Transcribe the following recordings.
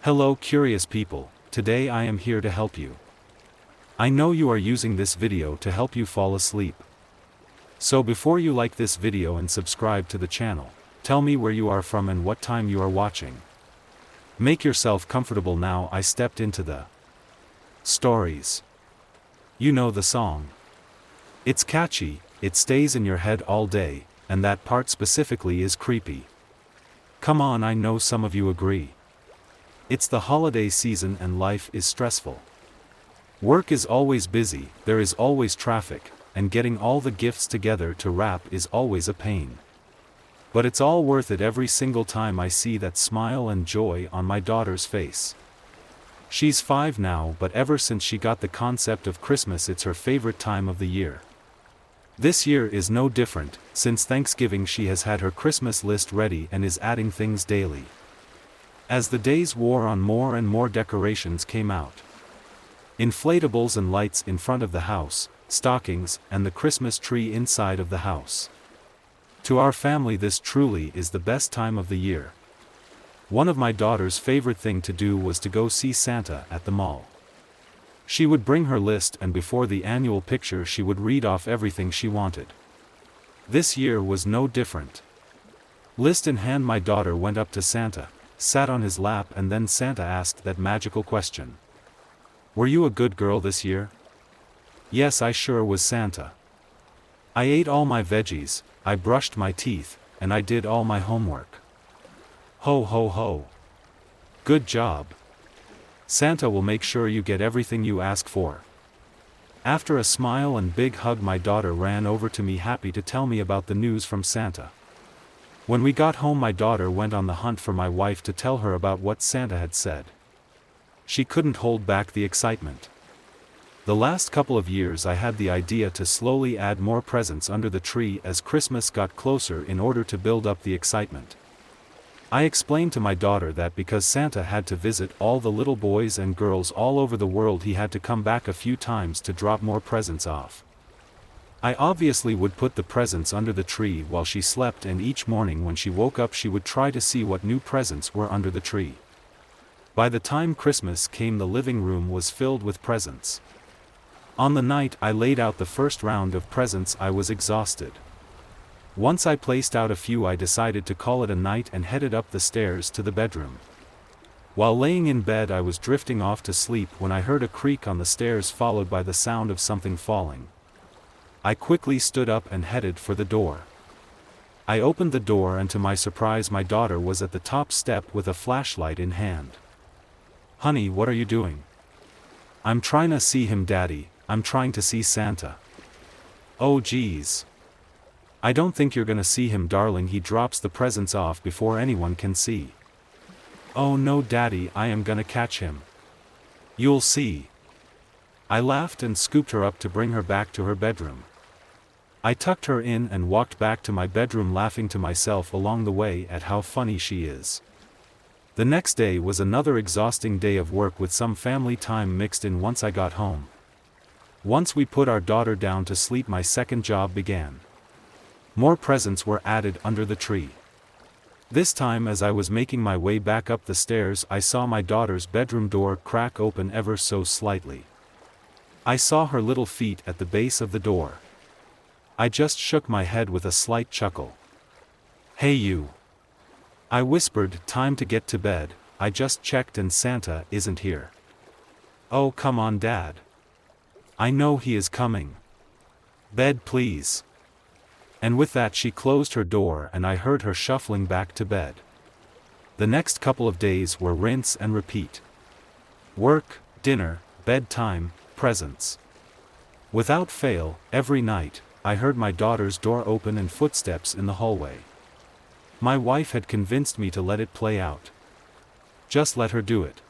Hello curious people, today I am here to help you. I know you are using this video to help you fall asleep. So before you like this video and subscribe to the channel, tell me where you are from and what time you are watching. Make yourself comfortable now. I stepped into the stories. You know the song. It's catchy, it stays in your head all day, and that part specifically is creepy. Come on, I know some of you agree. It's the holiday season and life is stressful. Work is always busy, there is always traffic, and getting all the gifts together to wrap is always a pain. But it's all worth it every single time I see that smile and joy on my daughter's face. She's 5 now, but ever since she got the concept of Christmas, it's her favorite time of the year. This year is no different. Since Thanksgiving she has had her Christmas list ready and is adding things daily. As the days wore on, more and more decorations came out. Inflatables and lights in front of the house, stockings, and the Christmas tree inside of the house. To our family, this truly is the best time of the year. One of my daughter's favorite thing to do was to go see Santa at the mall. She would bring her list, and before the annual picture she would read off everything she wanted. This year was no different. List in hand, my daughter went up to Santa, sat on his lap, and then Santa asked that magical question. "Were you a good girl this year?" "Yes, I sure was, Santa. I ate all my veggies, I brushed my teeth, and I did all my homework." "Ho ho ho. Good job. Santa will make sure you get everything you ask for." After a smile and big hug, my daughter ran over to me, happy to tell me about the news from Santa. When we got home, my daughter went on the hunt for my wife to tell her about what Santa had said. She couldn't hold back the excitement. The last couple of years I had the idea to slowly add more presents under the tree as Christmas got closer in order to build up the excitement. I explained to my daughter that because Santa had to visit all the little boys and girls all over the world, he had to come back a few times to drop more presents off. I obviously would put the presents under the tree while she slept, and each morning when she woke up she would try to see what new presents were under the tree. By the time Christmas came, the living room was filled with presents. On the night I laid out the first round of presents, I was exhausted. Once I placed out a few, I decided to call it a night and headed up the stairs to the bedroom. While laying in bed I was drifting off to sleep when I heard a creak on the stairs, followed by the sound of something falling. I quickly stood up and headed for the door. I opened the door, and to my surprise my daughter was at the top step with a flashlight in hand. "Honey, what are you doing?" "I'm trying to see him, Daddy, I'm trying to see Santa." "Oh geez. I don't think you're gonna see him, darling. He drops the presents off before anyone can see." "Oh no, Daddy, I am gonna catch him. You'll see." I laughed and scooped her up to bring her back to her bedroom. I tucked her in and walked back to my bedroom, laughing to myself along the way at how funny she is. The next day was another exhausting day of work with some family time mixed in once I got home. Once we put our daughter down to sleep, my second job began. More presents were added under the tree. This time, as I was making my way back up the stairs, I saw my daughter's bedroom door crack open ever so slightly. I saw her little feet at the base of the door. I just shook my head with a slight chuckle. "Hey you," I whispered, "time to get to bed. I just checked and Santa isn't here." "Oh come on, Dad. I know he is coming. Bed please." And with that she closed her door and I heard her shuffling back to bed. The next couple of days were rinse and repeat. Work, dinner, bedtime, presents. Without fail, every night, I heard my daughter's door open and footsteps in the hallway. My wife had convinced me to let it play out. Just let her do it.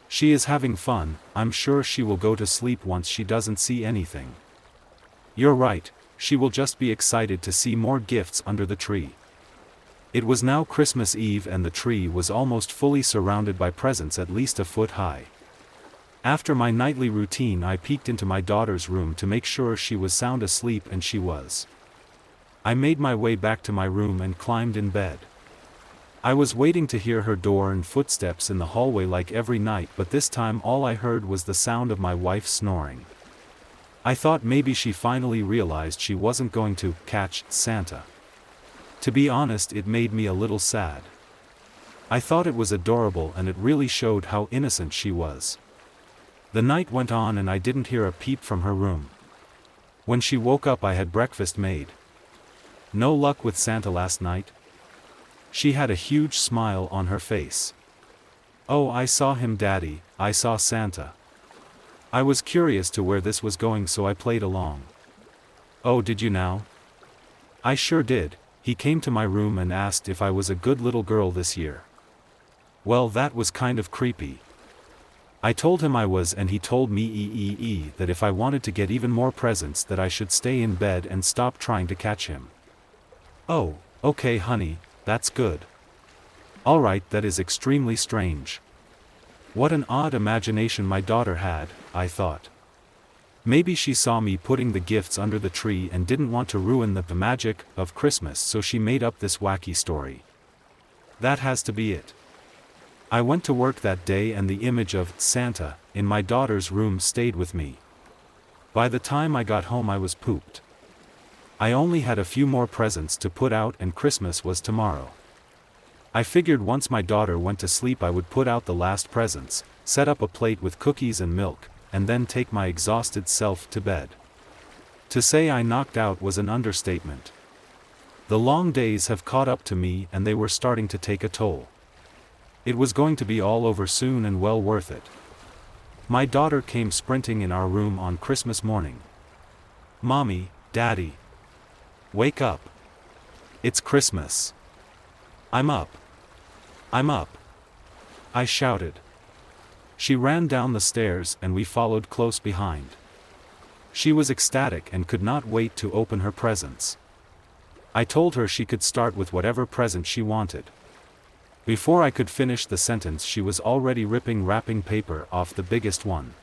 She is having fun, I'm sure she will go to sleep once she doesn't see anything. You're right, she will just be excited to see more gifts under the tree. It was now Christmas Eve and the tree was almost fully surrounded by presents at least a foot high. After my nightly routine I peeked into my daughter's room to make sure she was sound asleep, and she was. I made my way back to my room and climbed in bed. I was waiting to hear her door and footsteps in the hallway like every night, but this time all I heard was the sound of my wife snoring. I thought maybe she finally realized she wasn't going to catch Santa. To be honest, it made me a little sad. I thought it was adorable and it really showed how innocent she was. The night went on and I didn't hear a peep from her room. When she woke up, I had breakfast made. No luck with Santa last night? She had a huge smile on her face. Oh, I saw him, Daddy, I saw Santa. I was curious to where this was going, so I played along. Oh, did you now? I sure did. He came to my room and asked if I was a good little girl this year. Well, that was kind of creepy. I told him I was, and he told me that if I wanted to get even more presents that I should stay in bed and stop trying to catch him. Oh, okay honey, that's good. Alright, that is extremely strange. What an odd imagination my daughter had, I thought. Maybe she saw me putting the gifts under the tree and didn't want to ruin the magic of Christmas, so she made up this wacky story. That has to be it. I went to work that day and the image of Santa in my daughter's room stayed with me. By the time I got home, I was pooped. I only had a few more presents to put out and Christmas was tomorrow. I figured once my daughter went to sleep I would put out the last presents, set up a plate with cookies and milk, and then take my exhausted self to bed. To say I knocked out was an understatement. The long days have caught up to me and they were starting to take a toll. It was going to be all over soon and well worth it. My daughter came sprinting in our room on Christmas morning. Mommy, Daddy. Wake up. It's Christmas. I'm up. I'm up. I shouted. She ran down the stairs and we followed close behind. She was ecstatic and could not wait to open her presents. I told her she could start with whatever present she wanted. Before I could finish the sentence, she was already ripping wrapping paper off the biggest one.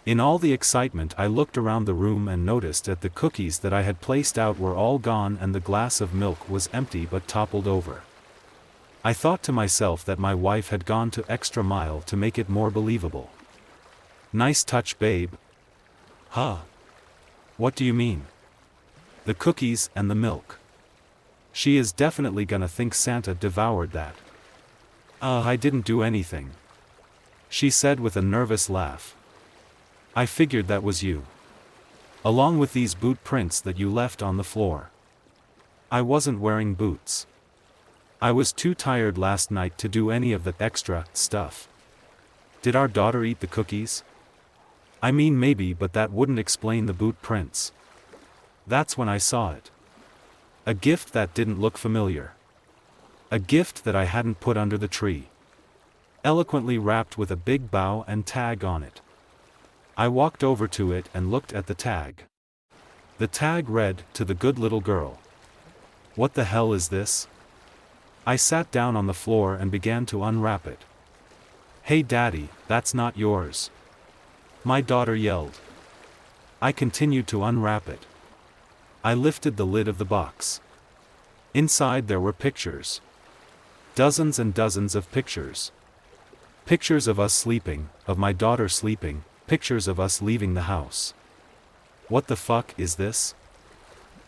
In all the excitement, I looked around the room and noticed that the cookies that I had placed out were all gone and the glass of milk was empty but toppled over. I thought to myself that my wife had gone to extra mile to make it more believable. Nice touch, babe. Huh? What do you mean? The cookies and the milk. She is definitely gonna think Santa devoured that. I didn't do anything, she said with a nervous laugh. I figured that was you. Along with these boot prints that you left on the floor. I wasn't wearing boots. I was too tired last night to do any of the extra stuff. Did our daughter eat the cookies? I mean maybe, but that wouldn't explain the boot prints. That's when I saw it. A gift that didn't look familiar. A gift that I hadn't put under the tree. Eloquently wrapped with a big bow and tag on it. I walked over to it and looked at the tag. The tag read, "To the good little girl." What the hell is this? I sat down on the floor and began to unwrap it. Hey Daddy, that's not yours. My daughter yelled. I continued to unwrap it. I lifted the lid of the box. Inside there were pictures. Dozens and dozens of pictures. Pictures of us sleeping, of my daughter sleeping, pictures of us leaving the house. What the fuck is this?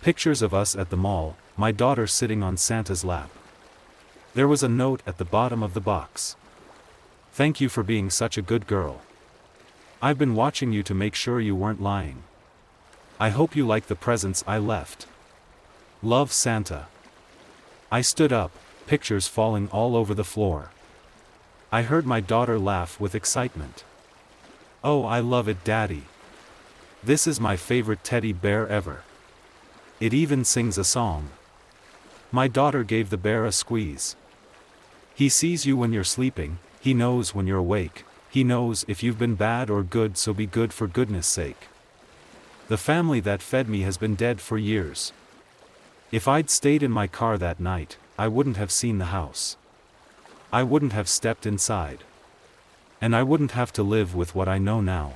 Pictures of us at the mall, my daughter sitting on Santa's lap. There was a note at the bottom of the box. Thank you for being such a good girl. I've been watching you to make sure you weren't lying. I hope you like the presents I left. Love, Santa. I stood up, pictures falling all over the floor. I heard my daughter laugh with excitement. Oh, I love it, Daddy. This is my favorite teddy bear ever. It even sings a song. My daughter gave the bear a squeeze. He sees you when you're sleeping, he knows when you're awake, he knows if you've been bad or good, so be good for goodness sake. The family that fed me has been dead for years. If I'd stayed in my car that night, I wouldn't have seen the house. I wouldn't have stepped inside. And I wouldn't have to live with what I know now.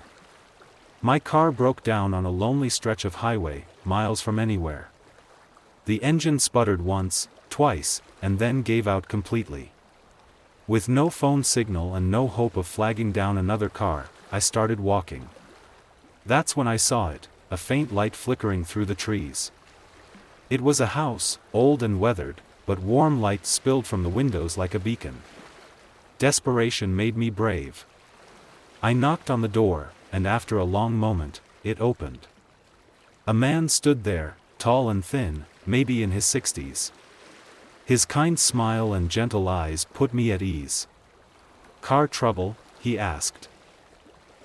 My car broke down on a lonely stretch of highway, miles from anywhere. The engine sputtered once, twice, and then gave out completely. With no phone signal and no hope of flagging down another car, I started walking. That's when I saw it, a faint light flickering through the trees. It was a house, old and weathered, but warm light spilled from the windows like a beacon. Desperation made me brave. I knocked on the door, and after a long moment, it opened. A man stood there, tall and thin, maybe in his 60s. His kind smile and gentle eyes put me at ease. "Car trouble?" he asked.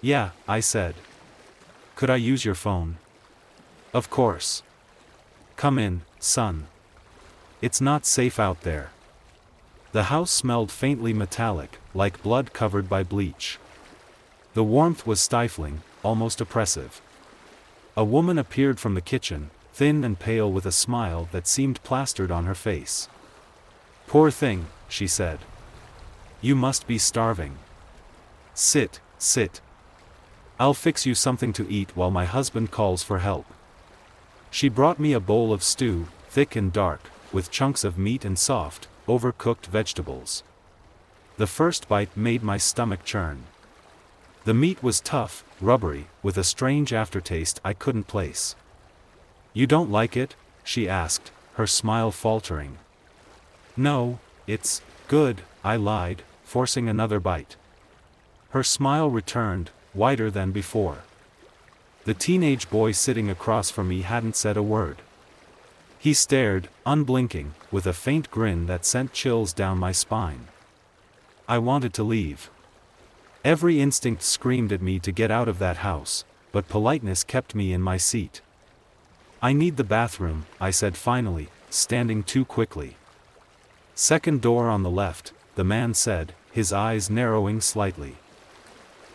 "Yeah," I said. "Could I use your phone?" "Of course. Come in, son. It's not safe out there." The house smelled faintly metallic, like blood covered by bleach. The warmth was stifling, almost oppressive. A woman appeared from the kitchen, thin and pale with a smile that seemed plastered on her face. "Poor thing," she said. "You must be starving. Sit, sit. I'll fix you something to eat while my husband calls for help." She brought me a bowl of stew, thick and dark, with chunks of meat and soft, overcooked vegetables. The first bite made my stomach churn. The meat was tough, rubbery, with a strange aftertaste I couldn't place. "You don't like it?" she asked, her smile faltering. "No, it's good," I lied, forcing another bite. Her smile returned, wider than before. The teenage boy sitting across from me hadn't said a word. He stared, unblinking, with a faint grin that sent chills down my spine. I wanted to leave. Every instinct screamed at me to get out of that house, but politeness kept me in my seat. "I need the bathroom," I said finally, standing too quickly. "Second door on the left," the man said, his eyes narrowing slightly.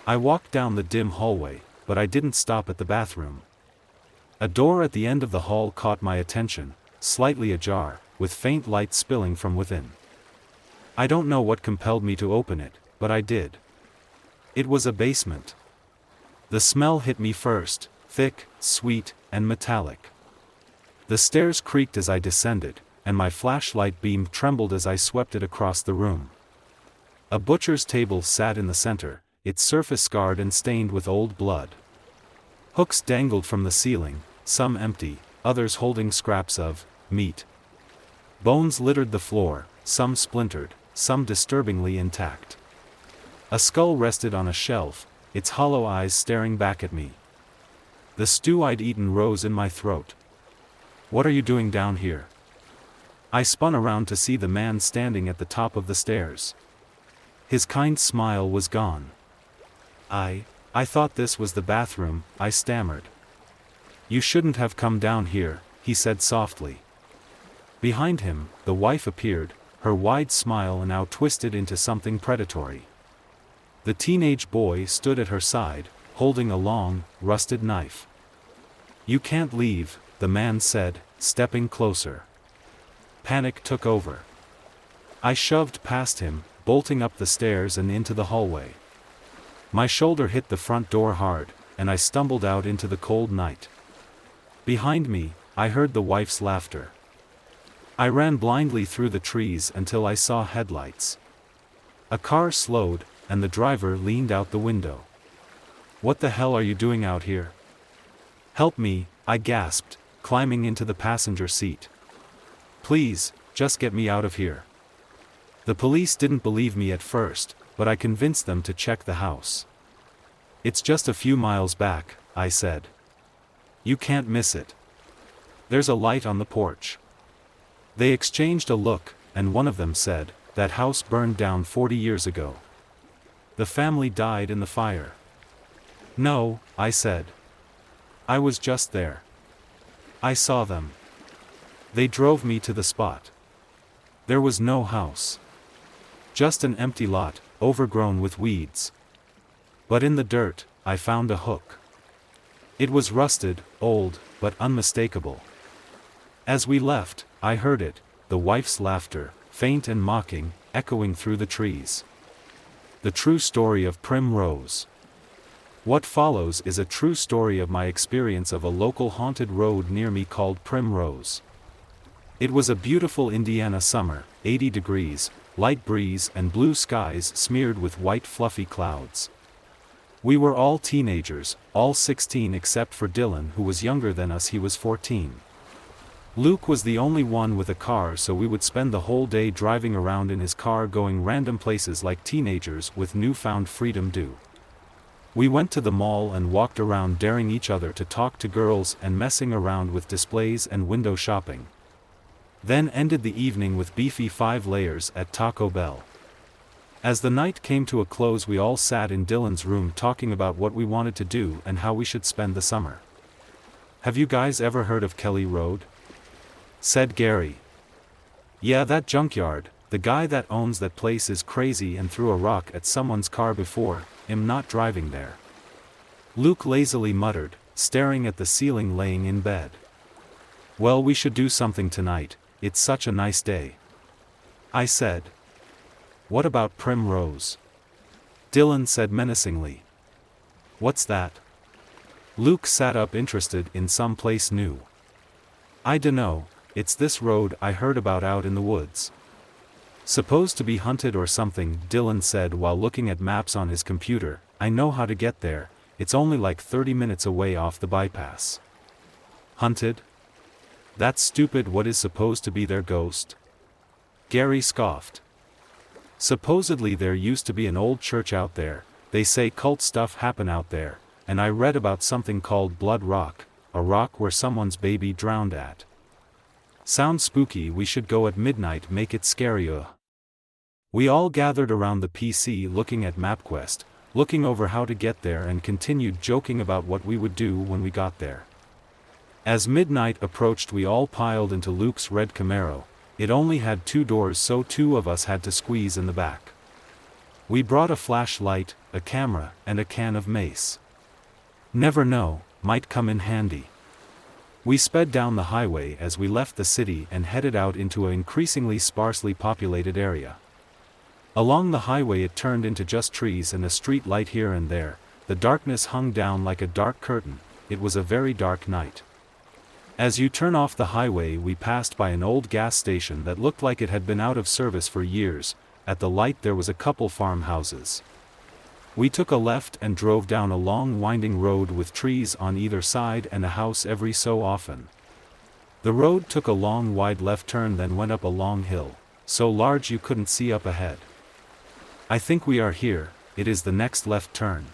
I walked down the dim hallway, but I didn't stop at the bathroom. A door at the end of the hall caught my attention, slightly ajar, with faint light spilling from within. I don't know what compelled me to open it, but I did. It was a basement. The smell hit me first, thick, sweet, and metallic. The stairs creaked as I descended, and my flashlight beam trembled as I swept it across the room. A butcher's table sat in the center, its surface scarred and stained with old blood. Hooks dangled from the ceiling, some empty, others holding scraps of meat. Bones littered the floor, some splintered, some disturbingly intact. A skull rested on a shelf, its hollow eyes staring back at me. The stew I'd eaten rose in my throat. "What are you doing down here?" I spun around to see the man standing at the top of the stairs. His kind smile was gone. I thought this was the bathroom," I stammered. "You shouldn't have come down here," he said softly. Behind him, the wife appeared, her wide smile now twisted into something predatory. The teenage boy stood at her side, holding a long, rusted knife. "You can't leave," the man said, stepping closer. Panic took over. I shoved past him, bolting up the stairs and into the hallway. My shoulder hit the front door hard, and I stumbled out into the cold night. Behind me, I heard the wife's laughter. I ran blindly through the trees until I saw headlights. A car slowed, and the driver leaned out the window. "What the hell are you doing out here?" "Help me," I gasped, climbing into the passenger seat. "Please, just get me out of here." The police didn't believe me at first, but I convinced them to check the house. "It's just a few miles back," I said. "You can't miss it. There's a light on the porch." They exchanged a look, and one of them said, "That house burned down 40 years ago. The family died in the fire." "No," I said. "I was just there. I saw them." They drove me to the spot. There was no house. Just an empty lot, overgrown with weeds. But in the dirt, I found a hook. It was rusted, old, but unmistakable. As we left, I heard it, the wife's laughter, faint and mocking, echoing through the trees. The true story of Primrose. What follows is a true story of my experience of a local haunted road near me called Primrose. It was a beautiful Indiana summer, 80 degrees, light breeze and blue skies smeared with white fluffy clouds. We were all teenagers, all 16 except for Dylan, who was younger than us. He was 14. Luke was the only one with a car, so we would spend the whole day driving around in his car, going random places like teenagers with newfound freedom do. We went to the mall and walked around, daring each other to talk to girls and messing around with displays and window shopping. Then ended the evening with beefy 5 layers at Taco Bell. As the night came to a close, we all sat in Dylan's room talking about what we wanted to do and how we should spend the summer. "Have you guys ever heard of Kelly Road?" said Gary. "Yeah, that junkyard. The guy that owns that place is crazy and threw a rock at someone's car before. I'm not driving there," Luke lazily muttered, staring at the ceiling laying in bed. "Well, we should do something tonight. It's such a nice day," I said. "What about Primrose?" Dylan said menacingly. "What's that?" Luke sat up, interested in some place new. "I dunno, it's this road I heard about out in the woods. Supposed to be haunted or something," Dylan said while looking at maps on his computer. "I know how to get there, it's only like 30 minutes away off the bypass." "Haunted? That's stupid. What is supposed to be their ghost?" Gary scoffed. "Supposedly there used to be an old church out there. They say cult stuff happen out there, and I read about something called Blood Rock, a rock where someone's baby drowned at. Sounds spooky. We should go at midnight, make it scarier." We all gathered around the PC looking at MapQuest, looking over how to get there, and continued joking about what we would do when we got there. As midnight approached, we all piled into Luke's red Camaro. It only had 2 doors, so 2 of us had to squeeze in the back. We brought a flashlight, a camera, and a can of mace. Never know, might come in handy. We sped down the highway as we left the city and headed out into an increasingly sparsely populated area. Along the highway it turned into just trees and a street light here and there. The darkness hung down like a dark curtain. It was a very dark night. As you turn off the highway, we passed by an old gas station that looked like it had been out of service for years. At the light there was a couple farmhouses. We took a left and drove down a long winding road with trees on either side and a house every so often. The road took a long wide left turn, then went up a long hill, so large you couldn't see up ahead. "I think we are here. It is the next left turn,"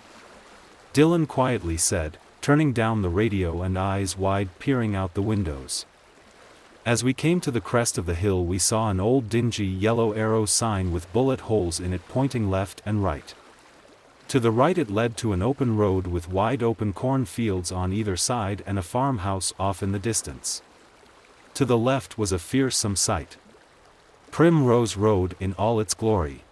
Dylan quietly said, turning down the radio and eyes wide, peering out the windows. As we came to the crest of the hill, we saw an old dingy yellow arrow sign with bullet holes in it pointing left and right. To the right it led to an open road with wide open corn fields on either side and a farmhouse off in the distance. To the left was a fearsome sight. Primrose Road in all its glory.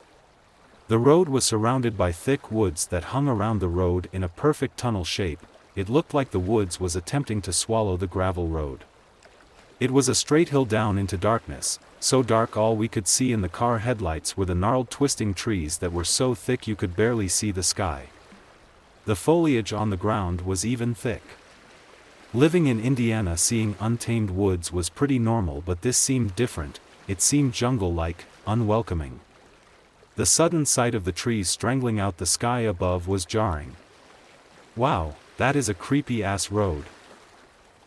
The road was surrounded by thick woods that hung around the road in a perfect tunnel shape. It looked like the woods was attempting to swallow the gravel road. It was a straight hill down into darkness, so dark all we could see in the car headlights were the gnarled twisting trees that were so thick you could barely see the sky. The foliage on the ground was even thick. Living in Indiana, seeing untamed woods was pretty normal, but this seemed different. It seemed jungle-like, unwelcoming. The sudden sight of the trees strangling out the sky above was jarring. "Wow, that is a creepy-ass road,"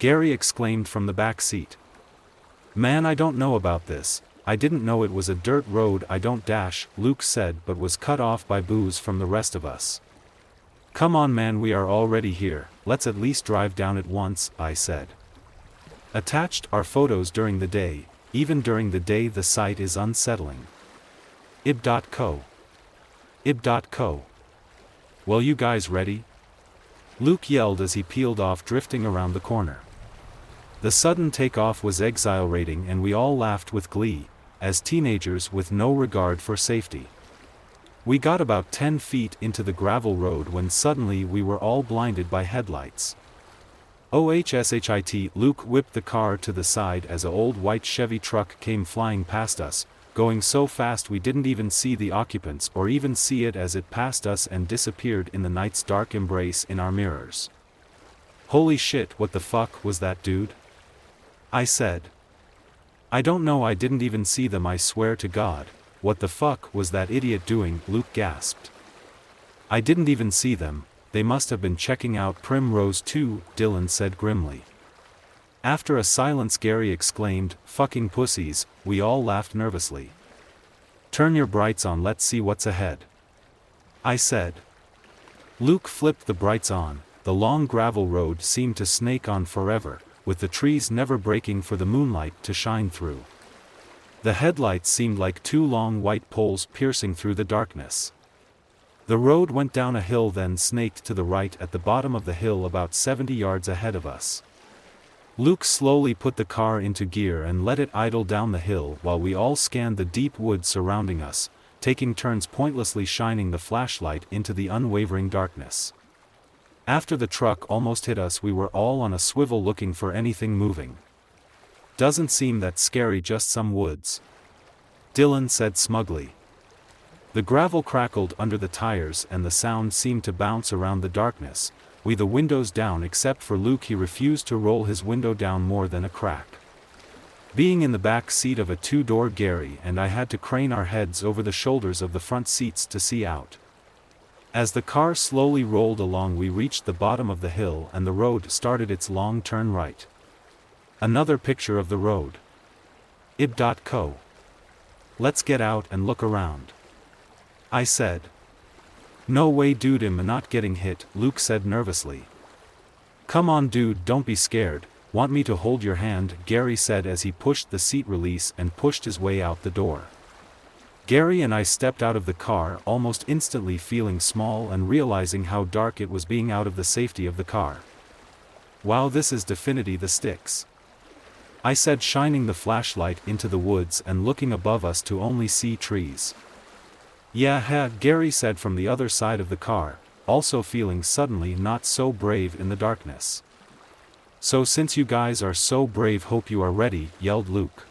Gary exclaimed from the back seat. "Man, I don't know about this. I didn't know it was a dirt road." "I don't dash," Luke said, but was cut off by boos from the rest of us. "Come on man, we are already here, let's at least drive down it once," I said. Attached are photos during the day. Even during the day the sight is unsettling. ib.co. ib.co. "Well, you guys ready?" Luke yelled as he peeled off, drifting around the corner. The sudden takeoff was exhilarating and we all laughed with glee, as teenagers with no regard for safety. We got about 10 feet into the gravel road when suddenly we were all blinded by headlights. OHSHIT, Luke whipped the car to the side as an old white Chevy truck came flying past us, going so fast we didn't even see the occupants or even see it as it passed us and disappeared in the night's dark embrace in our mirrors. "Holy shit, what the fuck was that, dude?" I said. I don't know, I didn't even see them, I swear to God. What the fuck was that idiot doing? Luke gasped. I didn't even see them, they must have been checking out Primrose too, Dylan said grimly. After a silence Gary exclaimed, fucking pussies. We all laughed nervously. Turn your brights on, let's see what's ahead, I said. Luke flipped the brights on. The long gravel road seemed to snake on forever, with the trees never breaking for the moonlight to shine through. The headlights seemed like two long white poles piercing through the darkness. The road went down a hill, then snaked to the right at the bottom of the hill about 70 yards ahead of us. Luke slowly put the car into gear and let it idle down the hill while we all scanned the deep woods surrounding us, taking turns pointlessly shining the flashlight into the unwavering darkness. After the truck almost hit us, we were all on a swivel looking for anything moving. Doesn't seem that scary, just some woods, Dylan said smugly. The gravel crackled under the tires and the sound seemed to bounce around the darkness. We the windows down except for Luke, he refused to roll his window down more than a crack. Being in the back seat of a two-door, Gary and I had to crane our heads over the shoulders of the front seats to see out. As the car slowly rolled along, we reached the bottom of the hill and the road started its long turn right. Another picture of the road. ib.co. Let's get out and look around, I said. No way dude, I'm not getting hit, Luke said nervously. Come on dude, don't be scared. Want me to hold your hand? Gary said as he pushed the seat release and pushed his way out the door. Gary and I stepped out of the car, almost instantly feeling small and realizing how dark it was being out of the safety of the car. Wow, this is definitely the sticks, I said, shining the flashlight into the woods and looking above us to only see trees. Yeah, Gary said from the other side of the car, also feeling suddenly not so brave in the darkness. So since you guys are so brave, hope you are ready, yelled Luke.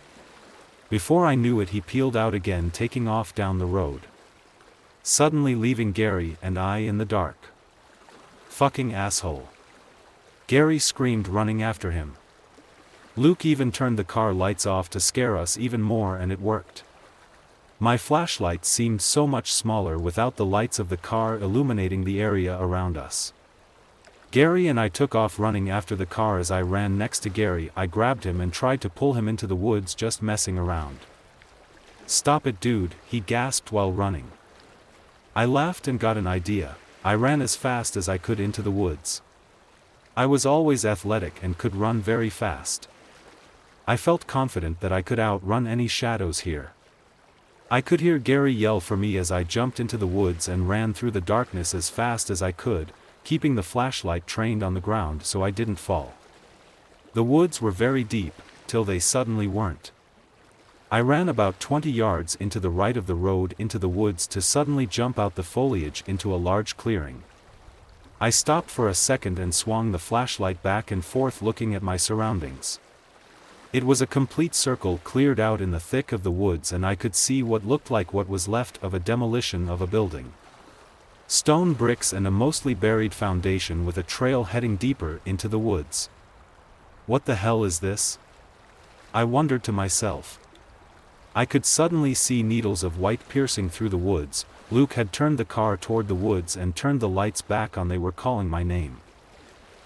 Before I knew it, he peeled out again, taking off down the road, suddenly leaving Gary and I in the dark. Fucking asshole, Gary screamed, running after him. Luke even turned the car lights off to scare us even more, and it worked. My flashlight seemed so much smaller without the lights of the car illuminating the area around us. Gary and I took off running after the car. As I ran next to Gary, I grabbed him and tried to pull him into the woods, just messing around. Stop it dude, he gasped while running. I laughed and got an idea. I ran as fast as I could into the woods. I was always athletic and could run very fast. I felt confident that I could outrun any shadows here. I could hear Gary yell for me as I jumped into the woods and ran through the darkness as fast as I could, keeping the flashlight trained on the ground so I didn't fall. The woods were very deep, till they suddenly weren't. I ran about 20 yards into the right of the road into the woods to suddenly jump out the foliage into a large clearing. I stopped for a second and swung the flashlight back and forth, looking at my surroundings. It was a complete circle cleared out in the thick of the woods, and I could see what looked like what was left of a demolition of a building. Stone bricks and a mostly buried foundation with a trail heading deeper into the woods. What the hell is this? I wondered to myself. I could suddenly see needles of white piercing through the woods. Luke had turned the car toward the woods and turned the lights back on. They were calling my name.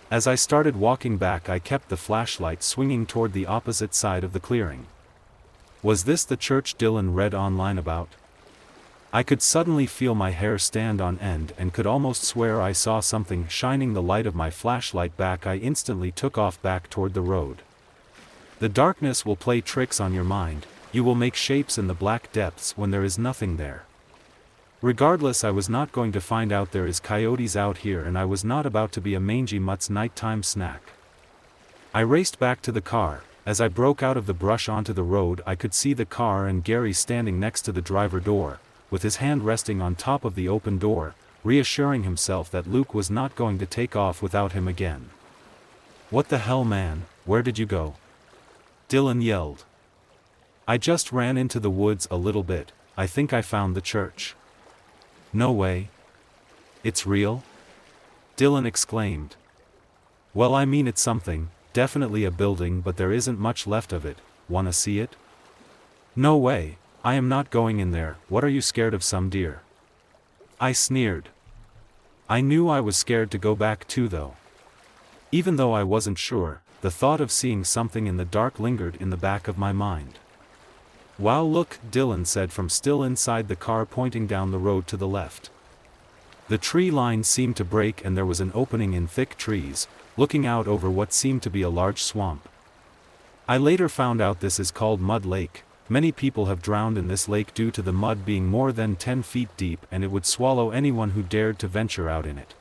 As I started walking back, I kept the flashlight swinging toward the opposite side of the clearing. Was this the church Dylan read online about? I could suddenly feel my hair stand on end and could almost swear I saw something shining the light of my flashlight back. I instantly took off back toward the road. The darkness will play tricks on your mind. You will make shapes in the black depths when there is nothing there. Regardless, I was not going to find out there is coyotes out here, and I was not about to be a mangy mutt's nighttime snack. I raced back to the car. As I broke out of the brush onto the road, I could see the car and Gary standing next to the driver door, with his hand resting on top of the open door, reassuring himself that Luke was not going to take off without him again. What the hell, man, where did you go? Dylan yelled. I just ran into the woods a little bit. I think I found the church. No way. It's real? Dylan exclaimed. Well, I mean, it's something, definitely a building, but there isn't much left of it. Wanna see it? No way, I am not going in there. What, are you scared of some deer? I sneered. I knew I was scared to go back too though. Even though I wasn't sure, the thought of seeing something in the dark lingered in the back of my mind. Wow, look, Dylan said from still inside the car, pointing down the road to the left. The tree line seemed to break and there was an opening in thick trees, looking out over what seemed to be a large swamp. I later found out this is called Mud Lake. Many people have drowned in this lake due to the mud being more than 10 feet deep, and it would swallow anyone who dared to venture out in it.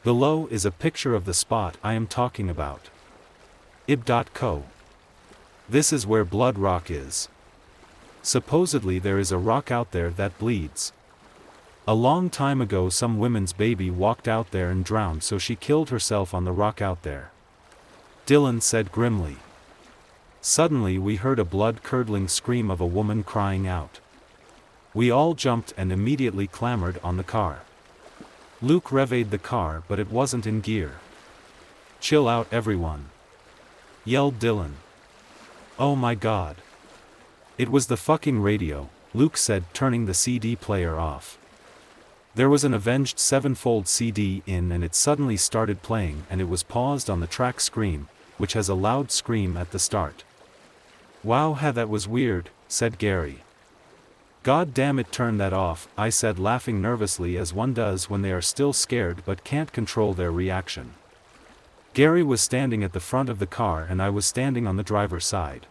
Below is a picture of the spot I am talking about. ib.co. This is where Blood Rock is. Supposedly there is a rock out there that bleeds. A long time ago some woman's baby walked out there and drowned, so she killed herself on the rock out there. Dylan said grimly. Suddenly we heard a blood-curdling scream of a woman crying out. We all jumped and immediately clambered on the car. Luke revved the car, but it wasn't in gear. Chill out everyone, yelled Dylan. Oh my god. It was the fucking radio, Luke said, turning the CD player off. There was an Avenged Sevenfold CD in and it suddenly started playing, and it was paused on the track Scream, which has a loud scream at the start. Wow, that was weird, said Gary. God damn it, turn that off, I said, laughing nervously as one does when they are still scared but can't control their reaction. Gary was standing at the front of the car and I was standing on the driver's side.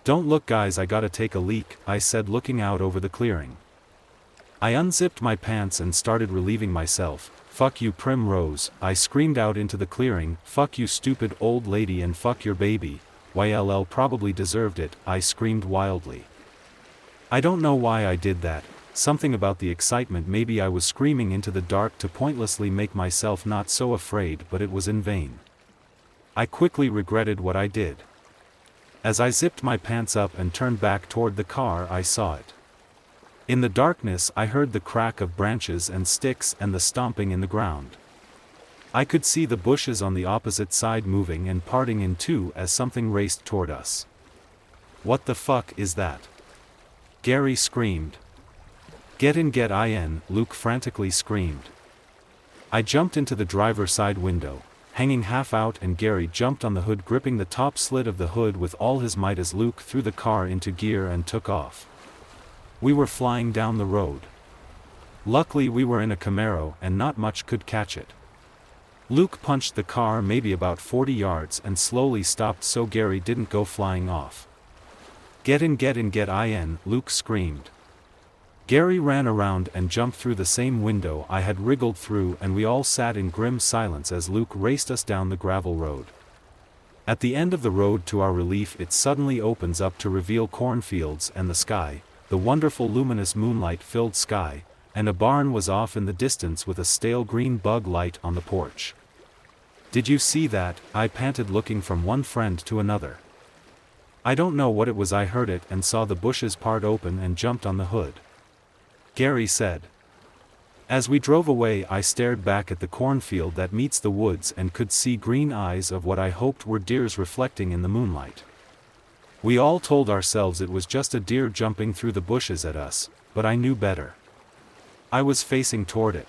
Don't look guys, I gotta take a leak, I said, looking out over the clearing. I unzipped my pants and started relieving myself. Fuck you, Primrose, I screamed out into the clearing. Fuck you, stupid old lady, and fuck your baby. YLL probably deserved it, I screamed wildly. I don't know why I did that, something about the excitement, maybe I was screaming into the dark to pointlessly make myself not so afraid, but it was in vain. I quickly regretted what I did. As I zipped my pants up and turned back toward the car, I saw it. In the darkness I heard the crack of branches and sticks and the stomping in the ground. I could see the bushes on the opposite side moving and parting in two as something raced toward us. What the fuck is that? Gary screamed. Get in, Luke frantically screamed. I jumped into the driver's side window, hanging half out, and Gary jumped on the hood, gripping the top slit of the hood with all his might as Luke threw the car into gear and took off. We were flying down the road. Luckily we were in a Camaro and not much could catch it. Luke punched the car maybe about 40 yards and slowly stopped so Gary didn't go flying off. Get in, Luke screamed. Gary ran around and jumped through the same window I had wriggled through, and we all sat in grim silence as Luke raced us down the gravel road. At the end of the road, to our relief, it suddenly opens up to reveal cornfields and the sky, the wonderful luminous moonlight-filled sky, and a barn was off in the distance with a stale green bug light on the porch. Did you see that? I panted, looking from one friend to another. I don't know what it was, I heard it and saw the bushes part open and jumped on the hood. Gary said. As we drove away I stared back at the cornfield that meets the woods and could see green eyes of what I hoped were deers reflecting in the moonlight. We all told ourselves it was just a deer jumping through the bushes at us, but I knew better. I was facing toward it.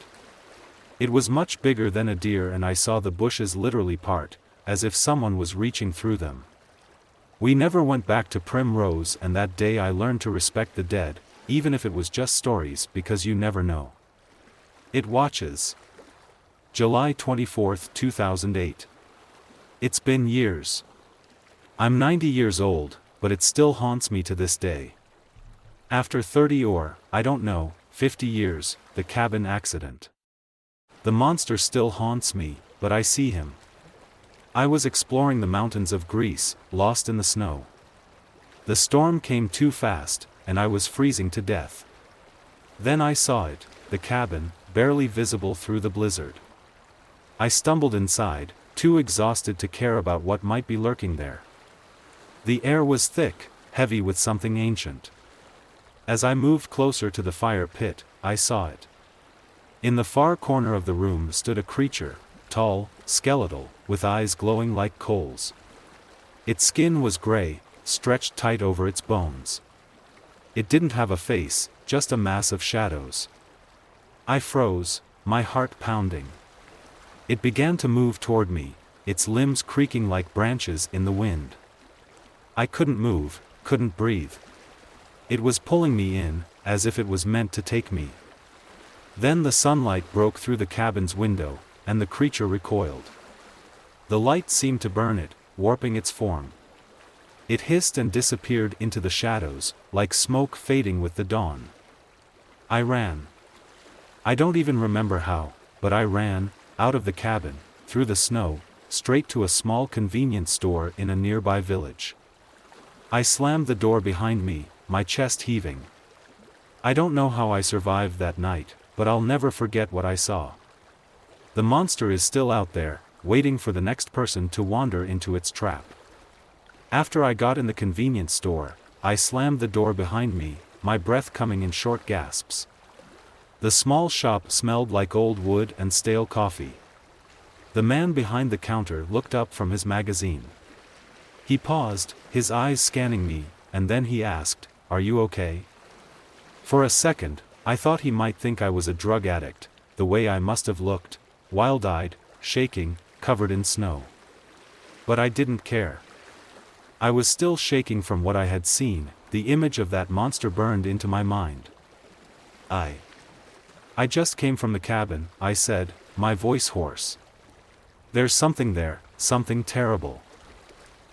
It was much bigger than a deer and I saw the bushes literally part, as if someone was reaching through them. We never went back to Primrose, and that day I learned to respect the dead, even if it was just stories, because you never know. It watches. July 24, 2008. It's been years. I'm 90 years old, but it still haunts me to this day. After 30 or, I don't know, 50 years, the cabin accident. The monster still haunts me, but I see him. I was exploring the mountains of Greece, lost in the snow. The storm came too fast, and I was freezing to death. Then I saw it, the cabin, barely visible through the blizzard. I stumbled inside, too exhausted to care about what might be lurking there. The air was thick, heavy with something ancient. As I moved closer to the fire pit, I saw it. In the far corner of the room stood a creature, tall, skeletal, with eyes glowing like coals. Its skin was gray, stretched tight over its bones. It didn't have a face, just a mass of shadows. I froze, my heart pounding. It began to move toward me, its limbs creaking like branches in the wind. I couldn't move, couldn't breathe. It was pulling me in, as if it was meant to take me. Then the sunlight broke through the cabin's window, and the creature recoiled. The light seemed to burn it, warping its form. It hissed and disappeared into the shadows, like smoke fading with the dawn. I ran. I don't even remember how, but I ran, out of the cabin, through the snow, straight to a small convenience store in a nearby village. I slammed the door behind me, my chest heaving. I don't know how I survived that night, but I'll never forget what I saw. The monster is still out there, waiting for the next person to wander into its trap. After I got in the convenience store, I slammed the door behind me, my breath coming in short gasps. The small shop smelled like old wood and stale coffee. The man behind the counter looked up from his magazine. He paused, his eyes scanning me, and then he asked, "Are you okay?" For a second, I thought he might think I was a drug addict, the way I must have looked, wild-eyed, shaking, covered in snow. But I didn't care. I was still shaking from what I had seen, the image of that monster burned into my mind. I just came from the cabin, I said, my voice hoarse. There's something there, something terrible.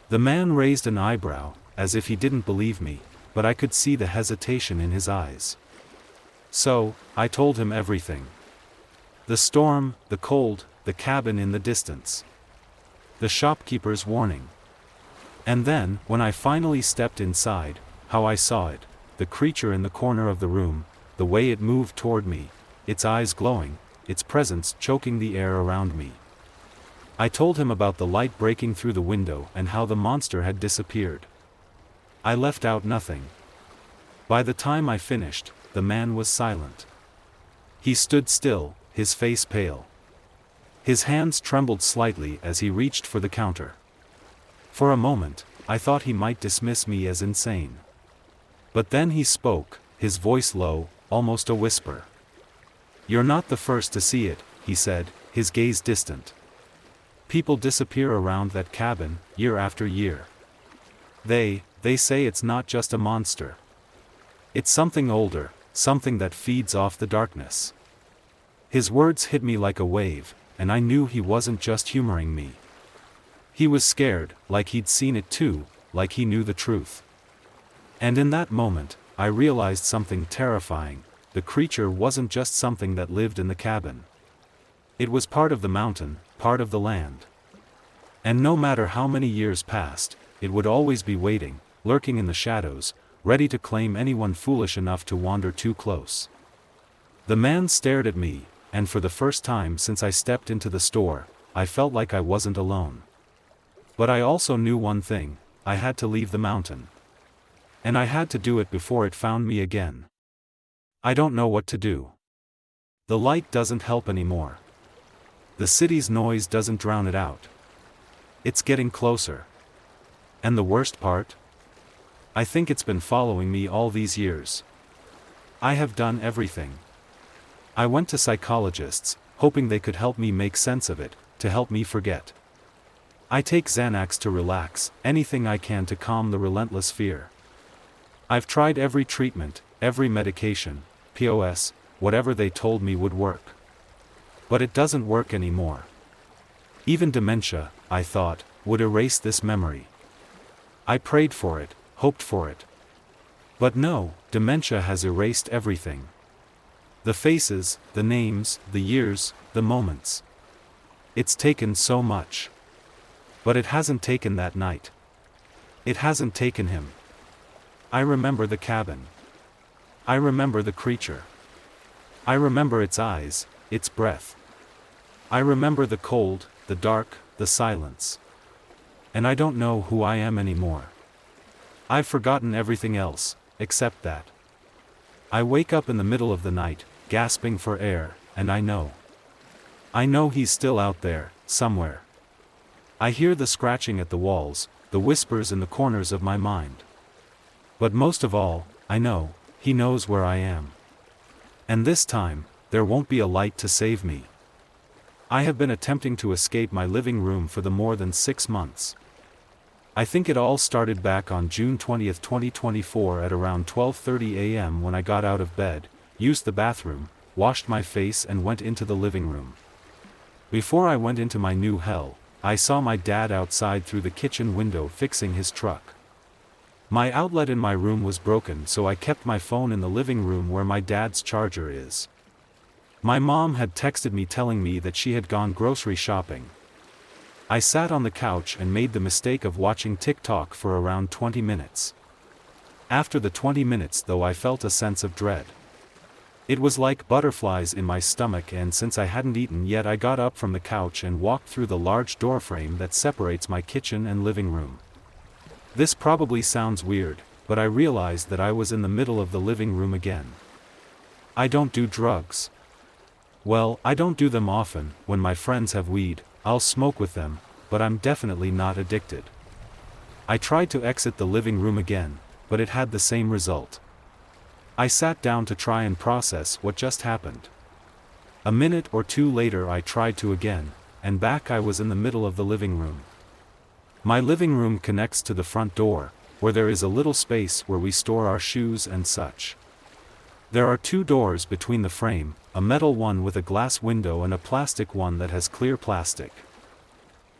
The man raised an eyebrow, as if he didn't believe me, but I could see the hesitation in his eyes. So, I told him everything. The storm, the cold, the cabin in the distance. The shopkeeper's warning. And then, when I finally stepped inside, how I saw it, the creature in the corner of the room, the way it moved toward me, its eyes glowing, its presence choking the air around me. I told him about the light breaking through the window and how the monster had disappeared. I left out nothing. By the time I finished, the man was silent. He stood still, his face pale. His hands trembled slightly as he reached for the counter. For a moment, I thought he might dismiss me as insane. But then he spoke, his voice low, almost a whisper. "You're not the first to see it," he said, his gaze distant. "People disappear around that cabin, year after year. They say it's not just a monster. It's something older, something that feeds off the darkness." His words hit me like a wave, and I knew he wasn't just humoring me. He was scared, like he'd seen it too, like he knew the truth. And in that moment, I realized something terrifying. The creature wasn't just something that lived in the cabin. It was part of the mountain, part of the land. And no matter how many years passed, it would always be waiting, lurking in the shadows, ready to claim anyone foolish enough to wander too close. The man stared at me, and for the first time since I stepped into the store, I felt like I wasn't alone. But I also knew one thing: I had to leave the mountain. And I had to do it before it found me again. I don't know what to do. The light doesn't help anymore. The city's noise doesn't drown it out. It's getting closer. And the worst part? I think it's been following me all these years. I have done everything. I went to psychologists, hoping they could help me make sense of it, to help me forget. I take Xanax to relax, anything I can to calm the relentless fear. I've tried every treatment, every medication, POS, whatever they told me would work. But it doesn't work anymore. Even dementia, I thought, would erase this memory. I prayed for it, hoped for it. But no, dementia has erased everything. The faces, the names, the years, the moments. It's taken so much. But it hasn't taken that night. It hasn't taken him. I remember the cabin. I remember the creature. I remember its eyes, its breath. I remember the cold, the dark, the silence. And I don't know who I am anymore. I've forgotten everything else, except that. I wake up in the middle of the night, gasping for air, and I know. I know he's still out there, somewhere. I hear the scratching at the walls, the whispers in the corners of my mind. But most of all, I know, he knows where I am. And this time, there won't be a light to save me. I have been attempting to escape my living room for the more than 6 months. I think it all started back on June 20, 2024 at around 12:30 a.m. when I got out of bed, used the bathroom, washed my face and went into the living room. Before I went into my new hell, I saw my dad outside through the kitchen window fixing his truck. My outlet in my room was broken, so I kept my phone in the living room where my dad's charger is. My mom had texted me telling me that she had gone grocery shopping. I sat on the couch and made the mistake of watching TikTok for around 20 minutes. After the 20 minutes though, I felt a sense of dread. It was like butterflies in my stomach, and since I hadn't eaten yet, I got up from the couch and walked through the large doorframe that separates my kitchen and living room. This probably sounds weird, but I realized that I was in the middle of the living room again. I don't do drugs. Well, I don't do them often. When my friends have weed, I'll smoke with them, but I'm definitely not addicted. I tried to exit the living room again, but it had the same result. I sat down to try and process what just happened. A minute or two later I tried to again, and back I was in the middle of the living room. My living room connects to the front door, where there is a little space where we store our shoes and such. There are 2 doors between the frame, a metal one with a glass window and a plastic one that has clear plastic.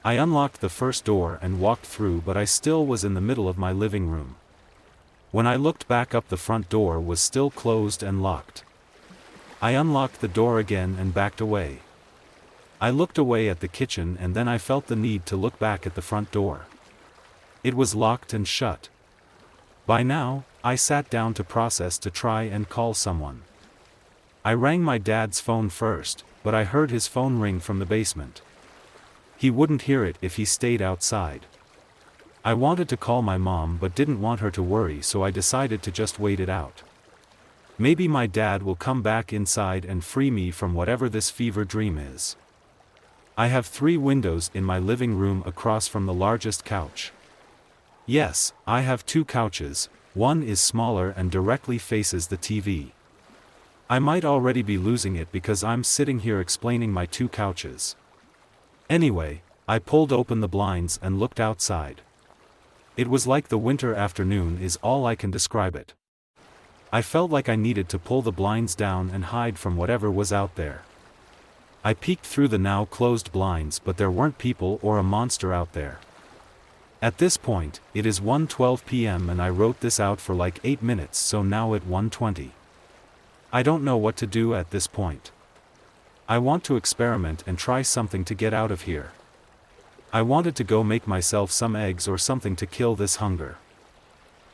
I unlocked the first door and walked through, but I still was in the middle of my living room. When I looked back up, the front door was still closed and locked. I unlocked the door again and backed away. I looked away at the kitchen, and then I felt the need to look back at the front door. It was locked and shut. By now, I sat down to process to try and call someone. I rang my dad's phone first, but I heard his phone ring from the basement. He wouldn't hear it if he stayed outside. I wanted to call my mom but didn't want her to worry, so I decided to just wait it out. Maybe my dad will come back inside and free me from whatever this fever dream is. I have 3 windows in my living room across from the largest couch. Yes, I have 2 couches, one is smaller and directly faces the TV. I might already be losing it because I'm sitting here explaining my 2 couches. Anyway, I pulled open the blinds and looked outside. It was like the winter afternoon is all I can describe it. I felt like I needed to pull the blinds down and hide from whatever was out there. I peeked through the now closed blinds, but there weren't people or a monster out there. At this point, it is 1:12 p.m. and I wrote this out for like 8 minutes, so now at 1:20. I don't know what to do at this point. I want to experiment and try something to get out of here. I wanted to go make myself some eggs or something to kill this hunger.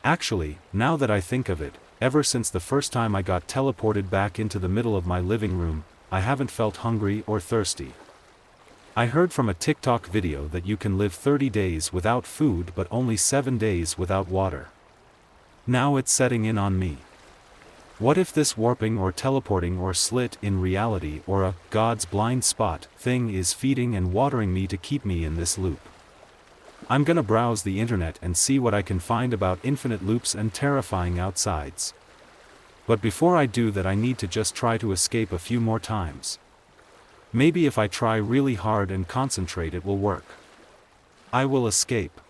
Actually, now that I think of it, ever since the first time I got teleported back into the middle of my living room, I haven't felt hungry or thirsty. I heard from a TikTok video that you can live 30 days without food but only 7 days without water. Now it's setting in on me. What if this warping or teleporting or slit in reality or a God's blind spot thing is feeding and watering me to keep me in this loop? I'm gonna browse the internet and see what I can find about infinite loops and terrifying outsides. But before I do that, I need to just try to escape a few more times. Maybe if I try really hard and concentrate it will work. I will escape.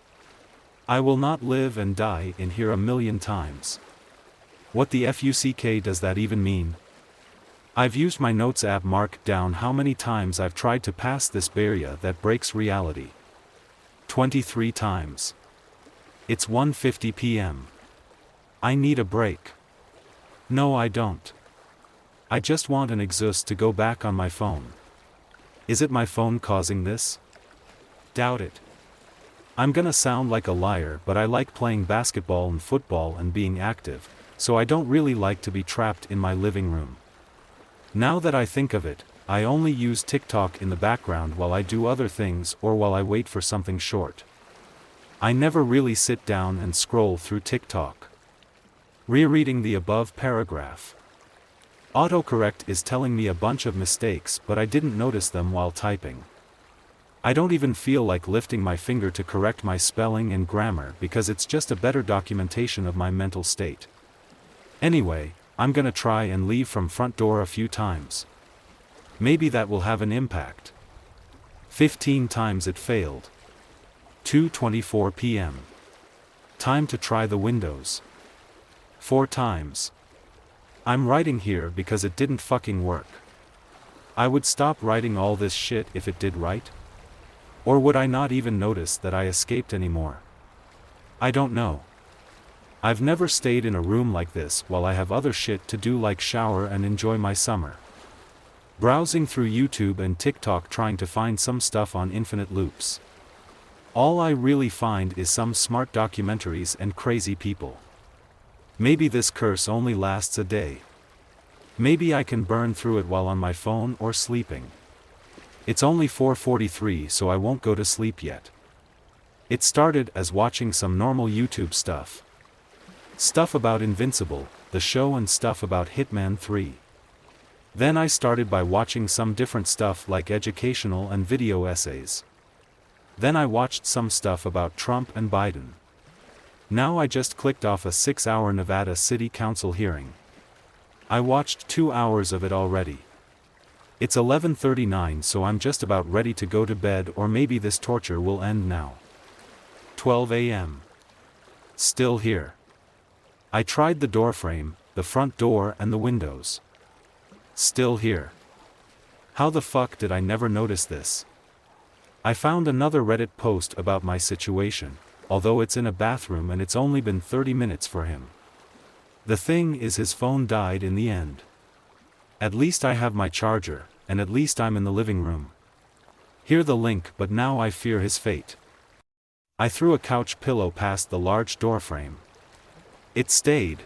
I will not live and die in here a million times. What the fuck does that even mean? I've used my notes app mark down how many times I've tried to pass this barrier that breaks reality. 23 times. It's 1:50 p.m. I need a break. No, I don't. I just want an exhaust to go back on my phone. Is it my phone causing this? Doubt it. I'm gonna sound like a liar, but I like playing basketball and football and being active, so I don't really like to be trapped in my living room. Now that I think of it, I only use TikTok in the background while I do other things or while I wait for something short. I never really sit down and scroll through TikTok. Rereading the above paragraph. Autocorrect is telling me a bunch of mistakes, but I didn't notice them while typing. I don't even feel like lifting my finger to correct my spelling and grammar because it's just a better documentation of my mental state. Anyway, I'm gonna try and leave from front door a few times. Maybe that will have an impact. 15 times it failed. 2:24 p.m. Time to try the windows. 4 times. I'm writing here because it didn't fucking work. I would stop writing all this shit if it did right? Or would I not even notice that I escaped anymore? I don't know. I've never stayed in a room like this while I have other shit to do like shower and enjoy my summer. Browsing through YouTube and TikTok trying to find some stuff on infinite loops. All I really find is some smart documentaries and crazy people. Maybe this curse only lasts a day. Maybe I can burn through it while on my phone or sleeping. It's only 4:43, so I won't go to sleep yet. It started as watching some normal YouTube stuff. Stuff about Invincible, the show, and stuff about Hitman 3. Then I started by watching some different stuff like educational and video essays. Then I watched some stuff about Trump and Biden. Now I just clicked off a 6-hour Nevada City Council hearing. I watched 2 hours of it already. It's 11:39, so I'm just about ready to go to bed, or maybe this torture will end now. 12 a.m. Still here. I tried the door frame, the front door, and the windows. Still here. How the fuck did I never notice this? I found another Reddit post about my situation, although it's in a bathroom and it's only been 30 minutes for him. The thing is, his phone died in the end. At least I have my charger, and at least I'm in the living room. Hear the link, but now I fear his fate. I threw a couch pillow past the large doorframe. It stayed.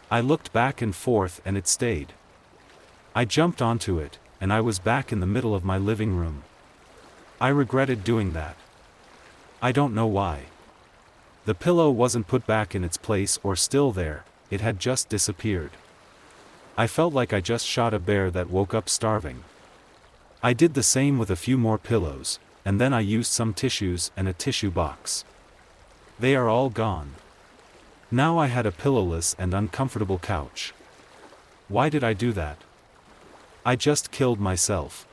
I looked back and forth and it stayed. I jumped onto it, and I was back in the middle of my living room. I regretted doing that. I don't know why. The pillow wasn't put back in its place or still there, it had just disappeared. I felt like I just shot a bear that woke up starving. I did the same with a few more pillows, and then I used some tissues and a tissue box. They are all gone. Now I had a pillowless and uncomfortable couch. Why did I do that? I just killed myself.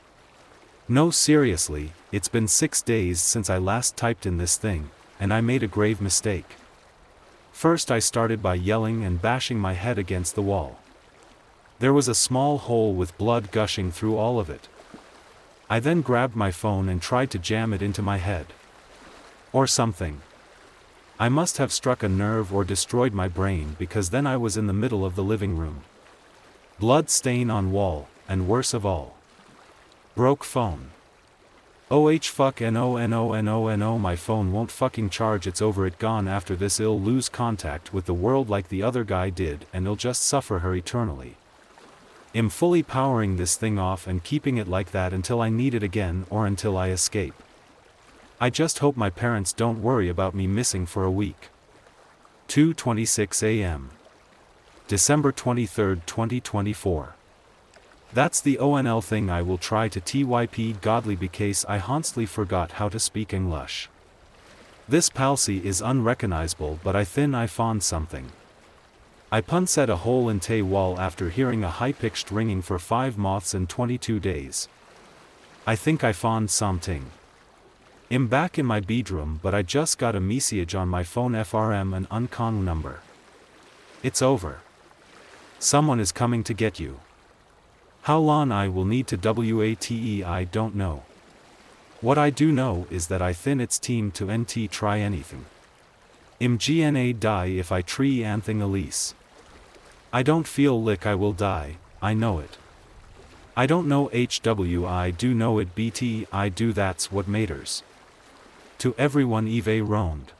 No, seriously, it's been 6 days since I last typed in this thing, and I made a grave mistake. First I started by yelling and bashing my head against the wall. There was a small hole with blood gushing through all of it. I then grabbed my phone and tried to jam it into my head. Or something. I must have struck a nerve or destroyed my brain, because then I was in the middle of the living room. Blood stain on wall, and worse of all. Broke phone. Fuck no, my phone won't fucking charge, it's over, it gone. After this I'll lose contact with the world like the other guy did, and I'll just suffer her eternally. I'm fully powering this thing off and keeping it like that until I need it again, or until I escape. I just hope my parents don't worry about me missing for a week. 2:26 a.m. December 23, 2024. That's the ONL thing. I will try to typ godly because I honestly forgot how to speak English. This palsy is unrecognizable, but I found something. I punset a hole in tay wall after hearing a high-pitched ringing for 5 months and 22 days. I think I found something. I'm back in my bedroom, but I just got a message on my phone from an unknown number. It's over. Someone is coming to get you. How long I will need to wait, I don't know. What I do know is that I thin its team to nt try anything. Gna die if I tree anything Elise. I don't feel like I will die, I know it. I don't know HW, I do know it, BT I do, that's what matters. To everyone Eve round.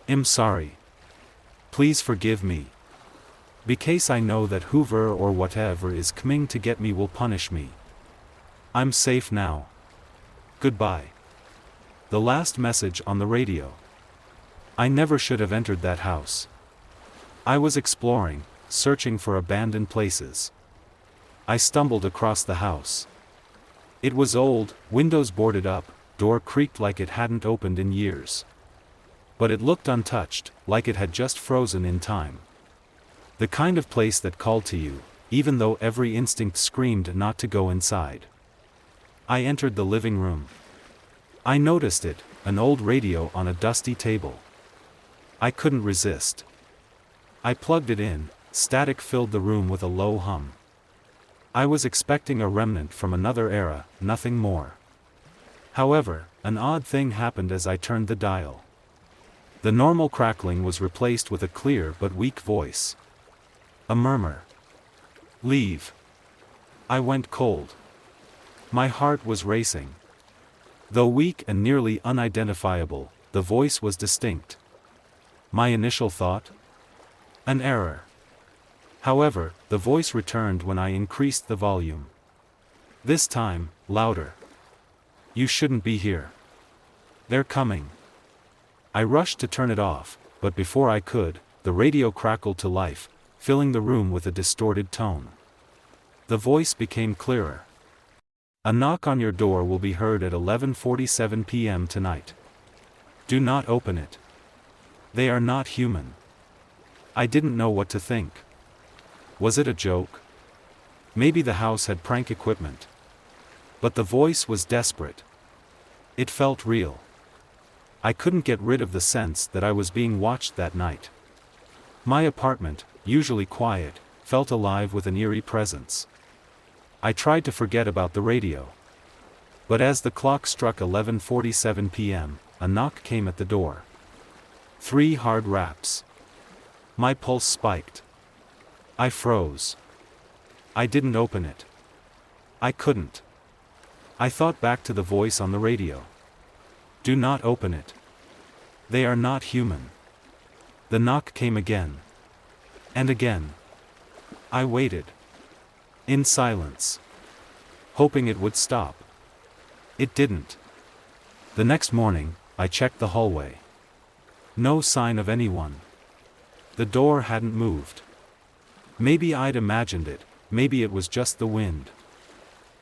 I'm sorry. Please forgive me. Because I know that whoever or whatever is coming to get me will punish me. I'm safe now. Goodbye. The last message on the radio. I never should have entered that house. I was exploring, searching for abandoned places. I stumbled across the house. It was old, windows boarded up, door creaked like it hadn't opened in years. But it looked untouched, like it had just frozen in time. The kind of place that called to you, even though every instinct screamed not to go inside. I entered the living room. I noticed it, an old radio on a dusty table. I couldn't resist. I plugged it in, static filled the room with a low hum. I was expecting a remnant from another era, nothing more. However, an odd thing happened as I turned the dial. The normal crackling was replaced with a clear but weak voice. A murmur. Leave. I went cold. My heart was racing. Though weak and nearly unidentifiable, the voice was distinct. My initial thought? An error. However, the voice returned when I increased the volume. This time, louder. You shouldn't be here. They're coming. I rushed to turn it off, but before I could, the radio crackled to life, filling the room with a distorted tone. The voice became clearer. A knock on your door will be heard at 11:47 p.m. tonight. Do not open it. They are not human. I didn't know what to think. Was it a joke? Maybe the house had prank equipment. But the voice was desperate. It felt real. I couldn't get rid of the sense that I was being watched that night. My apartment, usually quiet, felt alive with an eerie presence. I tried to forget about the radio. But as the clock struck 11:47 p.m., a knock came at the door. 3 hard raps. My pulse spiked. I froze. I didn't open it. I couldn't. I thought back to the voice on the radio. Do not open it. They are not human. The knock came again. And again. I waited. In silence. Hoping it would stop. It didn't. The next morning, I checked the hallway. No sign of anyone. The door hadn't moved. Maybe I'd imagined it, maybe it was just the wind.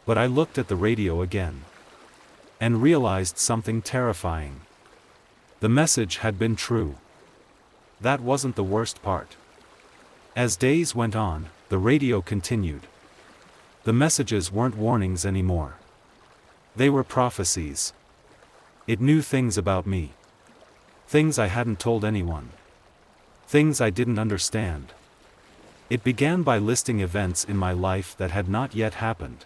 But I looked at the radio again. And realized something terrifying. The message had been true. That wasn't the worst part. As days went on, the radio continued. The messages weren't warnings anymore. They were prophecies. It knew things about me. Things I hadn't told anyone. Things I didn't understand. It began by listing events in my life that had not yet happened.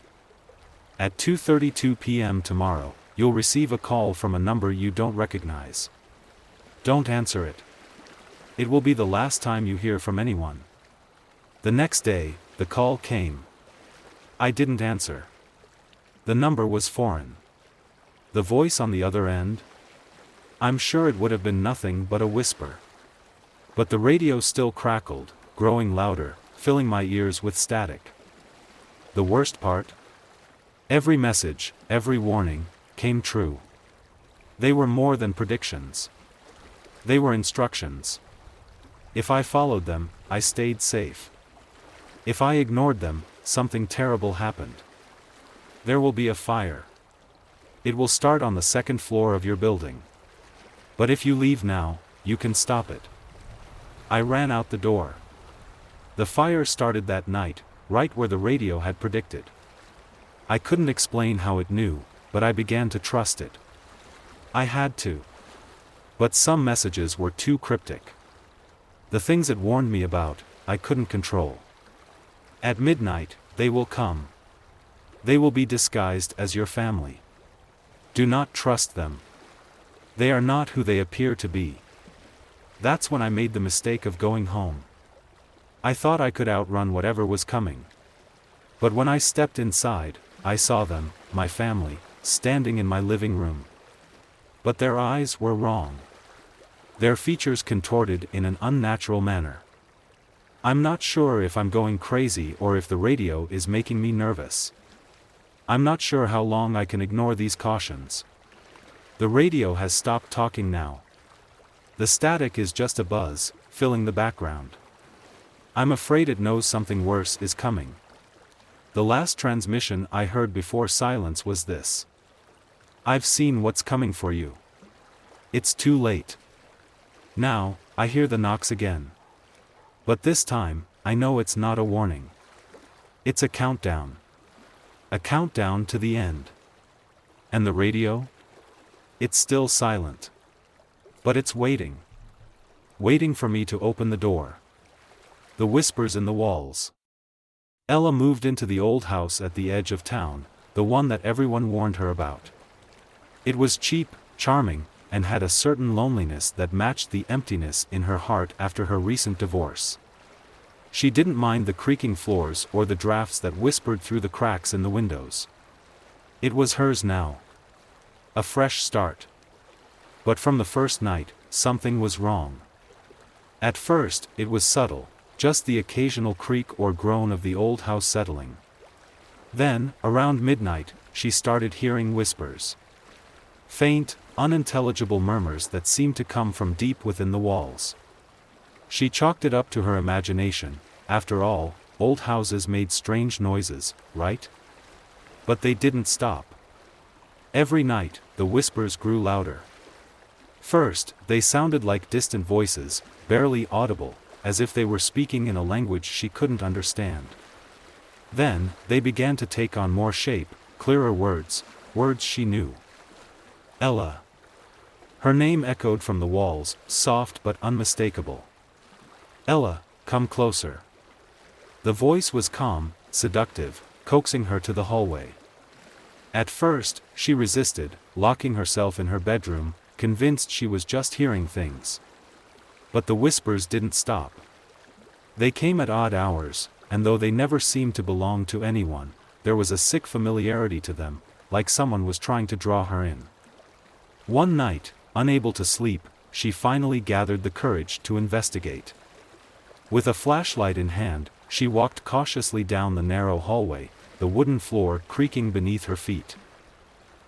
At 2:32 p.m. tomorrow, you'll receive a call from a number you don't recognize. Don't answer it. It will be the last time you hear from anyone. The next day, the call came. I didn't answer. The number was foreign. The voice on the other end? I'm sure it would have been nothing but a whisper. But the radio still crackled, growing louder, filling my ears with static. The worst part? Every message, every warning, came true. They were more than predictions. They were instructions. If I followed them, I stayed safe. If I ignored them, something terrible happened. There will be a fire. It will start on the 2nd floor of your building. But if you leave now, you can stop it. I ran out the door. The fire started that night, right where the radio had predicted. I couldn't explain how it knew, but I began to trust it. I had to. But some messages were too cryptic. The things it warned me about, I couldn't control. At midnight, they will come. They will be disguised as your family. Do not trust them. They are not who they appear to be. That's when I made the mistake of going home. I thought I could outrun whatever was coming. But when I stepped inside, I saw them, my family, standing in my living room. But their eyes were wrong. Their features contorted in an unnatural manner. I'm not sure if I'm going crazy or if the radio is making me nervous. I'm not sure how long I can ignore these cautions. The radio has stopped talking now. The static is just a buzz, filling the background. I'm afraid it knows something worse is coming. The last transmission I heard before silence was this. I've seen what's coming for you. It's too late. Now, I hear the knocks again. But this time, I know it's not a warning. It's a countdown. A countdown to the end. And the radio? It's still silent. But it's waiting. Waiting for me to open the door. The whispers in the walls. Ella moved into the old house at the edge of town, the one that everyone warned her about. It was cheap, charming, and had a certain loneliness that matched the emptiness in her heart after her recent divorce. She didn't mind the creaking floors or the drafts that whispered through the cracks in the windows. It was hers now. A fresh start. But from the first night, something was wrong. At first, it was subtle, just the occasional creak or groan of the old house settling. Then, around midnight, she started hearing whispers. Faint, unintelligible murmurs that seemed to come from deep within the walls. She chalked it up to her imagination. After all, old houses made strange noises, right? But they didn't stop. Every night, the whispers grew louder. First, they sounded like distant voices, barely audible, as if they were speaking in a language she couldn't understand. Then, they began to take on more shape, clearer words, words she knew. Ella. Her name echoed from the walls, soft but unmistakable. Ella, come closer. The voice was calm, seductive, coaxing her to the hallway. At first, she resisted, locking herself in her bedroom, convinced she was just hearing things. But the whispers didn't stop. They came at odd hours, and though they never seemed to belong to anyone, there was a sick familiarity to them, like someone was trying to draw her in. One night, unable to sleep, she finally gathered the courage to investigate. With a flashlight in hand, she walked cautiously down the narrow hallway, the wooden floor creaking beneath her feet.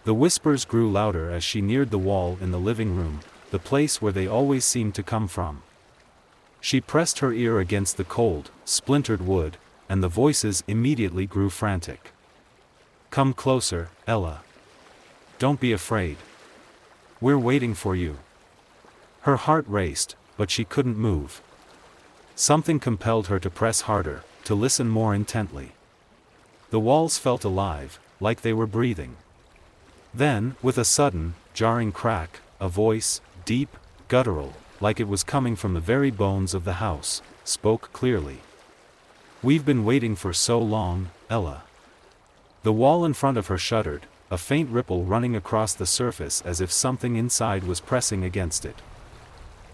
The whispers grew louder as she neared the wall in the living room, the place where they always seemed to come from. She pressed her ear against the cold, splintered wood, and the voices immediately grew frantic. Come closer, Ella. Don't be afraid. We're waiting for you. Her heart raced, but she couldn't move. Something compelled her to press harder, to listen more intently. The walls felt alive, like they were breathing. Then, with a sudden, jarring crack, a voice, deep, guttural, like it was coming from the very bones of the house, spoke clearly. We've been waiting for so long, Ella. The wall in front of her shuddered, a faint ripple running across the surface as if something inside was pressing against it.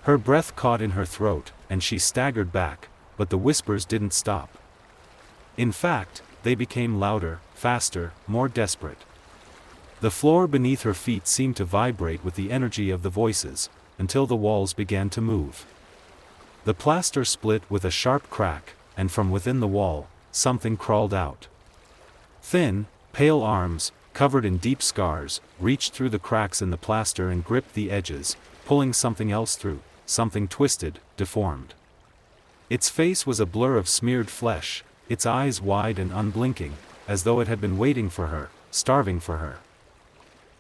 Her breath caught in her throat, and she staggered back, but the whispers didn't stop. In fact, they became louder, faster, more desperate. The floor beneath her feet seemed to vibrate with the energy of the voices, until the walls began to move. The plaster split with a sharp crack, and from within the wall, something crawled out. Thin, pale arms, covered in deep scars, reached through the cracks in the plaster and gripped the edges, pulling something else through, something twisted, deformed. Its face was a blur of smeared flesh, its eyes wide and unblinking, as though it had been waiting for her, starving for her.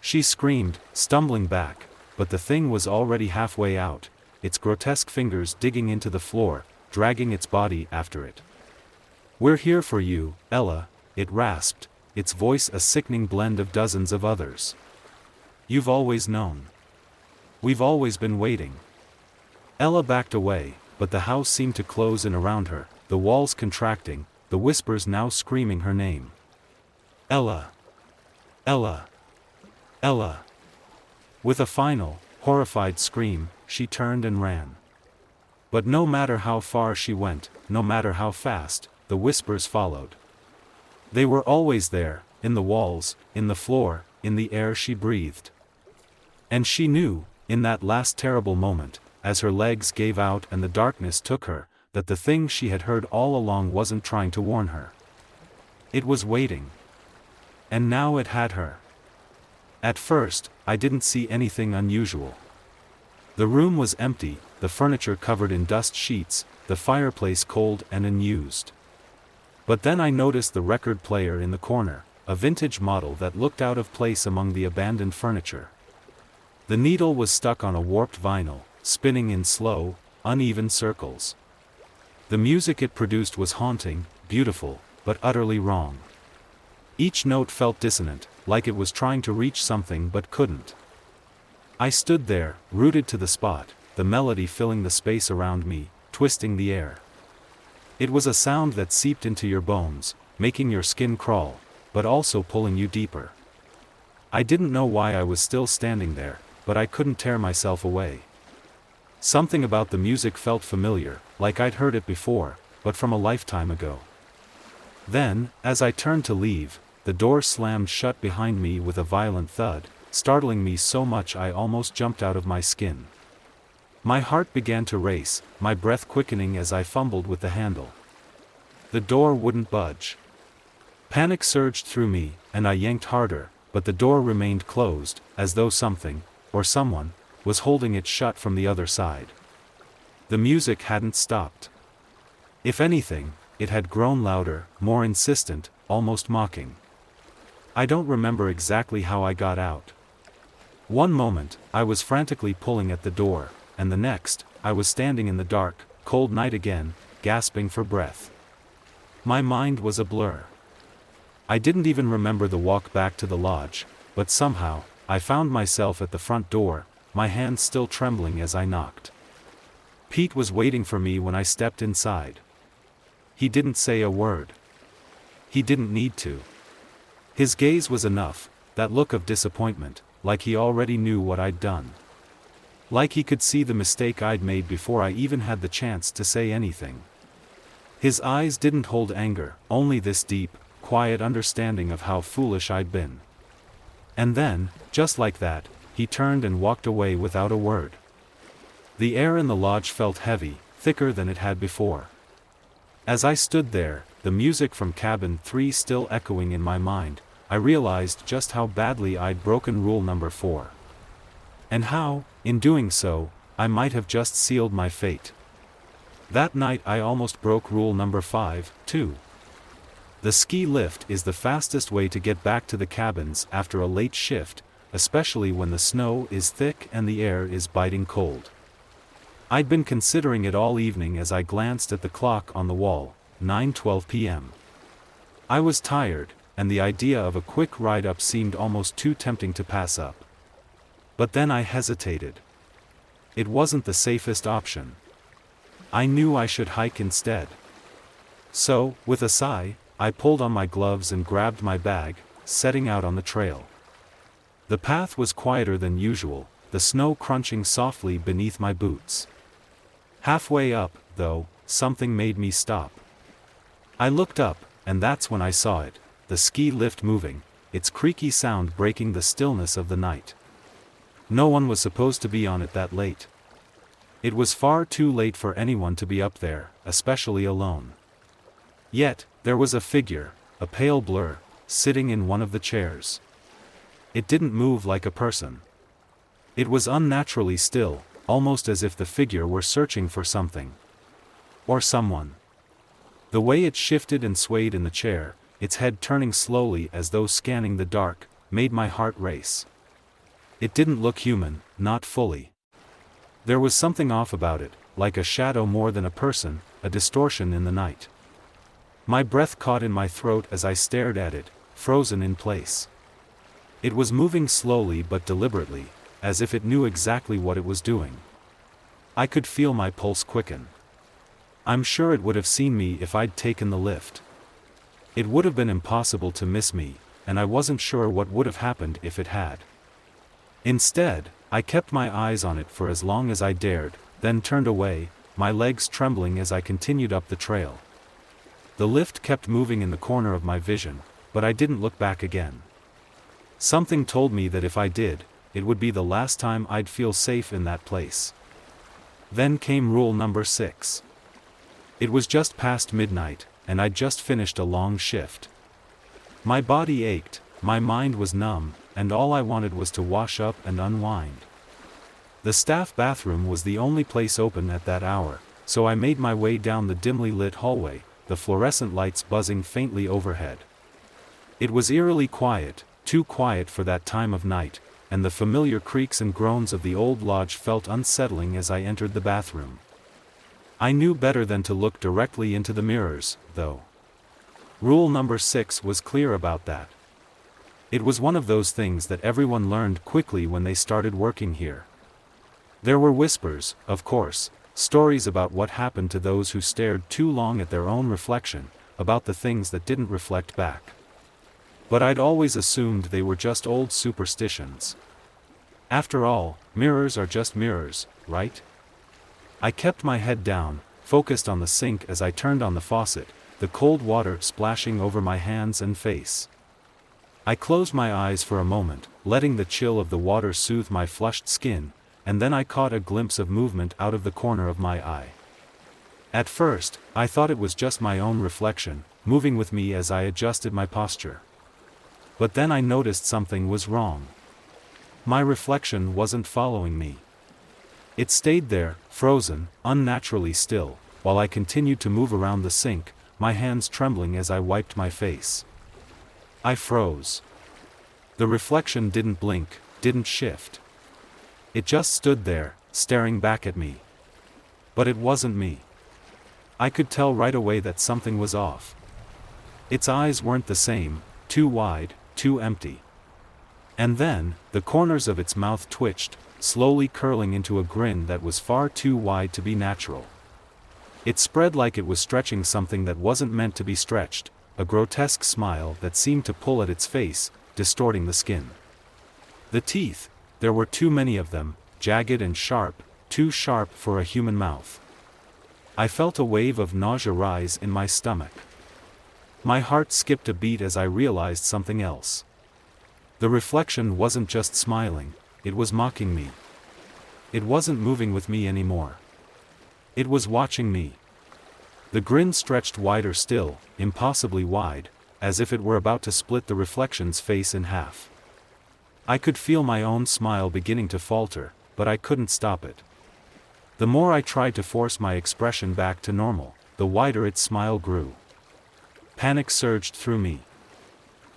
She screamed, stumbling back, but the thing was already halfway out, its grotesque fingers digging into the floor, dragging its body after it. We're here for you, Ella, it rasped, its voice a sickening blend of dozens of others. You've always known. We've always been waiting. Ella backed away, but the house seemed to close in around her, the walls contracting, the whispers now screaming her name. Ella. Ella. Ella. With a final, horrified scream, she turned and ran. But no matter how far she went, no matter how fast, the whispers followed. They were always there, in the walls, in the floor, in the air she breathed. And she knew, in that last terrible moment, as her legs gave out and the darkness took her, that the thing she had heard all along wasn't trying to warn her. It was waiting. And now it had her. At first, I didn't see anything unusual. The room was empty, the furniture covered in dust sheets, the fireplace cold and unused. But then I noticed the record player in the corner, a vintage model that looked out of place among the abandoned furniture. The needle was stuck on a warped vinyl, spinning in slow, uneven circles. The music it produced was haunting, beautiful, but utterly wrong. Each note felt dissonant, like it was trying to reach something but couldn't. I stood there, rooted to the spot, the melody filling the space around me, twisting the air. It was a sound that seeped into your bones, making your skin crawl, but also pulling you deeper. I didn't know why I was still standing there, but I couldn't tear myself away. Something about the music felt familiar, like I'd heard it before, but from a lifetime ago. Then, as I turned to leave, the door slammed shut behind me with a violent thud, startling me so much I almost jumped out of my skin. My heart began to race, my breath quickening as I fumbled with the handle. The door wouldn't budge. Panic surged through me, and I yanked harder, but the door remained closed, as though something, or someone, was holding it shut from the other side. The music hadn't stopped. If anything, it had grown louder, more insistent, almost mocking. I don't remember exactly how I got out. One moment, I was frantically pulling at the door, and the next, I was standing in the dark, cold night again, gasping for breath. My mind was a blur. I didn't even remember the walk back to the lodge, but somehow, I found myself at the front door, my hands still trembling as I knocked. Pete was waiting for me when I stepped inside. He didn't say a word. He didn't need to. His gaze was enough, that look of disappointment, like he already knew what I'd done. Like he could see the mistake I'd made before I even had the chance to say anything. His eyes didn't hold anger, only this deep, quiet understanding of how foolish I'd been. And then, just like that, he turned and walked away without a word. The air in the lodge felt heavy, thicker than it had before. As I stood there, the music from cabin 3 still echoing in my mind, I realized just how badly I'd broken rule number 4. And how, in doing so, I might have just sealed my fate. That night I almost broke rule number 5, too. The ski lift is the fastest way to get back to the cabins after a late shift, especially when the snow is thick and the air is biting cold. I'd been considering it all evening as I glanced at the clock on the wall, 9:12 p.m. I was tired, and the idea of a quick ride up seemed almost too tempting to pass up. But then I hesitated. It wasn't the safest option. I knew I should hike instead. So, with a sigh, I pulled on my gloves and grabbed my bag, setting out on the trail. The path was quieter than usual, the snow crunching softly beneath my boots. Halfway up, though, something made me stop. I looked up, and that's when I saw it, the ski lift moving, its creaky sound breaking the stillness of the night. No one was supposed to be on it that late. It was far too late for anyone to be up there, especially alone. Yet, there was a figure, a pale blur, sitting in one of the chairs. It didn't move like a person. It was unnaturally still, almost as if the figure were searching for something. Or someone. The way it shifted and swayed in the chair, its head turning slowly as though scanning the dark, made my heart race. It didn't look human, not fully. There was something off about it, like a shadow more than a person, a distortion in the night. My breath caught in my throat as I stared at it, frozen in place. It was moving slowly but deliberately, as if it knew exactly what it was doing. I could feel my pulse quicken. I'm sure it would have seen me if I'd taken the lift. It would have been impossible to miss me, and I wasn't sure what would have happened if it had. Instead, I kept my eyes on it for as long as I dared, then turned away, my legs trembling as I continued up the trail. The lift kept moving in the corner of my vision, but I didn't look back again. Something told me that if I did, it would be the last time I'd feel safe in that place. Then came rule number 6. It was just past midnight, and I'd just finished a long shift. My body ached, my mind was numb, and all I wanted was to wash up and unwind. The staff bathroom was the only place open at that hour, so I made my way down the dimly lit hallway, the fluorescent lights buzzing faintly overhead. It was eerily quiet, too quiet for that time of night, and the familiar creaks and groans of the old lodge felt unsettling as I entered the bathroom. I knew better than to look directly into the mirrors, though. Rule number 6 was clear about that. It was one of those things that everyone learned quickly when they started working here. There were whispers, of course, stories about what happened to those who stared too long at their own reflection, about the things that didn't reflect back. But I'd always assumed they were just old superstitions. After all, mirrors are just mirrors, right? I kept my head down, focused on the sink as I turned on the faucet, the cold water splashing over my hands and face. I closed my eyes for a moment, letting the chill of the water soothe my flushed skin, and then I caught a glimpse of movement out of the corner of my eye. At first, I thought it was just my own reflection, moving with me as I adjusted my posture. But then I noticed something was wrong. My reflection wasn't following me. It stayed there, frozen, unnaturally still, while I continued to move around the sink, my hands trembling as I wiped my face. I froze. The reflection didn't blink, didn't shift. It just stood there, staring back at me. But it wasn't me. I could tell right away that something was off. Its eyes weren't the same, too wide, too empty. And then, the corners of its mouth twitched, slowly curling into a grin that was far too wide to be natural. It spread like it was stretching something that wasn't meant to be stretched, a grotesque smile that seemed to pull at its face, distorting the skin. The teeth, there were too many of them, jagged and sharp, too sharp for a human mouth. I felt a wave of nausea rise in my stomach. My heart skipped a beat as I realized something else. The reflection wasn't just smiling, it was mocking me. It wasn't moving with me anymore. It was watching me. The grin stretched wider still, impossibly wide, as if it were about to split the reflection's face in half. I could feel my own smile beginning to falter, but I couldn't stop it. The more I tried to force my expression back to normal, the wider its smile grew. Panic surged through me.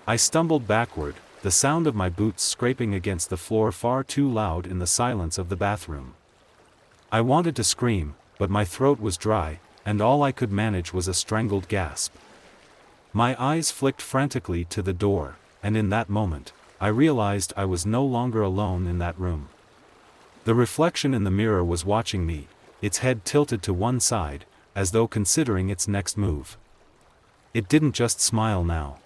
I stumbled backward, the sound of my boots scraping against the floor far too loud in the silence of the bathroom. I wanted to scream, but my throat was dry, and all I could manage was a strangled gasp. My eyes flicked frantically to the door, and in that moment, I realized I was no longer alone in that room. The reflection in the mirror was watching me, its head tilted to one side, as though considering its next move. It didn't just smile now.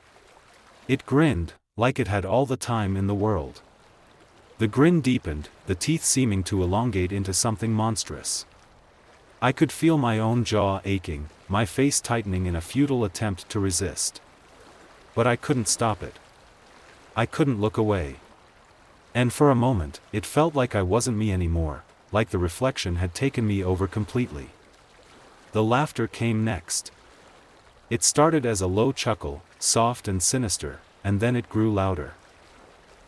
It grinned, like it had all the time in the world. The grin deepened, the teeth seeming to elongate into something monstrous. I could feel my own jaw aching, my face tightening in a futile attempt to resist. But I couldn't stop it. I couldn't look away. And for a moment, it felt like I wasn't me anymore, like the reflection had taken me over completely. The laughter came next. It started as a low chuckle, soft and sinister, and then it grew louder.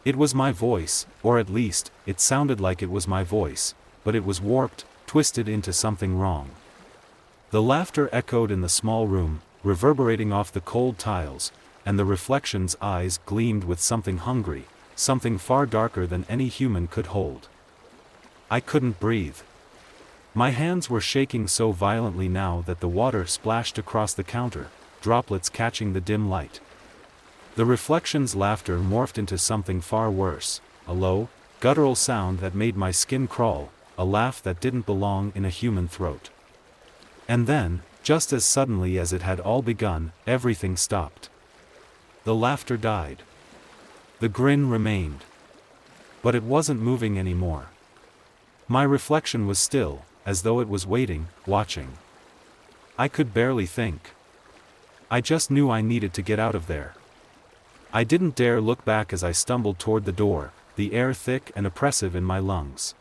It was my voice, or at least, it sounded like it was my voice, but it was warped, twisted into something wrong. The laughter echoed in the small room, reverberating off the cold tiles, and the reflection's eyes gleamed with something hungry, something far darker than any human could hold. I couldn't breathe. My hands were shaking so violently now that the water splashed across the counter, droplets catching the dim light. The reflection's laughter morphed into something far worse, a low, guttural sound that made my skin crawl, a laugh that didn't belong in a human throat. And then, just as suddenly as it had all begun, everything stopped. The laughter died. The grin remained. But it wasn't moving anymore. My reflection was still, as though it was waiting, watching. I could barely think. I just knew I needed to get out of there. I didn't dare look back as I stumbled toward the door, the air thick and oppressive in my lungs.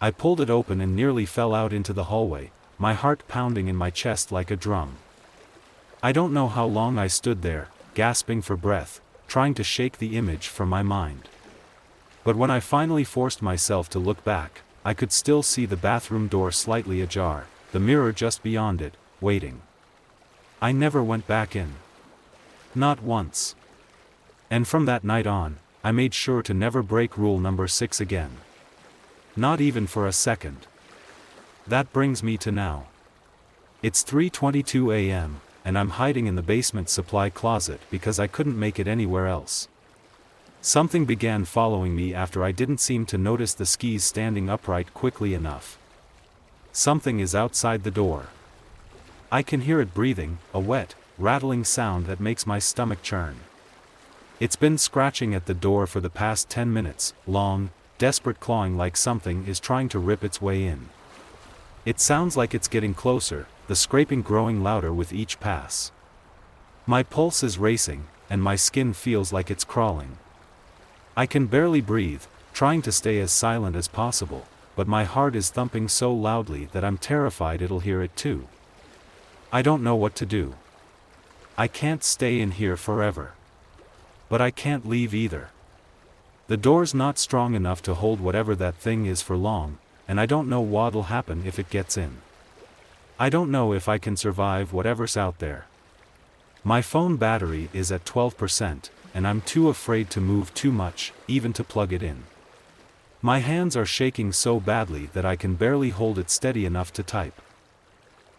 I pulled it open and nearly fell out into the hallway, my heart pounding in my chest like a drum. I don't know how long I stood there, gasping for breath, trying to shake the image from my mind. But when I finally forced myself to look back, I could still see the bathroom door slightly ajar, the mirror just beyond it, waiting. I never went back in. Not once. And from that night on, I made sure to never break rule number 6 again. Not even for a second. That brings me to now. It's 3:22 a.m., and I'm hiding in the basement supply closet because I couldn't make it anywhere else. Something began following me after I didn't seem to notice the skis standing upright quickly enough. Something is outside the door. I can hear it breathing, a wet, rattling sound that makes my stomach churn. It's been scratching at the door for the past 10 minutes, long, desperate clawing like something is trying to rip its way in. It sounds like it's getting closer, the scraping growing louder with each pass. My pulse is racing, and my skin feels like it's crawling. I can barely breathe, trying to stay as silent as possible, but my heart is thumping so loudly that I'm terrified it'll hear it too. I don't know what to do. I can't stay in here forever. But I can't leave either. The door's not strong enough to hold whatever that thing is for long, and I don't know what'll happen if it gets in. I don't know if I can survive whatever's out there. My phone battery is at 12%, and I'm too afraid to move too much, even to plug it in. My hands are shaking so badly that I can barely hold it steady enough to type.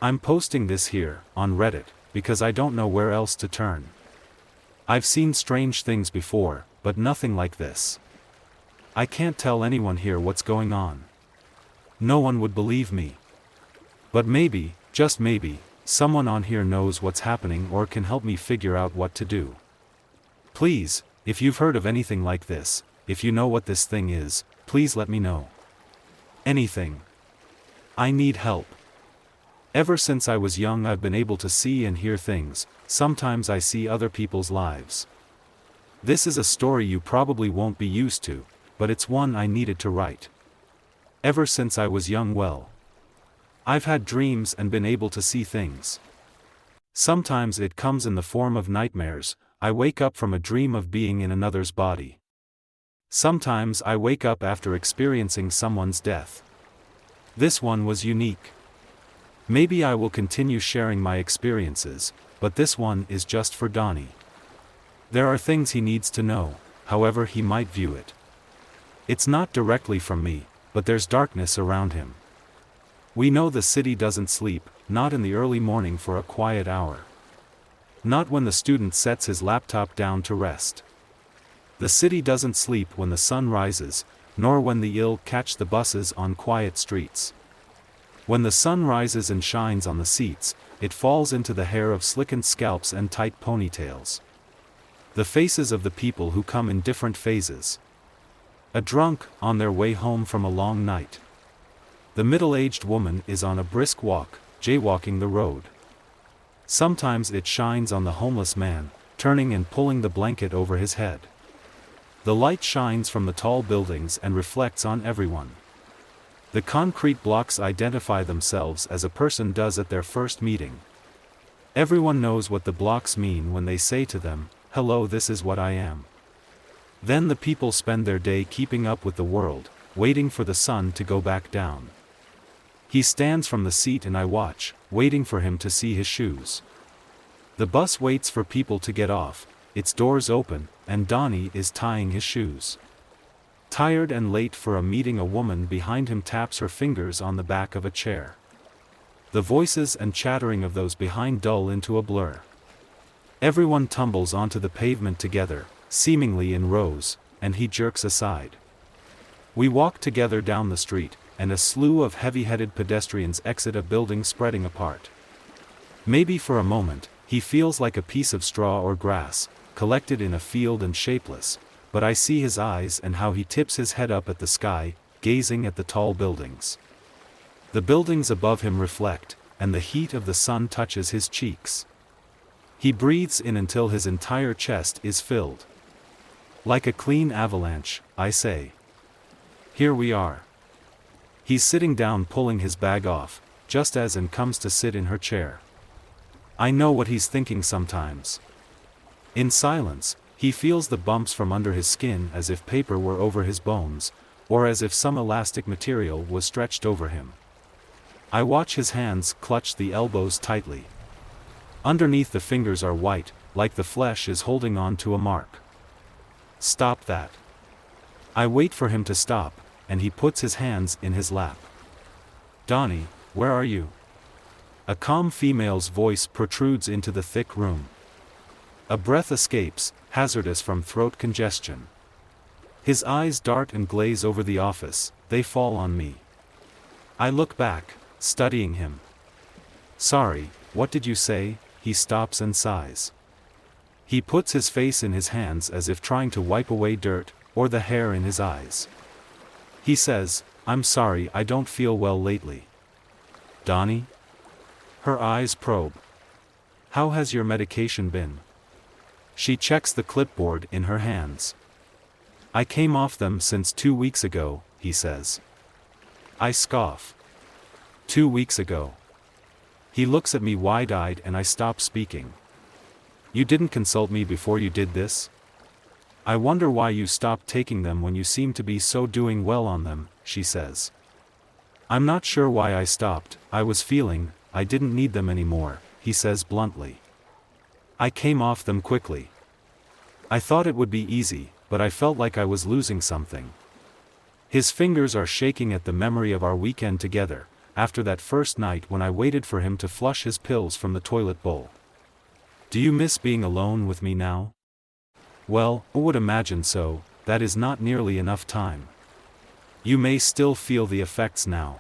I'm posting this here, on Reddit, because I don't know where else to turn. I've seen strange things before, but nothing like this. I can't tell anyone here what's going on. No one would believe me. But maybe, just maybe, someone on here knows what's happening or can help me figure out what to do. Please, if you've heard of anything like this, if you know what this thing is, please let me know. Anything. I need help. Ever since I was young I've been able to see and hear things, sometimes I see other people's lives. This is a story you probably won't be used to, but it's one I needed to write. Ever since I was young, well, I've had dreams and been able to see things. Sometimes it comes in the form of nightmares. I wake up from a dream of being in another's body. Sometimes I wake up after experiencing someone's death. This one was unique. Maybe I will continue sharing my experiences, but this one is just for Donnie. There are things he needs to know, however he might view it. It's not directly from me, but there's darkness around him. We know the city doesn't sleep, not in the early morning for a quiet hour. Not when the student sets his laptop down to rest. The city doesn't sleep when the sun rises, nor when the ill catch the buses on quiet streets. When the sun rises and shines on the seats, it falls into the hair of slickened scalps and tight ponytails. The faces of the people who come in different phases. A drunk, on their way home from a long night. The middle-aged woman is on a brisk walk, jaywalking the road. Sometimes it shines on the homeless man, turning and pulling the blanket over his head. The light shines from the tall buildings and reflects on everyone. The concrete blocks identify themselves as a person does at their first meeting. Everyone knows what the blocks mean when they say to them, "Hello, this is what I am." Then the people spend their day keeping up with the world, waiting for the sun to go back down. He stands from the seat and I watch, waiting for him to see his shoes. The bus waits for people to get off, its doors open, and Donnie is tying his shoes. Tired and late for a meeting, a woman behind him taps her fingers on the back of a chair. The voices and chattering of those behind dull into a blur. Everyone tumbles onto the pavement together, seemingly in rows, and he jerks aside. We walk together down the street, and a slew of heavy-headed pedestrians exit a building spreading apart. Maybe for a moment, he feels like a piece of straw or grass, collected in a field and shapeless, but I see his eyes and how he tips his head up at the sky, gazing at the tall buildings. The buildings above him reflect, and the heat of the sun touches his cheeks. He breathes in until his entire chest is filled. Like a clean avalanche, I say. Here we are. He's sitting down pulling his bag off, just as Anne comes to sit in her chair. I know what he's thinking sometimes. In silence, he feels the bumps from under his skin as if paper were over his bones, or as if some elastic material was stretched over him. I watch his hands clutch the elbows tightly. Underneath the fingers are white, like the flesh is holding on to a mark. Stop that. I wait for him to stop, and he puts his hands in his lap. Donnie, where are you? A calm female's voice protrudes into the thick room. A breath escapes, hazardous from throat congestion. His eyes dart and glaze over the office, they fall on me. I look back, studying him. Sorry, what did you say? He stops and sighs. He puts his face in his hands as if trying to wipe away dirt, or the hair in his eyes. He says, I'm sorry, I don't feel well lately. Donnie? Her eyes probe. How has your medication been? She checks the clipboard in her hands. I came off them since 2 weeks ago, he says. I scoff. 2 weeks ago. He looks at me wide-eyed and I stop speaking. You didn't consult me before you did this? I wonder why you stopped taking them when you seem to be so doing well on them, she says. I'm not sure why I stopped, I was feeling, I didn't need them anymore, he says bluntly. I came off them quickly. I thought it would be easy, but I felt like I was losing something. His fingers are shaking at the memory of our weekend together, after that first night when I waited for him to flush his pills from the toilet bowl. Do you miss being alone with me now? Well, I would imagine so, that is not nearly enough time. You may still feel the effects now.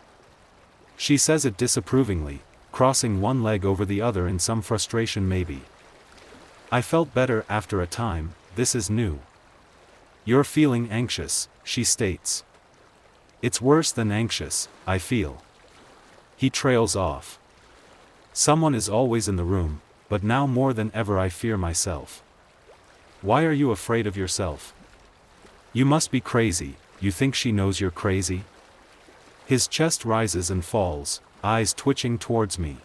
She says it disapprovingly, crossing one leg over the other in some frustration maybe. I felt better after a time, this is new. You're feeling anxious, she states. It's worse than anxious, I feel. He trails off. Someone is always in the room, but now more than ever I fear myself. Why are you afraid of yourself? You must be crazy, you think she knows you're crazy? His chest rises and falls, eyes twitching towards me.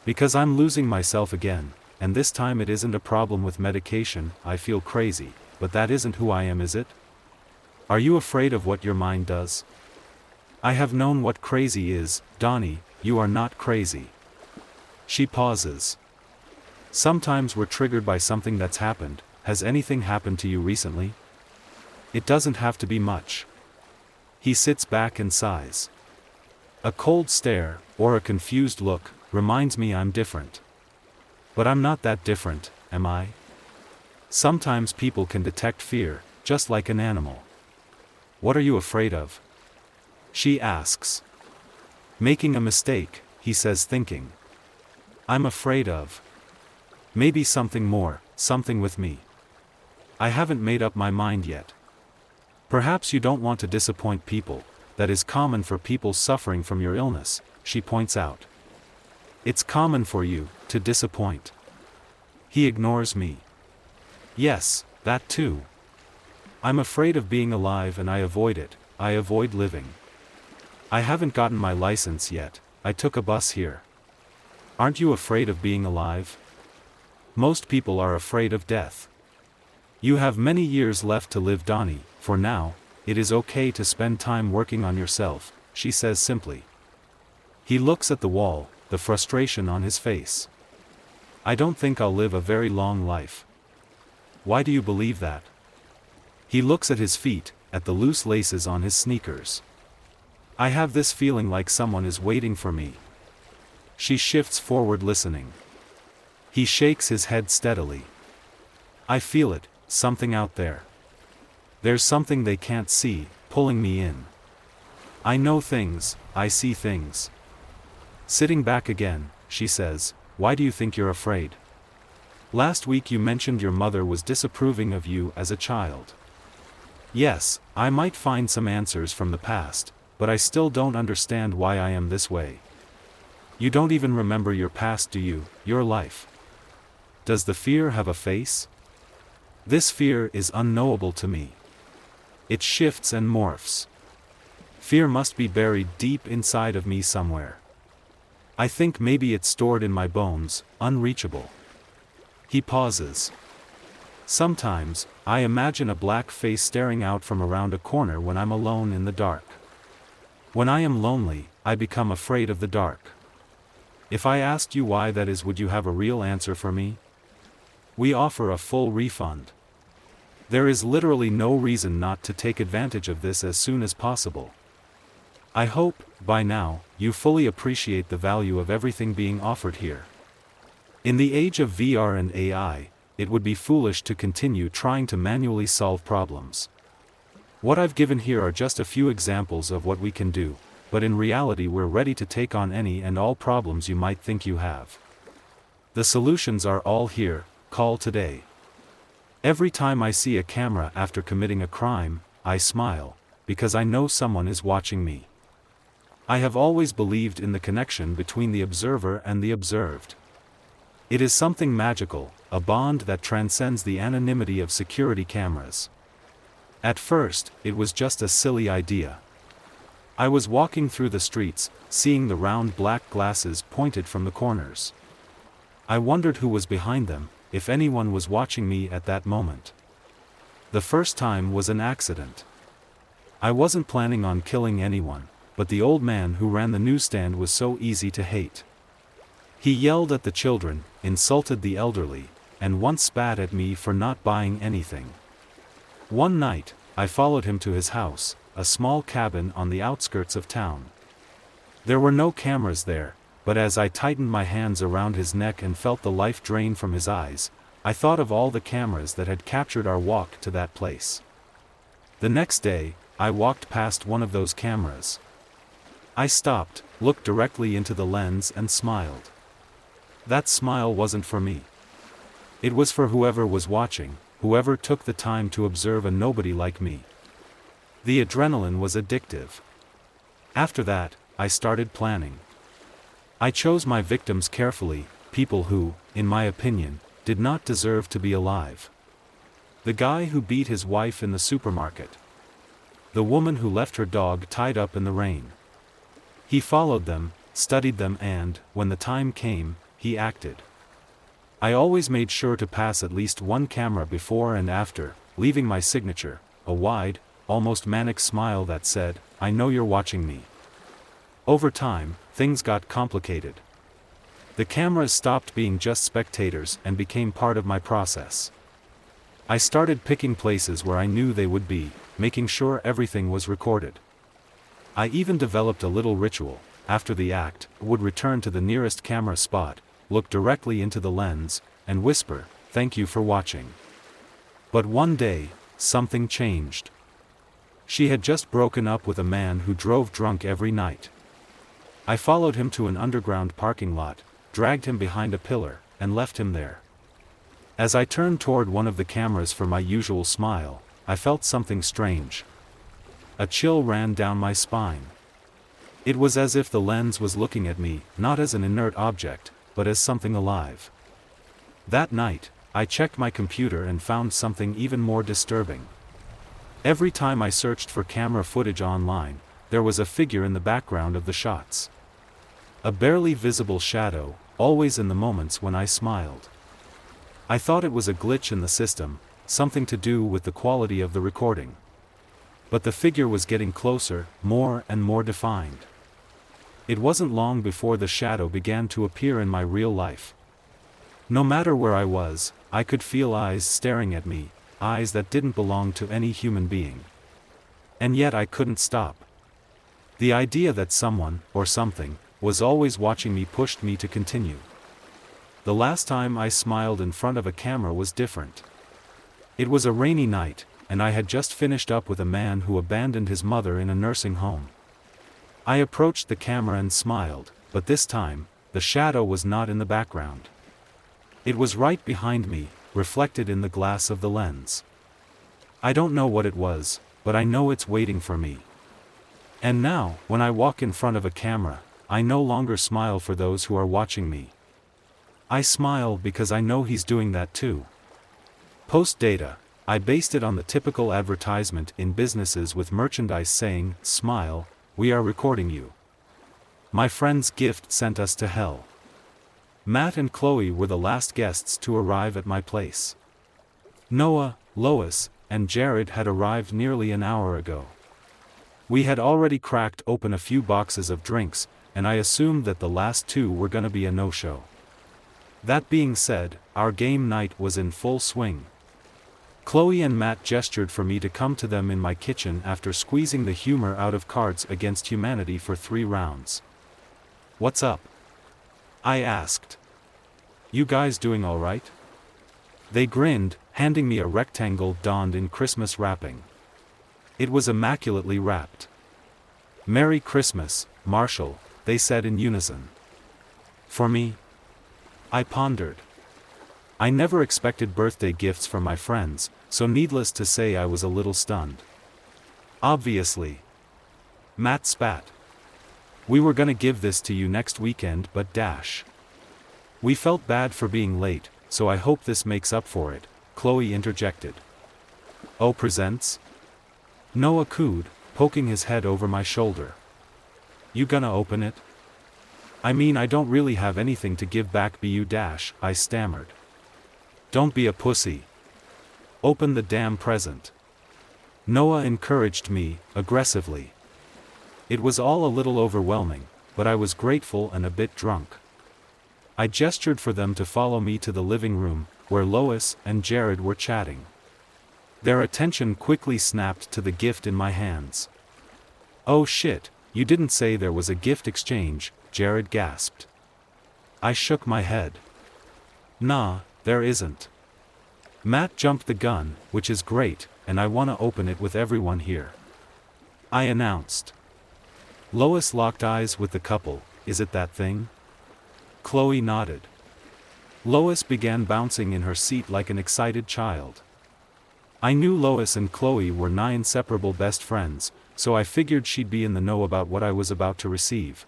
Because I'm losing myself again, and this time it isn't a problem with medication, I feel crazy, but that isn't who I am, is it? Are you afraid of what your mind does? I have known what crazy is, Donnie, you are not crazy. She pauses. Sometimes we're triggered by something that's happened. Has anything happened to you recently? It doesn't have to be much. He sits back and sighs. A cold stare, or a confused look, reminds me I'm different. But I'm not that different, am I? Sometimes people can detect fear, just like an animal. What are you afraid of? She asks. Making a mistake, he says, thinking. I'm afraid of. Maybe something more, something with me. I haven't made up my mind yet. Perhaps you don't want to disappoint people, that is common for people suffering from your illness, she points out. It's common for you, to disappoint. He ignores me. Yes, that too. I'm afraid of being alive and I avoid it, I avoid living. I haven't gotten my license yet, I took a bus here. Aren't you afraid of being alive? Most people are afraid of death. You have many years left to live, Donnie. For now, it is okay to spend time working on yourself, she says simply. He looks at the wall, the frustration on his face. I don't think I'll live a very long life. Why do you believe that? He looks at his feet, at the loose laces on his sneakers. I have this feeling like someone is waiting for me. She shifts forward listening. He shakes his head steadily. I feel it, something out there. There's something they can't see, pulling me in. I know things, I see things. Sitting back again, she says, why do you think you're afraid? Last week you mentioned your mother was disapproving of you as a child. Yes, I might find some answers from the past, but I still don't understand why I am this way. You don't even remember your past, do you, your life? Does the fear have a face? This fear is unknowable to me. It shifts and morphs. Fear must be buried deep inside of me somewhere. I think maybe it's stored in my bones, unreachable. He pauses. Sometimes, I imagine a black face staring out from around a corner when I'm alone in the dark. When I am lonely, I become afraid of the dark. If I asked you why that is, would you have a real answer for me? We offer a full refund. There is literally no reason not to take advantage of this as soon as possible. I hope, by now, you fully appreciate the value of everything being offered here. In the age of VR and AI, it would be foolish to continue trying to manually solve problems. What I've given here are just a few examples of what we can do, but in reality we're ready to take on any and all problems you might think you have. The solutions are all here. Call today. Every time I see a camera after committing a crime, I smile, because I know someone is watching me. I have always believed in the connection between the observer and the observed. It is something magical, a bond that transcends the anonymity of security cameras. At first, it was just a silly idea. I was walking through the streets, seeing the round black glasses pointed from the corners. I wondered who was behind them, if anyone was watching me at that moment. The first time was an accident. I wasn't planning on killing anyone, but the old man who ran the newsstand was so easy to hate. He yelled at the children, insulted the elderly, and once spat at me for not buying anything. One night, I followed him to his house, a small cabin on the outskirts of town. There were no cameras there, but as I tightened my hands around his neck and felt the life drain from his eyes, I thought of all the cameras that had captured our walk to that place. The next day, I walked past one of those cameras. I stopped, looked directly into the lens and smiled. That smile wasn't for me. It was for whoever was watching, whoever took the time to observe a nobody like me. The adrenaline was addictive. After that, I started planning. I chose my victims carefully, people who, in my opinion, did not deserve to be alive. The guy who beat his wife in the supermarket. The woman who left her dog tied up in the rain. He followed them, studied them and, when the time came, he acted. I always made sure to pass at least one camera before and after, leaving my signature, a wide, almost manic smile that said, "I know you're watching me." Over time, things got complicated. The cameras stopped being just spectators and became part of my process. I started picking places where I knew they would be, making sure everything was recorded. I even developed a little ritual. After the act, would return to the nearest camera spot, look directly into the lens, and whisper, "Thank you for watching." But one day, something changed. She had just broken up with a man who drove drunk every night. I followed him to an underground parking lot, dragged him behind a pillar, and left him there. As I turned toward one of the cameras for my usual smile, I felt something strange. A chill ran down my spine. It was as if the lens was looking at me, not as an inert object, but as something alive. That night, I checked my computer and found something even more disturbing. Every time I searched for camera footage online, there was a figure in the background of the shots. A barely visible shadow, always in the moments when I smiled. I thought it was a glitch in the system, something to do with the quality of the recording. But the figure was getting closer, more and more defined. It wasn't long before the shadow began to appear in my real life. No matter where I was, I could feel eyes staring at me, eyes that didn't belong to any human being. And yet I couldn't stop. The idea that someone, or something, was always watching me pushed me to continue. The last time I smiled in front of a camera was different. It was a rainy night, and I had just finished up with a man who abandoned his mother in a nursing home. I approached the camera and smiled, but this time, the shadow was not in the background. It was right behind me, reflected in the glass of the lens. I don't know what it was, but I know it's waiting for me. And now, when I walk in front of a camera, I no longer smile for those who are watching me. I smile because I know he's doing that too. Post data. I based it on the typical advertisement in businesses with merchandise saying, "Smile, we are recording you." My friend's gift sent us to hell. Matt and Chloe were the last guests to arrive at my place. Noah, Lois, and Jared had arrived nearly an hour ago. We had already cracked open a few boxes of drinks, and I assumed that the last two were gonna be a no-show. That being said, our game night was in full swing. Chloe and Matt gestured for me to come to them in my kitchen after squeezing the humor out of Cards Against Humanity for 3 rounds. "What's up?" I asked. "You guys doing alright?" They grinned, handing me a rectangle donned in Christmas wrapping. It was immaculately wrapped. "Merry Christmas, Marshall," they said in unison. "For me?" I pondered. I never expected birthday gifts from my friends, so needless to say I was a little stunned. "Obviously." Matt spat. "We were gonna give this to you next weekend but dash. We felt bad for being late, so I hope this makes up for it," Chloe interjected. "Oh, presents?" Noah cooed, poking his head over my shoulder. "You gonna open it?" "I mean, I don't really have anything to give back bu dash," I stammered. "Don't be a pussy. Open the damn present." Noah encouraged me, aggressively. It was all a little overwhelming, but I was grateful and a bit drunk. I gestured for them to follow me to the living room, where Lois and Jared were chatting. Their attention quickly snapped to the gift in my hands. "Oh shit, you didn't say there was a gift exchange," Jared gasped. I shook my head. "Nah, there isn't. Matt jumped the gun, which is great, and I wanna open it with everyone here," I announced. Lois locked eyes with the couple. "Is it that thing?" Chloe nodded. Lois began bouncing in her seat like an excited child. I knew Lois and Chloe were nigh inseparable best friends, so I figured she'd be in the know about what I was about to receive.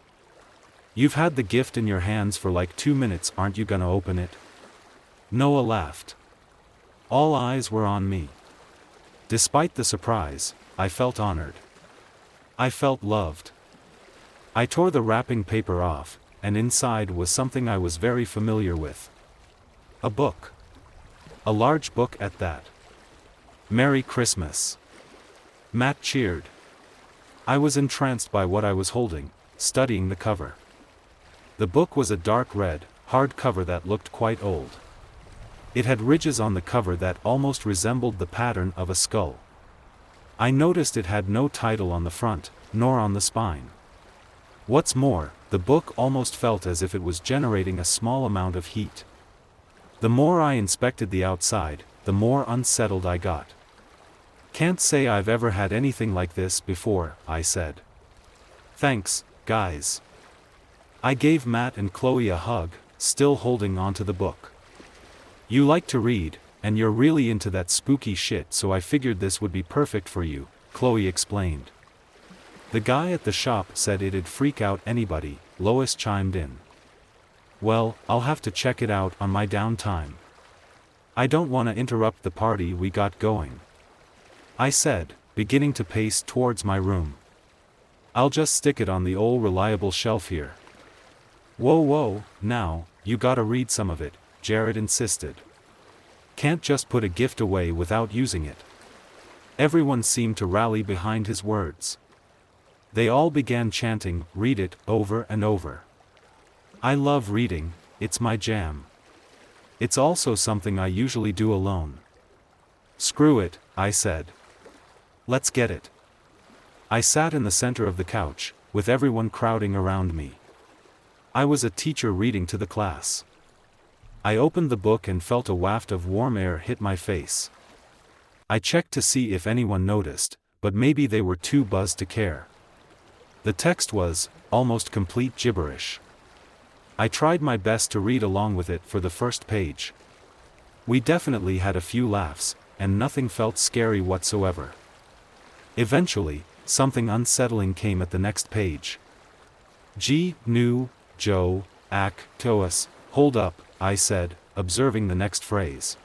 "You've had the gift in your hands for like 2 minutes, aren't you gonna open it?" Noah laughed. All eyes were on me. Despite the surprise, I felt honored. I felt loved. I tore the wrapping paper off, and inside was something I was very familiar with. A book. A large book at that. "Merry Christmas." Matt cheered. I was entranced by what I was holding, studying the cover. The book was a dark red, hard cover that looked quite old. It had ridges on the cover that almost resembled the pattern of a skull. I noticed it had no title on the front, nor on the spine. What's more, the book almost felt as if it was generating a small amount of heat. The more I inspected the outside, the more unsettled I got. "Can't say I've ever had anything like this before," I said. "Thanks, guys." I gave Matt and Chloe a hug, still holding onto the book. "You like to read, and you're really into that spooky shit, so I figured this would be perfect for you," Chloe explained. "The guy at the shop said it'd freak out anybody," Lois chimed in. "Well, I'll have to check it out on my downtime. I don't want to interrupt the party we got going," I said, beginning to pace towards my room. "I'll just stick it on the old reliable shelf here." Whoa, now, you gotta read some of it," Jared insisted. "Can't just put a gift away without using it." Everyone seemed to rally behind his words. They all began chanting, "Read it," over and over. I love reading, it's my jam. It's also something I usually do alone. "Screw it," I said. "Let's get it." I sat in the center of the couch, with everyone crowding around me. I was a teacher reading to the class. I opened the book and felt a waft of warm air hit my face. I checked to see if anyone noticed, but maybe they were too buzzed to care. The text was almost complete gibberish. I tried my best to read along with it for the first page. We definitely had a few laughs, and nothing felt scary whatsoever. Eventually, something unsettling came at the next page. "G, nu, Joe, ac, toas, hold up," I said, observing the next phrase.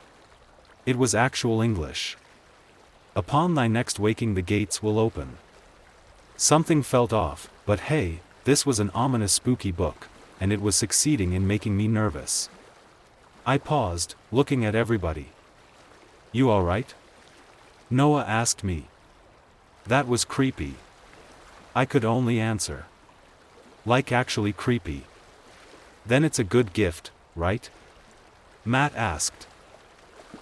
It was actual English. "Upon thy next waking the gates will open." Something felt off, but hey, this was an ominous spooky book, and it was succeeding in making me nervous. I paused, looking at everybody. "You alright?" Noah asked me. That was creepy. I could only answer. "Like actually creepy." "Then it's a good gift, right?" Matt asked.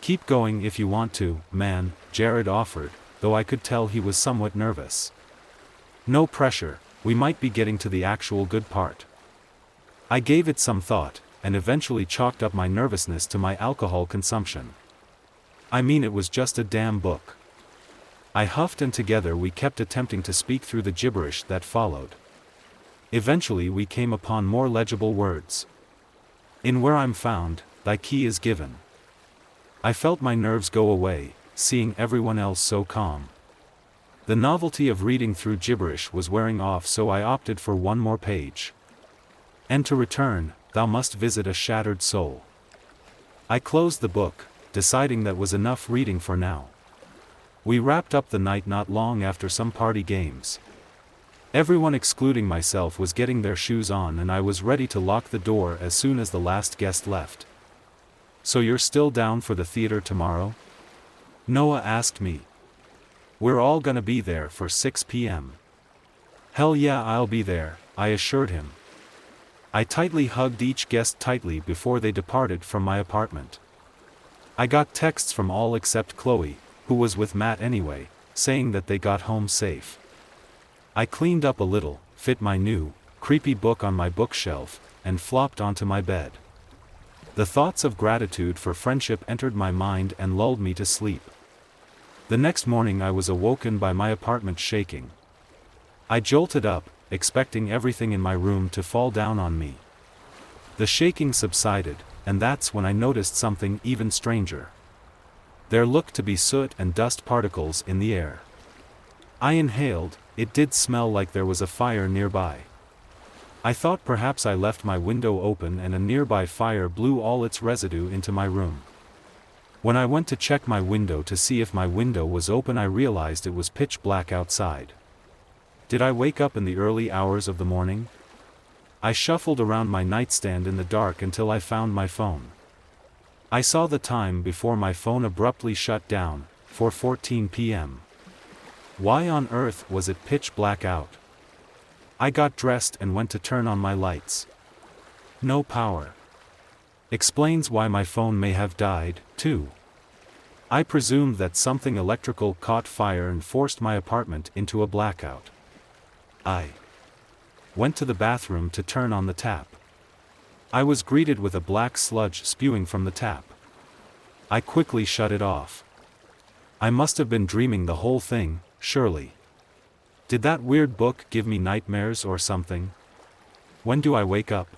Keep going if you want to, man, Jared offered, though I could tell he was somewhat nervous. No pressure, we might be getting to the actual good part. I gave it some thought, and eventually chalked up my nervousness to my alcohol consumption. I mean, it was just a damn book. I huffed, and together we kept attempting to speak through the gibberish that followed. Eventually we came upon more legible words. In where I'm found, thy key is given. I felt my nerves go away, seeing everyone else so calm. The novelty of reading through gibberish was wearing off, so I opted for one more page. And to return, thou must visit a shattered soul. I closed the book, deciding that was enough reading for now. We wrapped up the night not long after some party games. Everyone excluding myself was getting their shoes on, and I was ready to lock the door as soon as the last guest left. So you're still down for the theater tomorrow? Noah asked me. We're all gonna be there for 6 p.m. Hell yeah, I'll be there, I assured him. I tightly hugged each guest tightly before they departed from my apartment. I got texts from all except Chloe, who was with Matt anyway, saying that they got home safe. I cleaned up a little, fit my new, creepy book on my bookshelf, and flopped onto my bed. The thoughts of gratitude for friendship entered my mind and lulled me to sleep. The next morning I was awoken by my apartment shaking. I jolted up, expecting everything in my room to fall down on me. The shaking subsided, and that's when I noticed something even stranger. There looked to be soot and dust particles in the air. I inhaled. It did smell like there was a fire nearby. I thought perhaps I left my window open and a nearby fire blew all its residue into my room. When I went to check my window to see if my window was open, I realized it was pitch black outside. Did I wake up in the early hours of the morning? I shuffled around my nightstand in the dark until I found my phone. I saw the time before my phone abruptly shut down, 4:14 p.m. Why on earth was it pitch black out? I got dressed and went to turn on my lights. No power. Explains why my phone may have died, too. I presumed that something electrical caught fire and forced my apartment into a blackout. I went to the bathroom to turn on the tap. I was greeted with a black sludge spewing from the tap. I quickly shut it off. I must have been dreaming the whole thing, surely. Did that weird book give me nightmares or something? When do I wake up?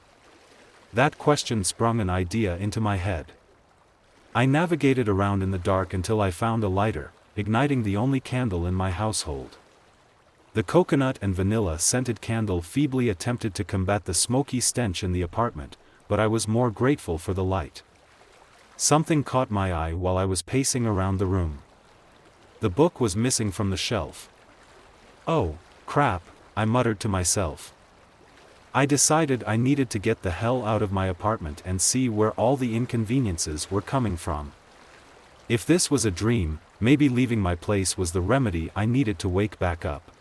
That question sprung an idea into my head. I navigated around in the dark until I found a lighter, igniting the only candle in my household. The coconut and vanilla scented candle feebly attempted to combat the smoky stench in the apartment, but I was more grateful for the light. Something caught my eye while I was pacing around the room. The book was missing from the shelf. Oh, crap, I muttered to myself. I decided I needed to get the hell out of my apartment and see where all the inconveniences were coming from. If this was a dream, maybe leaving my place was the remedy I needed to wake back up.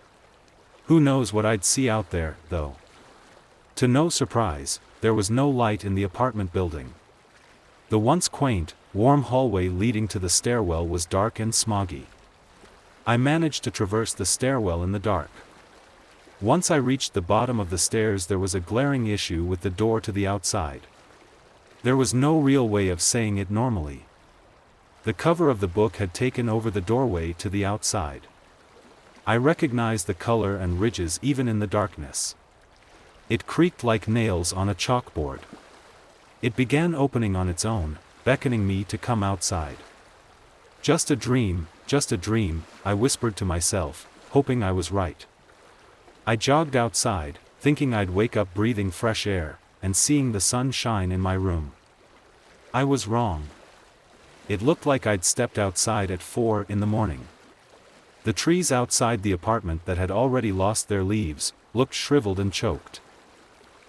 Who knows what I'd see out there, though. To no surprise, there was no light in the apartment building. The once quaint, warm hallway leading to the stairwell was dark and smoggy. I managed to traverse the stairwell in the dark. Once I reached the bottom of the stairs, there was a glaring issue with the door to the outside. There was no real way of saying it normally. The cover of the book had taken over the doorway to the outside. I recognized the color and ridges even in the darkness. It creaked like nails on a chalkboard. It began opening on its own, beckoning me to come outside. Just a dream, I whispered to myself, hoping I was right. I jogged outside, thinking I'd wake up breathing fresh air, and seeing the sun shine in my room. I was wrong. It looked like I'd stepped outside at 4 in the morning. The trees outside the apartment that had already lost their leaves, looked shriveled and choked.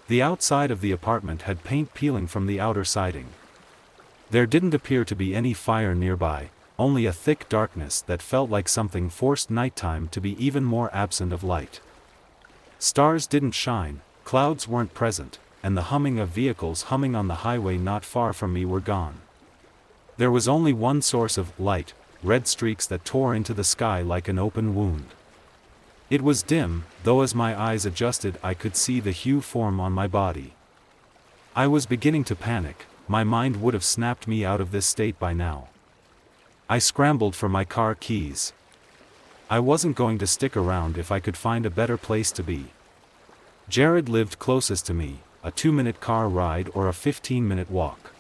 The outside of the apartment had paint peeling from the outer siding. There didn't appear to be any fire nearby, only a thick darkness that felt like something forced nighttime to be even more absent of light. Stars didn't shine, clouds weren't present, and the humming of vehicles humming on the highway not far from me were gone. There was only one source of light, red streaks that tore into the sky like an open wound. It was dim, though as my eyes adjusted I could see the hue form on my body. I was beginning to panic. My mind would have snapped me out of this state by now. I scrambled for my car keys. I wasn't going to stick around if I could find a better place to be. Jared lived closest to me, a 2-minute car ride or a 15-minute walk.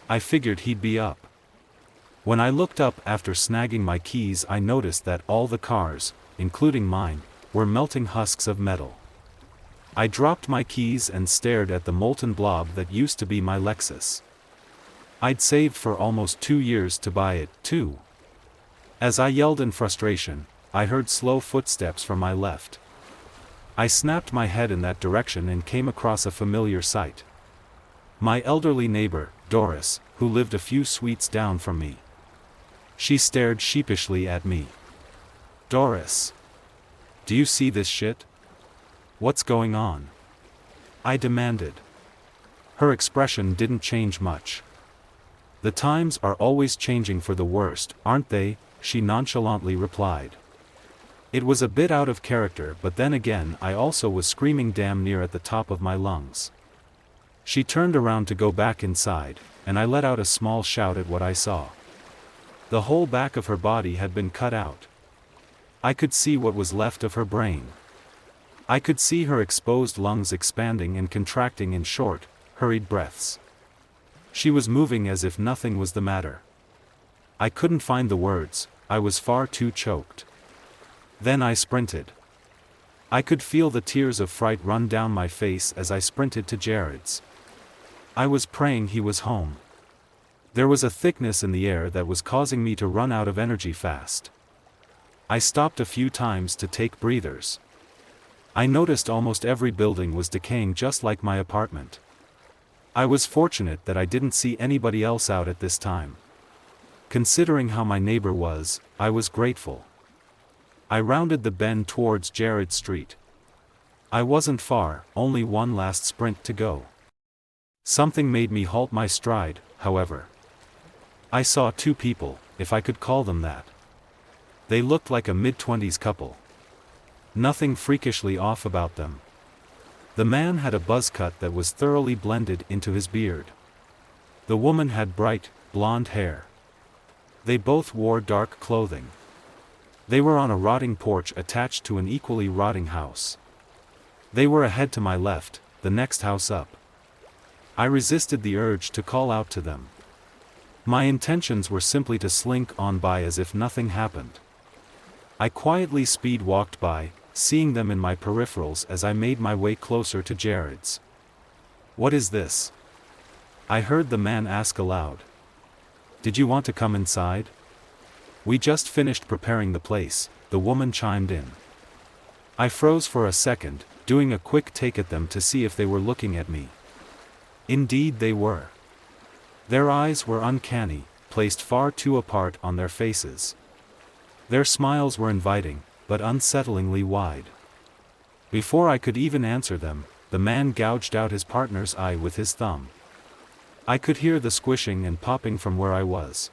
I figured he'd be up. When I looked up after snagging my keys, I noticed that all the cars, including mine, were melting husks of metal. I dropped my keys and stared at the molten blob that used to be my Lexus. I'd saved for almost 2 years to buy it, too. As I yelled in frustration, I heard slow footsteps from my left. I snapped my head in that direction and came across a familiar sight. My elderly neighbor, Doris, who lived a few suites down from me. She stared sheepishly at me. "Doris. Do you see this shit? What's going on?" I demanded. Her expression didn't change much. "The times are always changing for the worst, aren't they?" she nonchalantly replied. It was a bit out of character, but then again I also was screaming damn near at the top of my lungs. She turned around to go back inside, and I let out a small shout at what I saw. The whole back of her body had been cut out. I could see what was left of her brain. I could see her exposed lungs expanding and contracting in short, hurried breaths. She was moving as if nothing was the matter. I couldn't find the words, I was far too choked. Then I sprinted. I could feel the tears of fright run down my face as I sprinted to Jared's. I was praying he was home. There was a thickness in the air that was causing me to run out of energy fast. I stopped a few times to take breathers. I noticed almost every building was decaying just like my apartment. I was fortunate that I didn't see anybody else out at this time. Considering how my neighbor was, I was grateful. I rounded the bend towards Jared Street. I wasn't far, only one last sprint to go. Something made me halt my stride, however. I saw 2 people, if I could call them that. They looked like a mid-20s couple. Nothing freakishly off about them. The man had a buzz cut that was thoroughly blended into his beard. The woman had bright, blonde hair. They both wore dark clothing. They were on a rotting porch attached to an equally rotting house. They were ahead to my left, the next house up. I resisted the urge to call out to them. My intentions were simply to slink on by as if nothing happened. I quietly speed walked by, seeing them in my peripherals as I made my way closer to Jared's. "What is this?" I heard the man ask aloud. "Did you want to come inside?" "We just finished preparing the place," the woman chimed in. I froze for a second, doing a quick take at them to see if they were looking at me. Indeed they were. Their eyes were uncanny, placed far too apart on their faces. Their smiles were inviting, but unsettlingly wide. Before I could even answer them, the man gouged out his partner's eye with his thumb. I could hear the squishing and popping from where I was.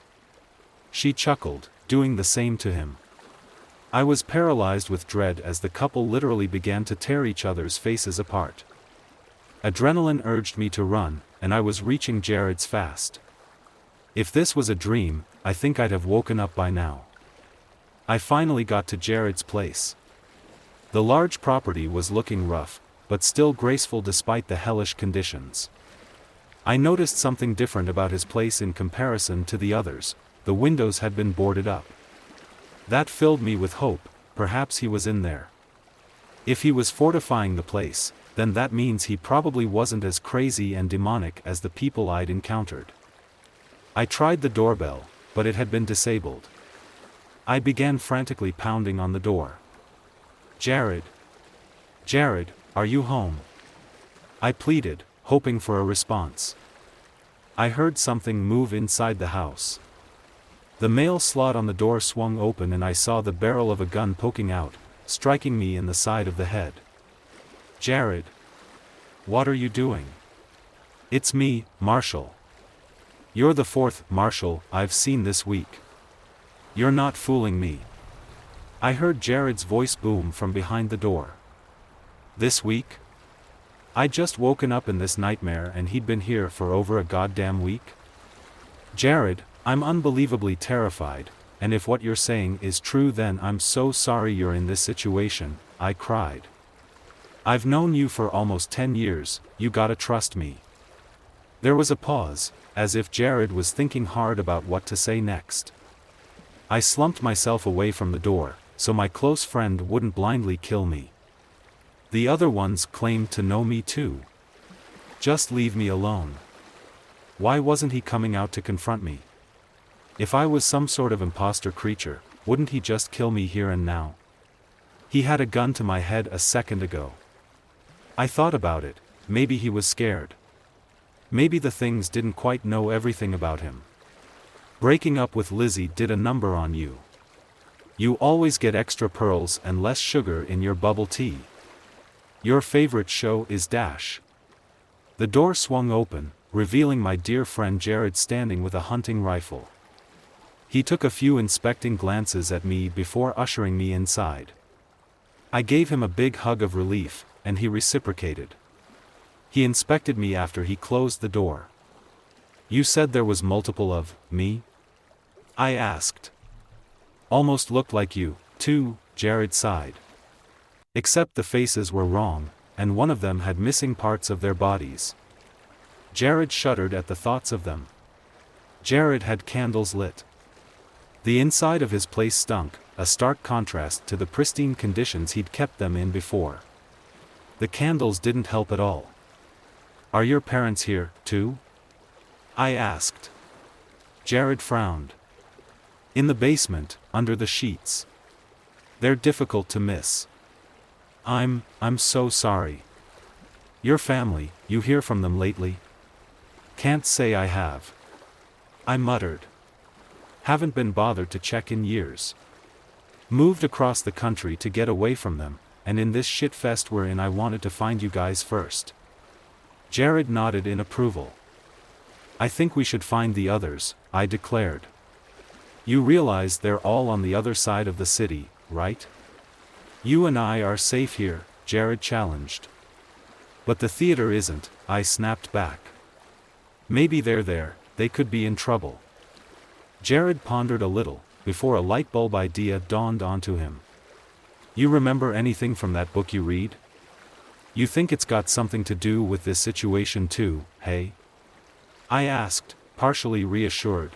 She chuckled, doing the same to him. I was paralyzed with dread as the couple literally began to tear each other's faces apart. Adrenaline urged me to run, and I was reaching Jared's fast. If this was a dream, I think I'd have woken up by now. I finally got to Jared's place. The large property was looking rough, but still graceful despite the hellish conditions. I noticed something different about his place in comparison to the others. The windows had been boarded up. That filled me with hope, perhaps he was in there. If he was fortifying the place, then that means he probably wasn't as crazy and demonic as the people I'd encountered. I tried the doorbell, but it had been disabled. I began frantically pounding on the door. "Jared! Jared, are you home?" I pleaded, hoping for a response. I heard something move inside the house. The mail slot on the door swung open and I saw the barrel of a gun poking out, striking me in the side of the head. "Jared! What are you doing?" "It's me, Marshall." You're the fourth Marshall I've seen this week. You're not fooling me. I heard Jared's voice boom from behind the door. This week? I'd just woken up in this nightmare and he'd been here for over a goddamn week? Jared, I'm unbelievably terrified, and if what you're saying is true then I'm so sorry you're in this situation, I cried. I've known you for almost 10 years, you gotta trust me. There was a pause, as if Jared was thinking hard about what to say next. I slumped myself away from the door, so my close friend wouldn't blindly kill me. The other ones claimed to know me too. Just leave me alone. Why wasn't he coming out to confront me? If I was some sort of imposter creature, wouldn't he just kill me here and now? He had a gun to my head a second ago. I thought about it, maybe he was scared. Maybe the things didn't quite know everything about him. Breaking up with Lizzie did a number on you. You always get extra pearls and less sugar in your bubble tea. Your favorite show is Dash. The door swung open, revealing my dear friend Jared standing with a hunting rifle. He took a few inspecting glances at me before ushering me inside. I gave him a big hug of relief, and he reciprocated. He inspected me after he closed the door. You said there was multiple of me? I asked. Almost looked like you, too, Jared sighed. Except the faces were wrong, and one of them had missing parts of their bodies. Jared shuddered at the thoughts of them. Jared had candles lit. The inside of his place stunk, a stark contrast to the pristine conditions he'd kept them in before. The candles didn't help at all. Are your parents here, too? I asked. Jared frowned. In the basement, under the sheets. They're difficult to miss. I'm so sorry. Your family, you hear from them lately? Can't say I have. I muttered. Haven't been bothered to check in years. Moved across the country to get away from them, and in this shitfest we're in I wanted to find you guys first. Jared nodded in approval. I think we should find the others, I declared. You realize they're all on the other side of the city, right? You and I are safe here, Jared challenged. But the theater isn't, I snapped back. Maybe they're there, they could be in trouble. Jared pondered a little, before a light bulb idea dawned onto him. You remember anything from that book you read? You think it's got something to do with this situation too, hey? I asked, partially reassured.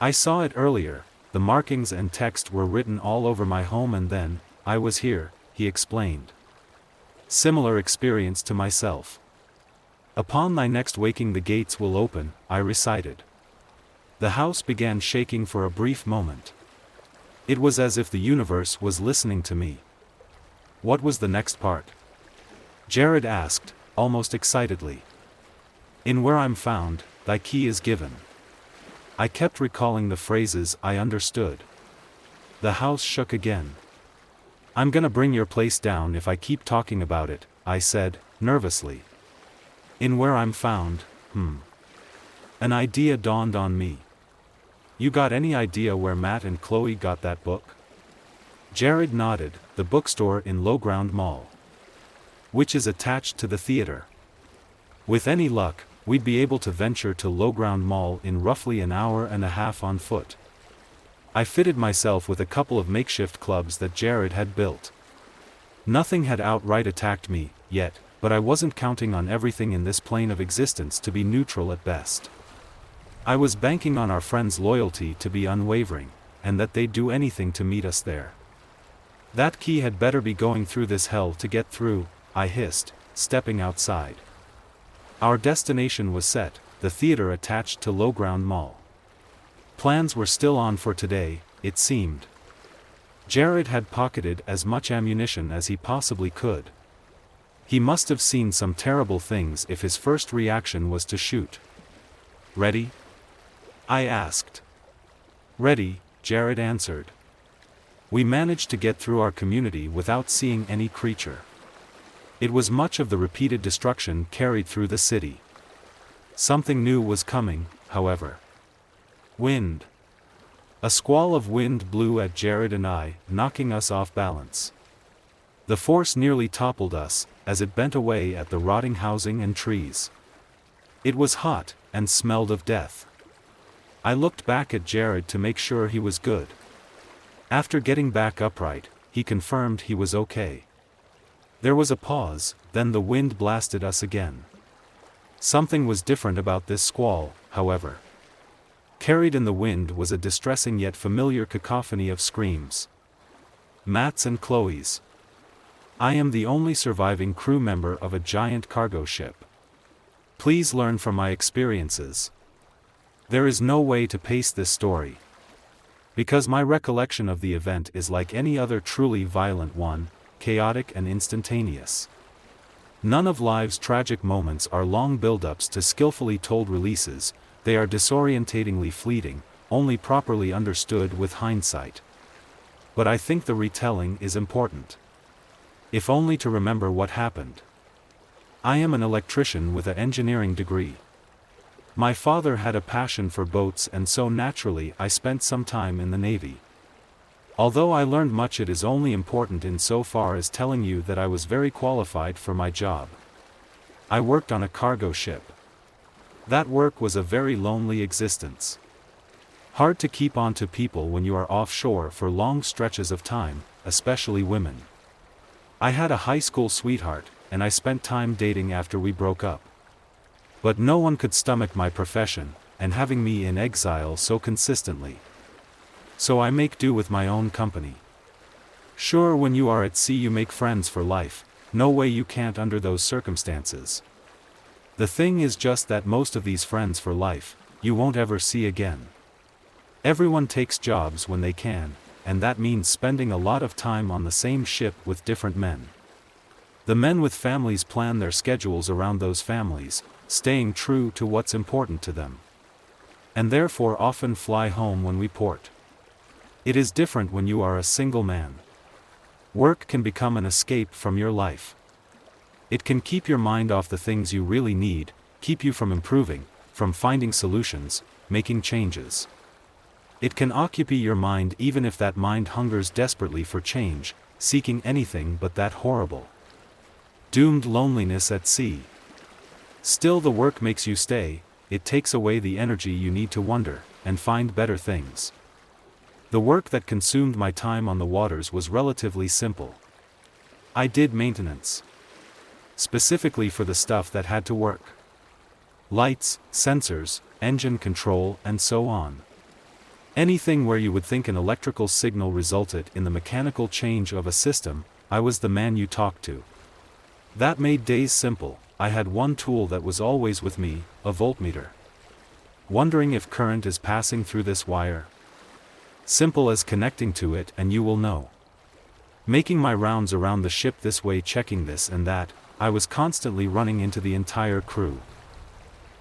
I saw it earlier, the markings and text were written all over my home and then, I was here, he explained. Similar experience to myself. Upon thy next waking the gates will open, I recited. The house began shaking for a brief moment. It was as if the universe was listening to me. What was the next part? Jared asked, almost excitedly. In where I'm found, thy key is given. I kept recalling the phrases I understood. The house shook again. I'm gonna bring your place down if I keep talking about it, I said, nervously. In where I'm found, An idea dawned on me. You got any idea where Matt and Chloe got that book? Jared nodded, the bookstore in Lowground Mall. Which is attached to the theater. With any luck, we'd be able to venture to Lowground Mall in roughly an hour and a half on foot. I fitted myself with a couple of makeshift clubs that Jared had built. Nothing had outright attacked me, yet, but I wasn't counting on everything in this plane of existence to be neutral at best. I was banking on our friends' loyalty to be unwavering, and that they'd do anything to meet us there. That key had better be going through this hell to get through, I hissed, stepping outside. Our destination was set, the theater attached to Lowground Mall. Plans were still on for today, it seemed. Jared had pocketed as much ammunition as he possibly could. He must have seen some terrible things if his first reaction was to shoot. Ready? I asked. Ready, Jared answered. We managed to get through our community without seeing any creature. It was much of the repeated destruction carried through the city. Something new was coming, however. Wind. A squall of wind blew at Jared and I, knocking us off balance. The force nearly toppled us, as it bent away at the rotting housing and trees. It was hot, and smelled of death. I looked back at Jared to make sure he was good. After getting back upright, he confirmed he was okay. There was a pause, then the wind blasted us again. Something was different about this squall, however. Carried in the wind was a distressing yet familiar cacophony of screams. Matt's and Chloe's. I am the only surviving crew member of a giant cargo ship. Please learn from my experiences. There is no way to pace this story. Because my recollection of the event is like any other truly violent one, chaotic and instantaneous. None of life's tragic moments are long build-ups to skillfully told releases, they are disorientatingly fleeting, only properly understood with hindsight. But I think the retelling is important. If only to remember what happened. I am an electrician with an engineering degree. My father had a passion for boats, and so naturally I spent some time in the Navy. Although I learned much, it is only important in so far as telling you that I was very qualified for my job. I worked on a cargo ship. That work was a very lonely existence. Hard to keep on to people when you are offshore for long stretches of time, especially women. I had a high school sweetheart, and I spent time dating after we broke up. But no one could stomach my profession, and having me in exile so consistently. So I make do with my own company. Sure, when you are at sea you make friends for life, no way you can't under those circumstances. The thing is just that most of these friends for life, you won't ever see again. Everyone takes jobs when they can, and that means spending a lot of time on the same ship with different men. The men with families plan their schedules around those families, staying true to what's important to them. And therefore often fly home when we port. It is different when you are a single man. Work can become an escape from your life. It can keep your mind off the things you really need, keep you from improving, from finding solutions, making changes. It can occupy your mind even if that mind hungers desperately for change, seeking anything but that horrible, doomed loneliness at sea. Still, the work makes you stay, it takes away the energy you need to wonder, and find better things. The work that consumed my time on the waters was relatively simple. I did maintenance. Specifically for the stuff that had to work. Lights, sensors, engine control, and so on. Anything where you would think an electrical signal resulted in the mechanical change of a system, I was the man you talked to. That made days simple. I had one tool that was always with me, a voltmeter. Wondering if current is passing through this wire? Simple as connecting to it and you will know. Making my rounds around the ship this way, checking this and that, I was constantly running into the entire crew.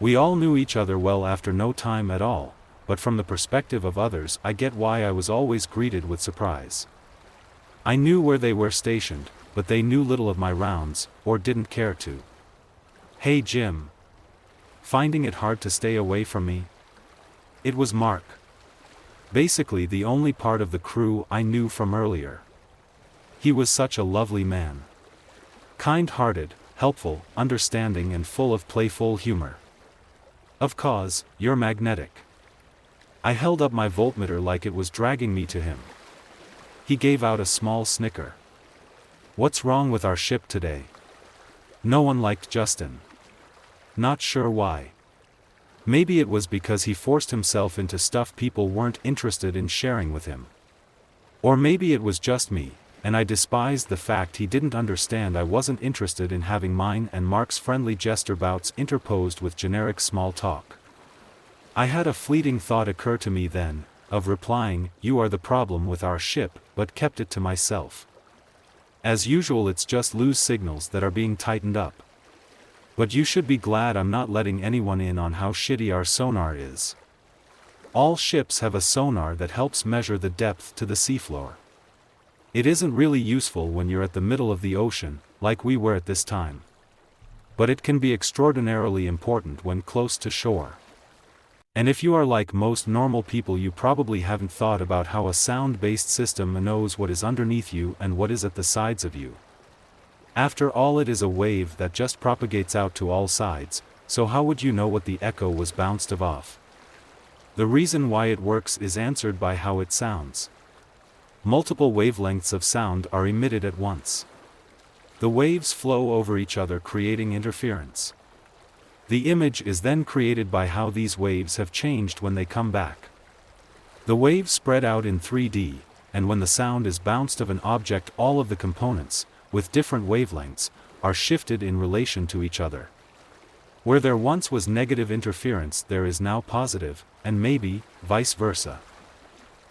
We all knew each other well after no time at all, but from the perspective of others I get why I was always greeted with surprise. I knew where they were stationed, but they knew little of my rounds, or didn't care to. Hey Jim. Finding it hard to stay away from me? It was Mark. Basically the only part of the crew I knew from earlier. He was such a lovely man. Kind-hearted, helpful, understanding and full of playful humor. Of course, you're magnetic. I held up my voltmeter like it was dragging me to him. He gave out a small snicker. What's wrong with our ship today? No one liked Justin. Not sure why. Maybe it was because he forced himself into stuff people weren't interested in sharing with him. Or maybe it was just me, and I despised the fact he didn't understand I wasn't interested in having mine and Mark's friendly jester bouts interposed with generic small talk. I had a fleeting thought occur to me then, of replying, "You are the problem with our ship," but kept it to myself. As usual, it's just loose signals that are being tightened up. But you should be glad I'm not letting anyone in on how shitty our sonar is. All ships have a sonar that helps measure the depth to the seafloor. It isn't really useful when you're at the middle of the ocean, like we were at this time. But it can be extraordinarily important when close to shore. And if you are like most normal people, you probably haven't thought about how a sound-based system knows what is underneath you and what is at the sides of you. After all, it is a wave that just propagates out to all sides, so how would you know what the echo was bounced off? The reason why it works is answered by how it sounds. Multiple wavelengths of sound are emitted at once. The waves flow over each other, creating interference. The image is then created by how these waves have changed when they come back. The waves spread out in 3D, and when the sound is bounced of an object, all of the components, with different wavelengths, are shifted in relation to each other. Where there once was negative interference, there is now positive, and maybe, vice versa.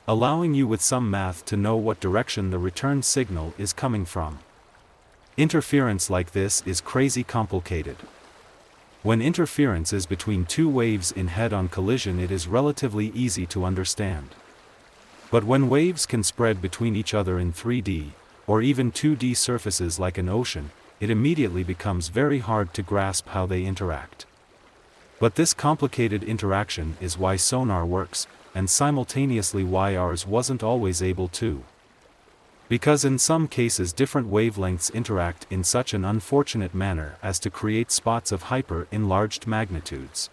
Allowing you with some math to know what direction the return signal is coming from. Interference like this is crazy complicated. When interference is between two waves in head-on collision, it is relatively easy to understand. But when waves can spread between each other in 3D, or even 2D surfaces like an ocean, it immediately becomes very hard to grasp how they interact. But this complicated interaction is why sonar works, and simultaneously why ours wasn't always able to. Because in some cases different wavelengths interact in such an unfortunate manner as to create spots of hyper-enlarged magnitudes.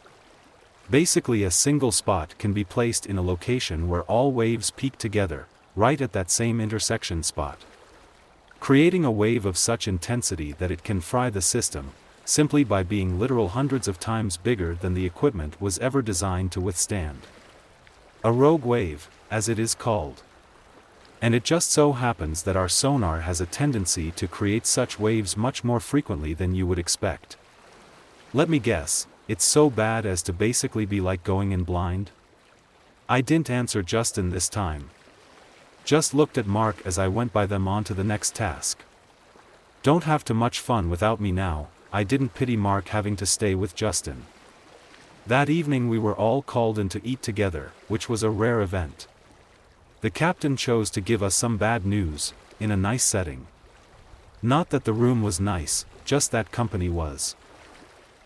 Basically, a single spot can be placed in a location where all waves peak together, right at that same intersection spot, creating a wave of such intensity that it can fry the system, simply by being literal hundreds of times bigger than the equipment was ever designed to withstand. A rogue wave, as it is called. And it just so happens that our sonar has a tendency to create such waves much more frequently than you would expect. Let me guess, it's so bad as to basically be like going in blind? I didn't answer Justin this time. Just looked at Mark as I went by them on to the next task. Don't have too much fun without me now. I didn't pity Mark having to stay with Justin. That evening we were all called in to eat together, which was a rare event. The captain chose to give us some bad news, in a nice setting. Not that the room was nice, just that company was.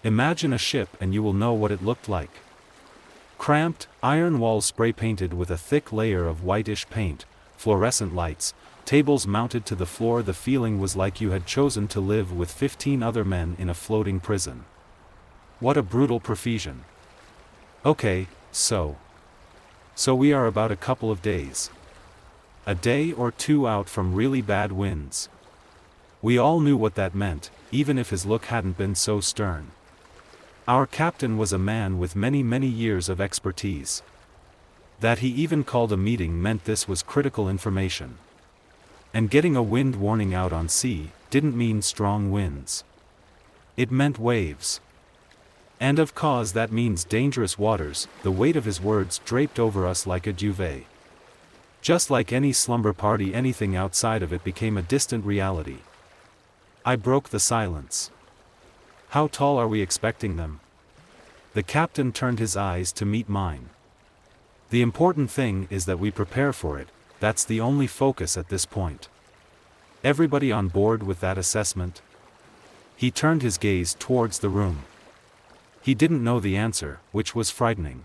Imagine a ship and you will know what it looked like. Cramped, iron walls spray-painted with a thick layer of whitish paint, fluorescent lights, tables mounted to the floor. The feeling was like you had chosen to live with 15 other men in a floating prison. What a brutal profusion. Okay, so we are about a couple of days. A day or two out from really bad winds. We all knew what that meant, even if his look hadn't been so stern. Our captain was a man with many years of expertise. That he even called a meeting meant this was critical information. And getting a wind warning out on sea didn't mean strong winds. It meant waves. And of course that means dangerous waters. The weight of his words draped over us like a duvet. Just like any slumber party, anything outside of it became a distant reality. I broke the silence. How tall are we expecting them? The captain turned his eyes to meet mine. The important thing is that we prepare for it. That's the only focus at this point. Everybody on board with that assessment? He turned his gaze towards the room. He didn't know the answer, which was frightening.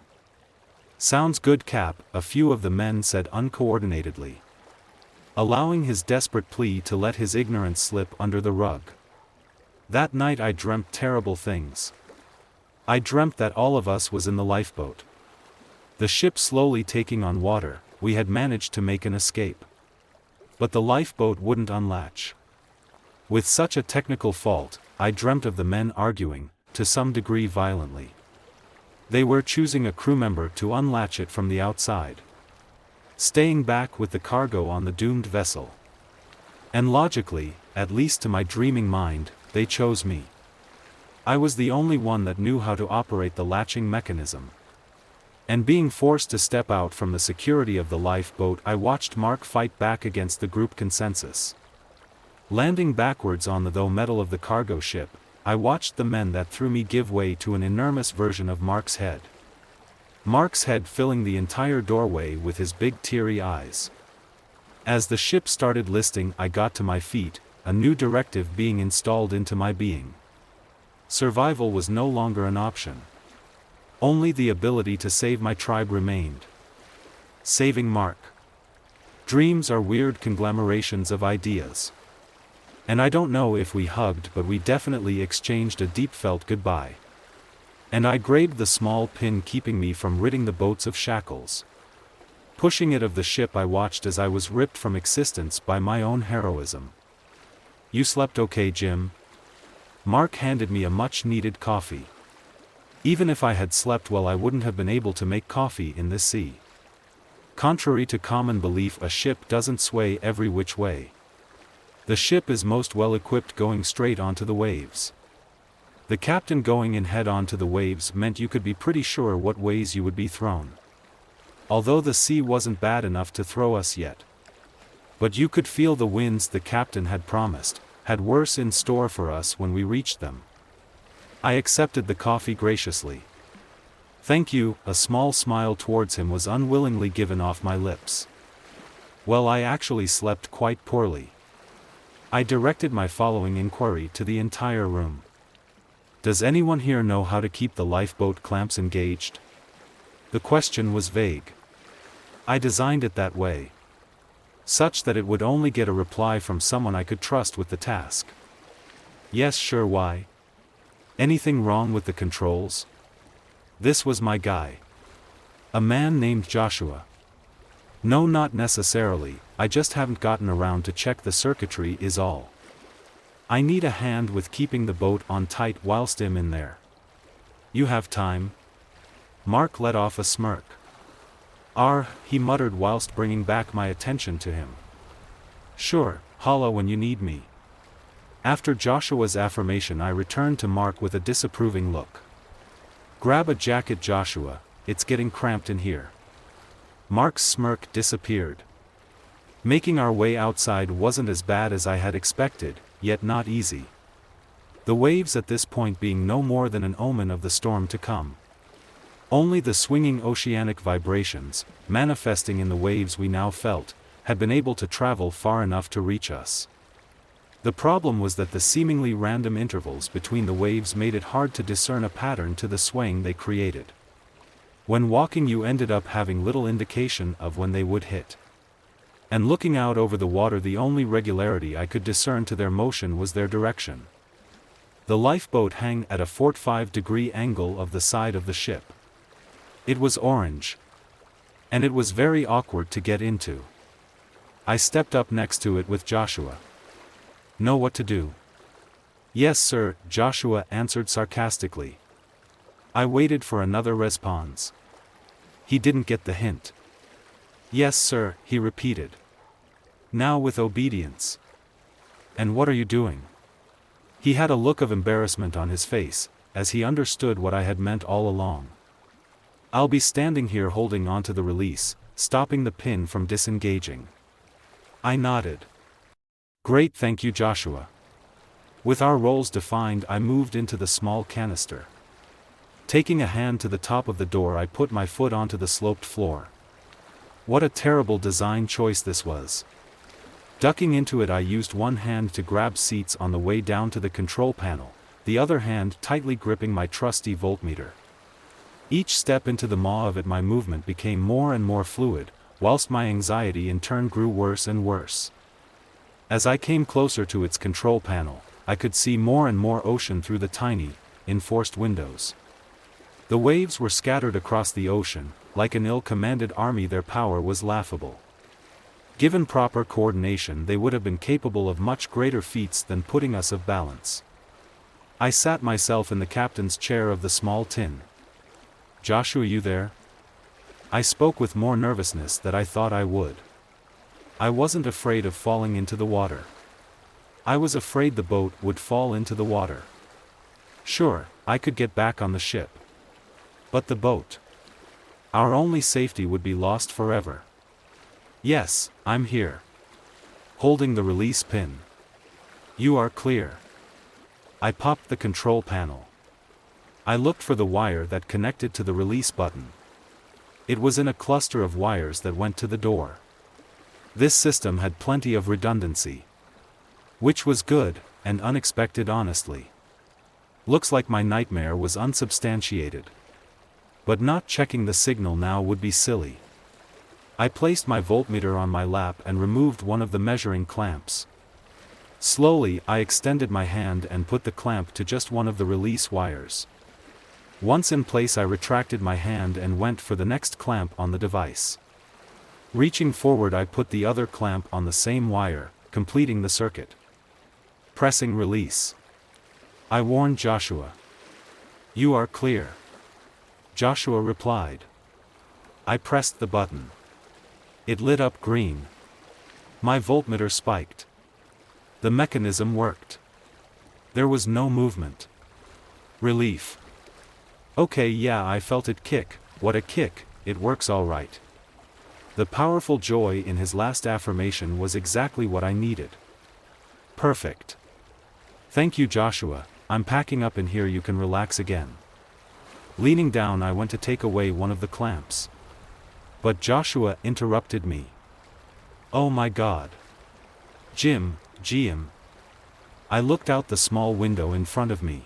Sounds good, Cap, a few of the men said uncoordinatedly, allowing his desperate plea to let his ignorance slip under the rug. That night I dreamt terrible things. I dreamt that all of us was in the lifeboat. The ship slowly taking on water. We had managed to make an escape. But the lifeboat wouldn't unlatch. With such a technical fault, I dreamt of the men arguing, to some degree violently. They were choosing a crew member to unlatch it from the outside, staying back with the cargo on the doomed vessel. And logically, at least to my dreaming mind, they chose me. I was the only one that knew how to operate the latching mechanism. And being forced to step out from the security of the lifeboat, I watched Mark fight back against the group consensus. Landing backwards on the though metal of the cargo ship, I watched the men that threw me give way to an enormous version of Mark's head. Mark's head filling the entire doorway with his big teary eyes. As the ship started listing, I got to my feet, a new directive being installed into my being. Survival was no longer an option. Only the ability to save my tribe remained. Saving Mark. Dreams are weird conglomerations of ideas. And I don't know if we hugged, but we definitely exchanged a deep-felt goodbye. And I grabbed the small pin keeping me from ridding the boats of shackles. Pushing it of the ship, I watched as I was ripped from existence by my own heroism. "You slept okay, Jim?" Mark handed me a much-needed coffee. Even if I had slept well, I wouldn't have been able to make coffee in this sea. Contrary to common belief, a ship doesn't sway every which way. The ship is most well equipped going straight onto the waves. The captain going in head on to the waves meant you could be pretty sure what ways you would be thrown. Although the sea wasn't bad enough to throw us yet. But you could feel the winds the captain had promised, had worse in store for us when we reached them. I accepted the coffee graciously. "Thank you," a small smile towards him was unwillingly given off my lips. Well, I actually slept quite poorly. I directed my following inquiry to the entire room. "Does anyone here know how to keep the lifeboat clamps engaged?" The question was vague. I designed it that way, such that it would only get a reply from someone I could trust with the task. "Yes, sure, why? Anything wrong with the controls?" This was my guy. A man named Joshua. "No, not necessarily, I just haven't gotten around to check the circuitry is all. I need a hand with keeping the boat on tight whilst I'm in there." "You have time?" Mark let off a smirk. He muttered whilst bringing back my attention to him. "Sure, holla when you need me." After Joshua's affirmation, I returned to Mark with a disapproving look. "Grab a jacket, Joshua, it's getting cramped in here." Mark's smirk disappeared. Making our way outside wasn't as bad as I had expected, yet not easy. The waves at this point being no more than an omen of the storm to come. Only the swinging oceanic vibrations, manifesting in the waves we now felt, had been able to travel far enough to reach us. The problem was that the seemingly random intervals between the waves made it hard to discern a pattern to the swaying they created. When walking, you ended up having little indication of when they would hit. And looking out over the water, the only regularity I could discern to their motion was their direction. The lifeboat hung at a 45-degree angle of the side of the ship. It was orange. And it was very awkward to get into. I stepped up next to it with Joshua. "Know what to do?" "Yes, sir," Joshua answered sarcastically. I waited for another response. He didn't get the hint. "Yes, sir," he repeated. Now with obedience. "And what are you doing?" He had a look of embarrassment on his face, as he understood what I had meant all along. "I'll be standing here holding onto the release, stopping the pin from disengaging." I nodded. "Great, thank you, Joshua." With our roles defined, I moved into the small canister. Taking a hand to the top of the door, I put my foot onto the sloped floor. What a terrible design choice this was. Ducking into it, I used one hand to grab seats on the way down to the control panel, the other hand tightly gripping my trusty voltmeter. Each step into the maw of it, my movement became more and more fluid, whilst my anxiety in turn grew worse and worse. As I came closer to its control panel, I could see more and more ocean through the tiny, enforced windows. The waves were scattered across the ocean, like an ill-commanded army. Their power was laughable. Given proper coordination, they would have been capable of much greater feats than putting us off balance. I sat myself in the captain's chair of the small tin. "Joshua, you there?" I spoke with more nervousness than I thought I would. I wasn't afraid of falling into the water. I was afraid the boat would fall into the water. Sure, I could get back on the ship. But the boat. Our only safety would be lost forever. "Yes, I'm here." Holding the release pin. "You are clear." I popped the control panel. I looked for the wire that connected to the release button. It was in a cluster of wires that went to the door. This system had plenty of redundancy. Which was good, and unexpected, honestly. Looks like my nightmare was unsubstantiated. But not checking the signal now would be silly. I placed my voltmeter on my lap and removed one of the measuring clamps. Slowly, I extended my hand and put the clamp to just one of the release wires. Once in place, I retracted my hand and went for the next clamp on the device. Reaching forward, I put the other clamp on the same wire, completing the circuit. Pressing release. I warned Joshua. "You are clear." Joshua replied. I pressed the button. It lit up green. My voltmeter spiked. The mechanism worked. There was no movement. Relief. Okay, yeah, I felt it kick. What a kick, it works all right. The powerful joy in his last affirmation was exactly what I needed. Perfect. Thank you, Joshua, I'm packing up in here, you can relax again. Leaning down, I went to take away one of the clamps. But Joshua interrupted me. Oh my God. Jim. I looked out the small window in front of me.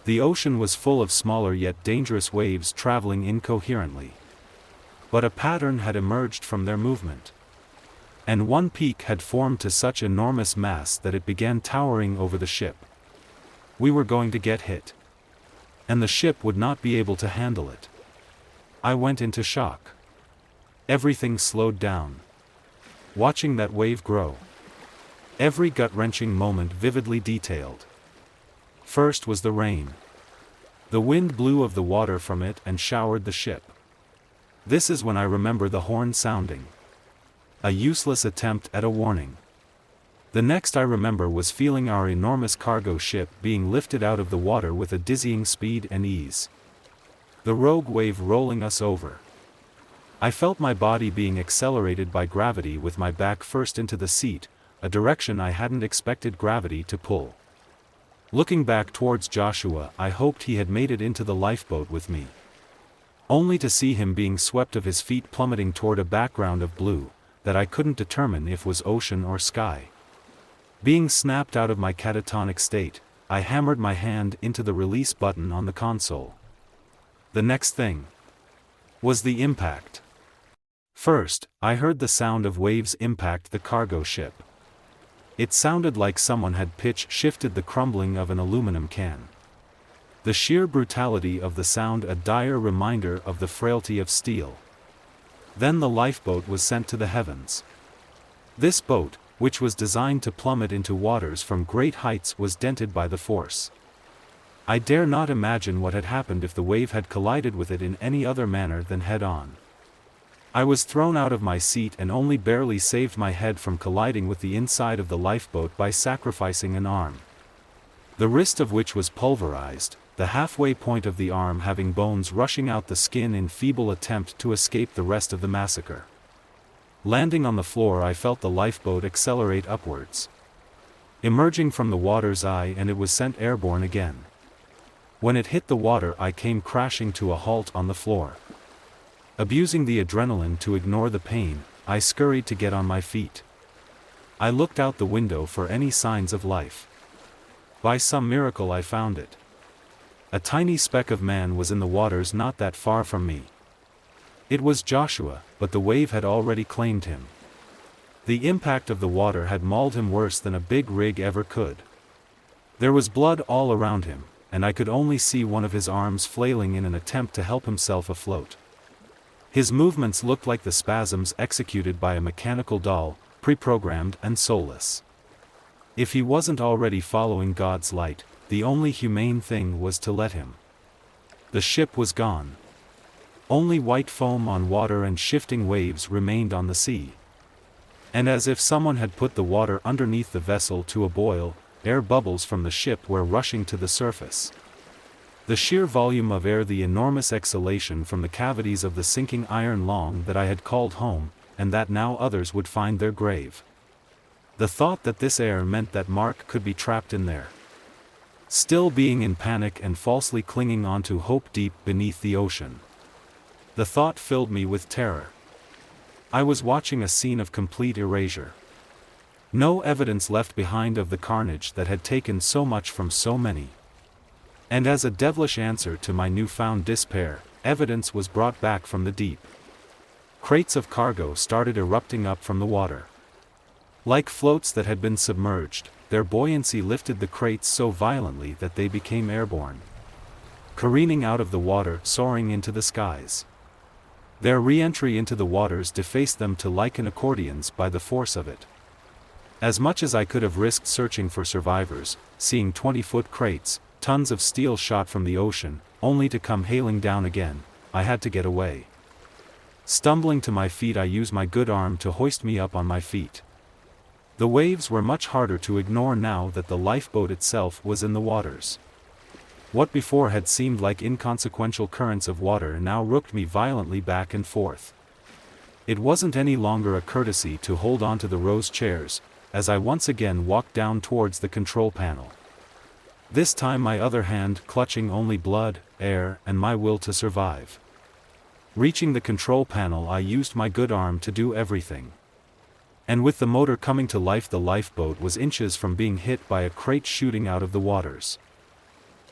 The ocean was full of smaller yet dangerous waves traveling incoherently. But a pattern had emerged from their movement. And one peak had formed to such enormous mass that it began towering over the ship. We were going to get hit. And the ship would not be able to handle it. I went into shock. Everything slowed down. Watching that wave grow. Every gut-wrenching moment vividly detailed. First was the rain. The wind blew of the water from it and showered the ship. This is when I remember the horn sounding. A useless attempt at a warning. The next I remember was feeling our enormous cargo ship being lifted out of the water with a dizzying speed and ease. The rogue wave rolling us over. I felt my body being accelerated by gravity with my back first into the seat, a direction I hadn't expected gravity to pull. Looking back towards Joshua, I hoped he had made it into the lifeboat with me. Only to see him being swept of his feet plummeting toward a background of blue, that I couldn't determine if was ocean or sky. Being snapped out of my catatonic state, I hammered my hand into the release button on the console. The next thing was the impact. First, I heard the sound of waves impact the cargo ship. It sounded like someone had pitch shifted the crumbling of an aluminum can. The sheer brutality of the sound a dire reminder of the frailty of steel. Then the lifeboat was sent to the heavens. This boat, which was designed to plummet into waters from great heights, was dented by the force. I dare not imagine what had happened if the wave had collided with it in any other manner than head-on. I was thrown out of my seat and only barely saved my head from colliding with the inside of the lifeboat by sacrificing an arm. The wrist of which was pulverized, the halfway point of the arm having bones rushing out the skin in feeble attempt to escape the rest of the massacre. Landing on the floor, I felt the lifeboat accelerate upwards. Emerging from the water's eye, and it was sent airborne again. When it hit the water, I came crashing to a halt on the floor. Abusing the adrenaline to ignore the pain, I scurried to get on my feet. I looked out the window for any signs of life. By some miracle I found it. A tiny speck of man was in the waters not that far from me. It was Joshua, but the wave had already claimed him. The impact of the water had mauled him worse than a big rig ever could. There was blood all around him, and I could only see one of his arms flailing in an attempt to help himself afloat. His movements looked like the spasms executed by a mechanical doll, pre-programmed and soulless. If he wasn't already following God's light, the only humane thing was to let him. The ship was gone. Only white foam on water and shifting waves remained on the sea. And as if someone had put the water underneath the vessel to a boil, air bubbles from the ship were rushing to the surface. The sheer volume of air, the enormous exhalation from the cavities of the sinking iron lung that I had called home, and that now others would find their grave. The thought that this air meant that Mark could be trapped in there. Still being in panic and falsely clinging on to hope deep beneath the ocean. The thought filled me with terror. I was watching a scene of complete erasure. No evidence left behind of the carnage that had taken so much from so many. And as a devilish answer to my newfound despair, evidence was brought back from the deep. Crates of cargo started erupting up from the water. Like floats that had been submerged, their buoyancy lifted the crates so violently that they became airborne, careening out of the water, soaring into the skies. Their re-entry into the waters defaced them to lichen accordions by the force of it. As much as I could have risked searching for survivors, seeing 20-foot crates, tons of steel shot from the ocean, only to come hailing down again, I had to get away. Stumbling to my feet, I used my good arm to hoist me up on my feet. The waves were much harder to ignore now that the lifeboat itself was in the waters. What before had seemed like inconsequential currents of water now rooked me violently back and forth. It wasn't any longer a courtesy to hold on to the rose chairs, as I once again walked down towards the control panel. This time my other hand clutching only blood, air, and my will to survive. Reaching the control panel, I used my good arm to do everything. And with the motor coming to life, the lifeboat was inches from being hit by a crate shooting out of the waters.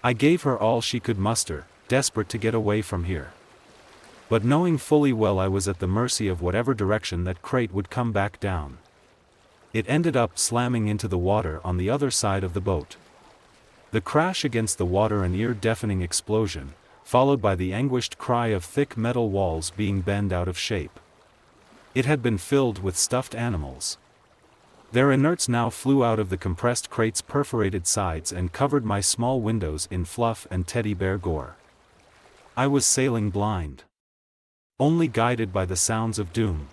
I gave her all she could muster, desperate to get away from here. But knowing fully well I was at the mercy of whatever direction that crate would come back down. It ended up slamming into the water on the other side of the boat. The crash against the water, an ear-deafening explosion, followed by the anguished cry of thick metal walls being bent out of shape. It had been filled with stuffed animals. Their inerts now flew out of the compressed crate's perforated sides and covered my small windows in fluff and teddy bear gore. I was sailing blind, only guided by the sounds of doom.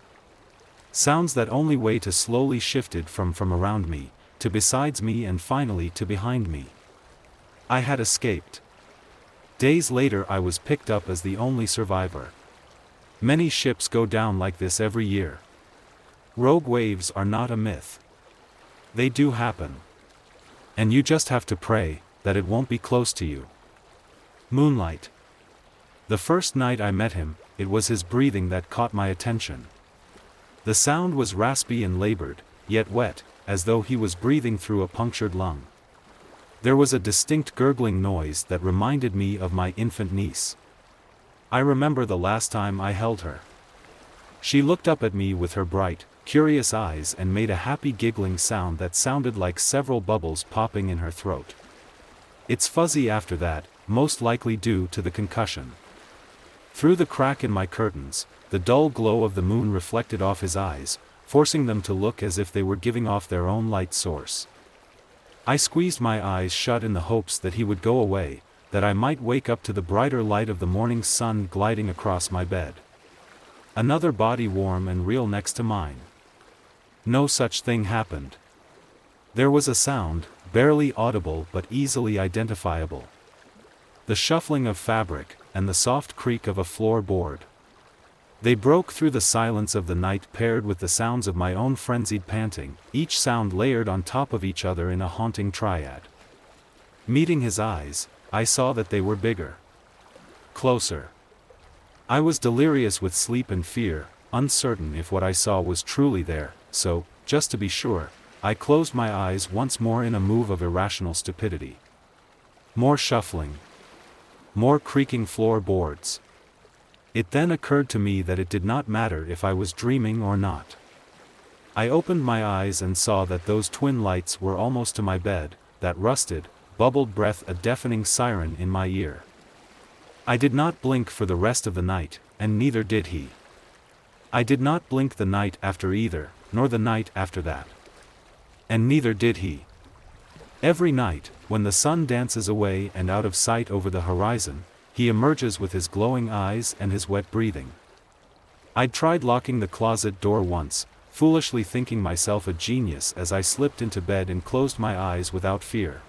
Sounds that only way to slowly shifted from around me, to besides me, and finally to behind me. I had escaped. Days later I was picked up as the only survivor. Many ships go down like this every year. Rogue waves are not a myth. They do happen. And you just have to pray that it won't be close to you. Moonlight. The first night I met him, it was his breathing that caught my attention. The sound was raspy and labored, yet wet, as though he was breathing through a punctured lung. There was a distinct gurgling noise that reminded me of my infant niece. I remember the last time I held her. She looked up at me with her bright, curious eyes and made a happy giggling sound that sounded like several bubbles popping in her throat. It's fuzzy after that, most likely due to the concussion. Through the crack in my curtains, the dull glow of the moon reflected off his eyes, forcing them to look as if they were giving off their own light source. I squeezed my eyes shut in the hopes that he would go away, that I might wake up to the brighter light of the morning sun gliding across my bed. Another body warm and real next to mine. No such thing happened. There was a sound, barely audible but easily identifiable. The shuffling of fabric, and the soft creak of a floorboard. They broke through the silence of the night, paired with the sounds of my own frenzied panting, each sound layered on top of each other in a haunting triad. Meeting his eyes, I saw that they were bigger. Closer. I was delirious with sleep and fear, uncertain if what I saw was truly there, so, just to be sure, I closed my eyes once more in a move of irrational stupidity. More shuffling. More creaking floorboards. It then occurred to me that it did not matter if I was dreaming or not. I opened my eyes and saw that those twin lights were almost to my bed, that rusted, bubbled breath a deafening siren in my ear. I did not blink for the rest of the night, and neither did he. I did not blink the night after either, nor the night after that. And neither did he. Every night, when the sun dances away and out of sight over the horizon, he emerges with his glowing eyes and his wet breathing. I'd tried locking the closet door once, foolishly thinking myself a genius as I slipped into bed and closed my eyes without fear.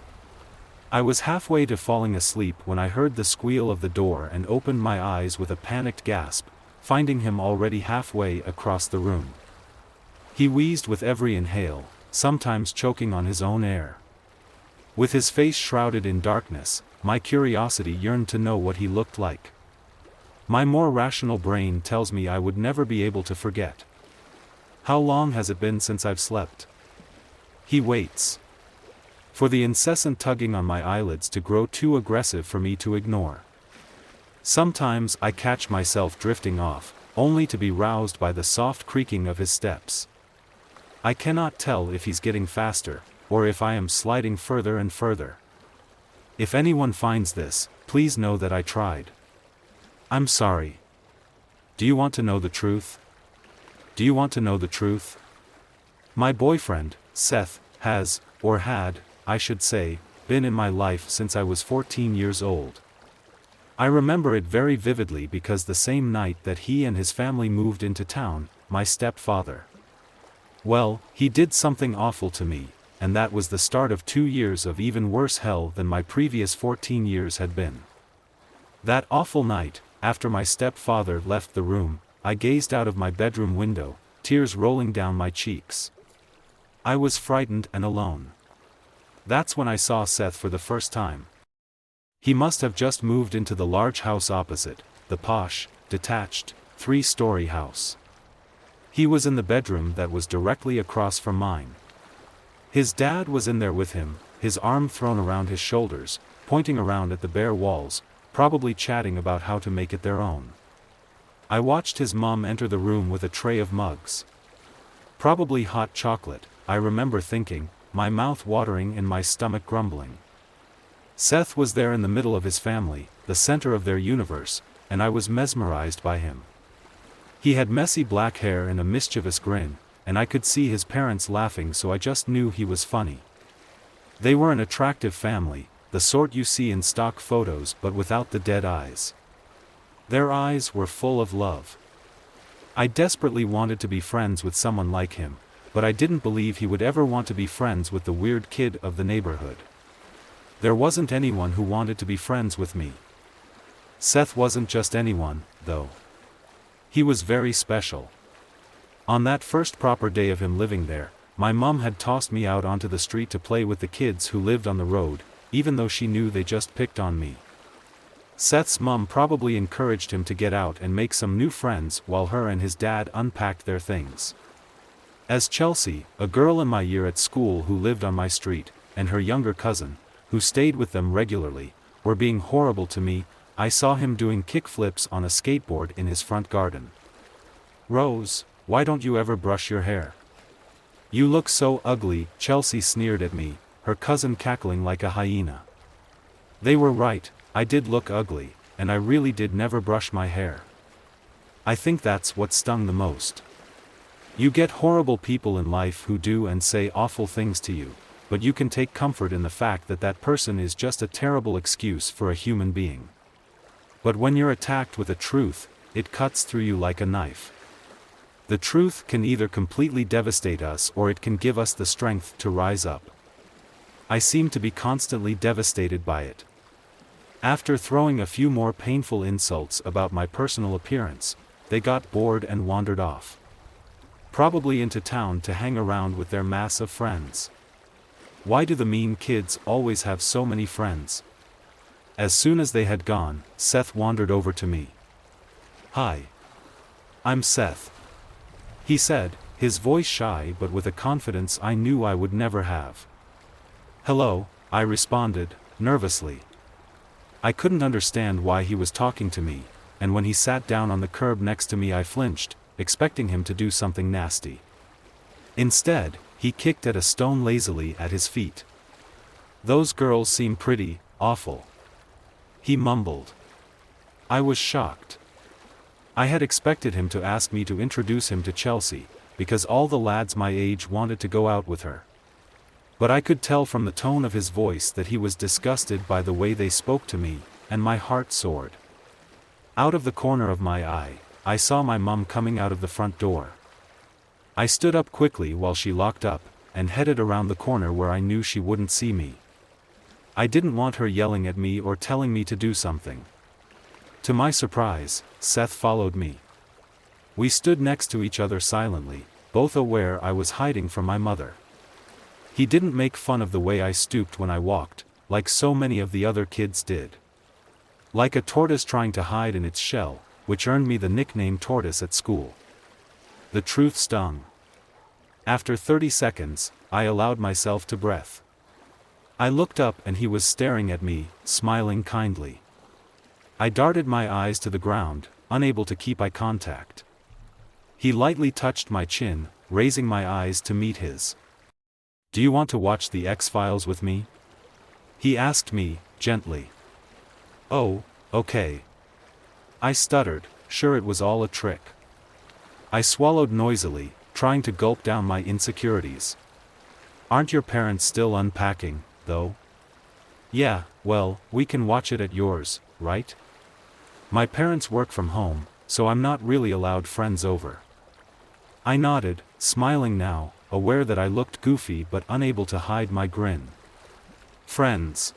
I was halfway to falling asleep when I heard the squeal of the door and opened my eyes with a panicked gasp, finding him already halfway across the room. He wheezed with every inhale, sometimes choking on his own air. With his face shrouded in darkness, my curiosity yearned to know what he looked like. My more rational brain tells me I would never be able to forget. How long has it been since I've slept? He waits for the incessant tugging on my eyelids to grow too aggressive for me to ignore. Sometimes I catch myself drifting off, only to be roused by the soft creaking of his steps. I cannot tell if he's getting faster, or if I am sliding further and further. If anyone finds this, please know that I tried. I'm sorry. Do you want to know the truth? Do you want to know the truth? My boyfriend, Seth, has, or had, I should say, been in my life since I was 14 years old. I remember it very vividly because the same night that he and his family moved into town, my stepfather. Well, he did something awful to me, and that was the start of 2 years of even worse hell than my previous 14 years had been. That awful night, after my stepfather left the room, I gazed out of my bedroom window, tears rolling down my cheeks. I was frightened and alone. That's when I saw Seth for the first time. He must have just moved into the large house opposite, the posh, detached, 3-story house. He was in the bedroom that was directly across from mine. His dad was in there with him, his arm thrown around his shoulders, pointing around at the bare walls, probably chatting about how to make it their own. I watched his mom enter the room with a tray of mugs. Probably hot chocolate, I remember thinking, my mouth watering and my stomach grumbling. Seth was there in the middle of his family, the center of their universe, and I was mesmerized by him. He had messy black hair and a mischievous grin, and I could see his parents laughing, so I just knew he was funny. They were an attractive family, the sort you see in stock photos but without the dead eyes. Their eyes were full of love. I desperately wanted to be friends with someone like him, but I didn't believe he would ever want to be friends with the weird kid of the neighborhood. There wasn't anyone who wanted to be friends with me. Seth wasn't just anyone, though. He was very special. On that first proper day of him living there, my mom had tossed me out onto the street to play with the kids who lived on the road, even though she knew they just picked on me. Seth's mom probably encouraged him to get out and make some new friends while her and his dad unpacked their things. As Chelsea, a girl in my year at school who lived on my street, and her younger cousin, who stayed with them regularly, were being horrible to me, I saw him doing kickflips on a skateboard in his front garden. "Rose, why don't you ever brush your hair? You look so ugly," Chelsea sneered at me, her cousin cackling like a hyena. They were right, I did look ugly, and I really did never brush my hair. I think that's what stung the most. You get horrible people in life who do and say awful things to you, but you can take comfort in the fact that that person is just a terrible excuse for a human being. But when you're attacked with a truth, it cuts through you like a knife. The truth can either completely devastate us or it can give us the strength to rise up. I seem to be constantly devastated by it. After throwing a few more painful insults about my personal appearance, they got bored and wandered off. Probably into town to hang around with their mass of friends. Why do the mean kids always have so many friends? As soon as they had gone, Seth wandered over to me. "Hi. I'm Seth," he said, his voice shy but with a confidence I knew I would never have. "Hello," I responded, nervously. I couldn't understand why he was talking to me, and when he sat down on the curb next to me I flinched, expecting him to do something nasty. Instead, he kicked at a stone lazily at his feet. "Those girls seem pretty awful," he mumbled. I was shocked. I had expected him to ask me to introduce him to Chelsea, because all the lads my age wanted to go out with her. But I could tell from the tone of his voice that he was disgusted by the way they spoke to me, and my heart soared. Out of the corner of my eye, I saw my mum coming out of the front door. I stood up quickly while she locked up, and headed around the corner where I knew she wouldn't see me. I didn't want her yelling at me or telling me to do something. To my surprise, Seth followed me. We stood next to each other silently, both aware I was hiding from my mother. He didn't make fun of the way I stooped when I walked, like so many of the other kids did. Like a tortoise trying to hide in its shell, which earned me the nickname Tortoise at school. The truth stung. After 30 seconds, I allowed myself to breath. I looked up and he was staring at me, smiling kindly. I darted my eyes to the ground, unable to keep eye contact. He lightly touched my chin, raising my eyes to meet his. "Do you want to watch the X-Files with me?" he asked me, gently. "Oh, okay." I stuttered, sure it was all a trick. I swallowed noisily, trying to gulp down my insecurities. "Aren't your parents still unpacking, though?" "Yeah, well, we can watch it at yours, right? My parents work from home, so I'm not really allowed friends over." I nodded, smiling now, aware that I looked goofy but unable to hide my grin. Friends.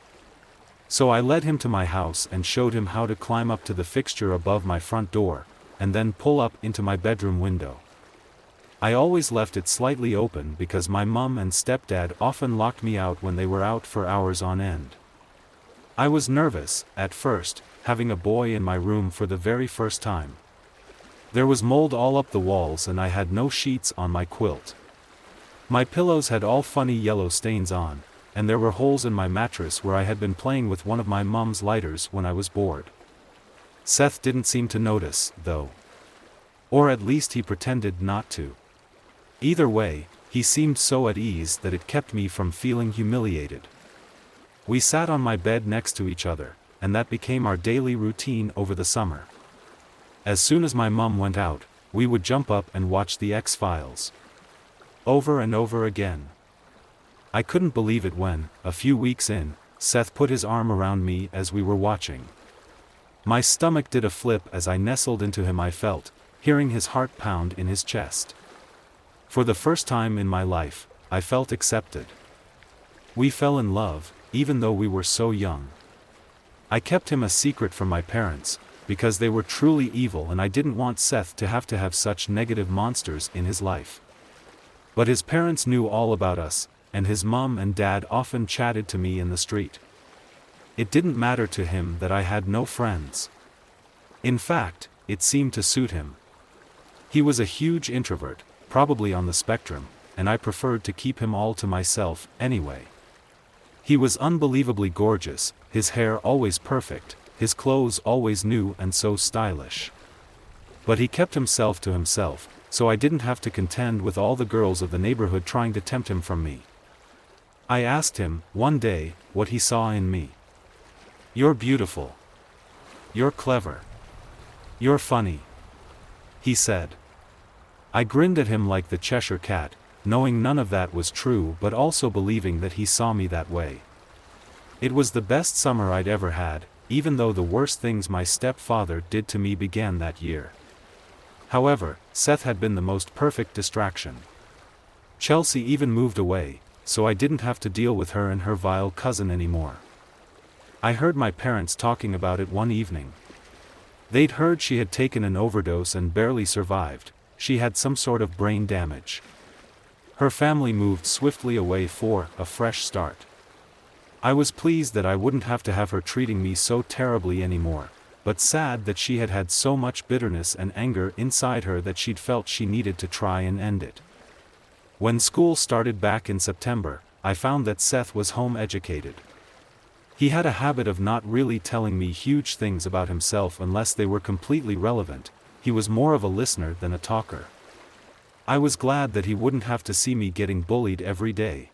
So I led him to my house and showed him how to climb up to the fixture above my front door, and then pull up into my bedroom window. I always left it slightly open because my mum and stepdad often locked me out when they were out for hours on end. I was nervous, at first, having a boy in my room for the very first time. There was mold all up the walls and I had no sheets on my quilt. My pillows had all funny yellow stains on, and there were holes in my mattress where I had been playing with one of my mum's lighters when I was bored. Seth didn't seem to notice, though. Or at least he pretended not to. Either way, he seemed so at ease that it kept me from feeling humiliated. We sat on my bed next to each other, and that became our daily routine over the summer. As soon as my mum went out, we would jump up and watch the X-Files. Over and over again. I couldn't believe it when, a few weeks in, Seth put his arm around me as we were watching. My stomach did a flip as I nestled into him. I felt, hearing his heart pound in his chest. For the first time in my life, I felt accepted. We fell in love, even though we were so young. I kept him a secret from my parents, because they were truly evil and I didn't want Seth to have such negative monsters in his life. But his parents knew all about us, and his mum and dad often chatted to me in the street. It didn't matter to him that I had no friends. In fact, it seemed to suit him. He was a huge introvert, probably on the spectrum, and I preferred to keep him all to myself, anyway. He was unbelievably gorgeous, his hair always perfect, his clothes always new and so stylish. But he kept himself to himself, so I didn't have to contend with all the girls of the neighborhood trying to tempt him from me. I asked him, one day, what he saw in me. "You're beautiful. You're clever. You're funny," he said. I grinned at him like the Cheshire Cat, knowing none of that was true but also believing that he saw me that way. It was the best summer I'd ever had, even though the worst things my stepfather did to me began that year. However, Seth had been the most perfect distraction. Chelsea even moved away, so I didn't have to deal with her and her vile cousin anymore. I heard my parents talking about it one evening. They'd heard she had taken an overdose and barely survived. She had some sort of brain damage. Her family moved swiftly away for a fresh start. I was pleased that I wouldn't have to have her treating me so terribly anymore, but sad that she had had so much bitterness and anger inside her that she'd felt she needed to try and end it. When school started back in September, I found that Seth was home educated. He had a habit of not really telling me huge things about himself unless they were completely relevant. He was more of a listener than a talker. I was glad that he wouldn't have to see me getting bullied every day.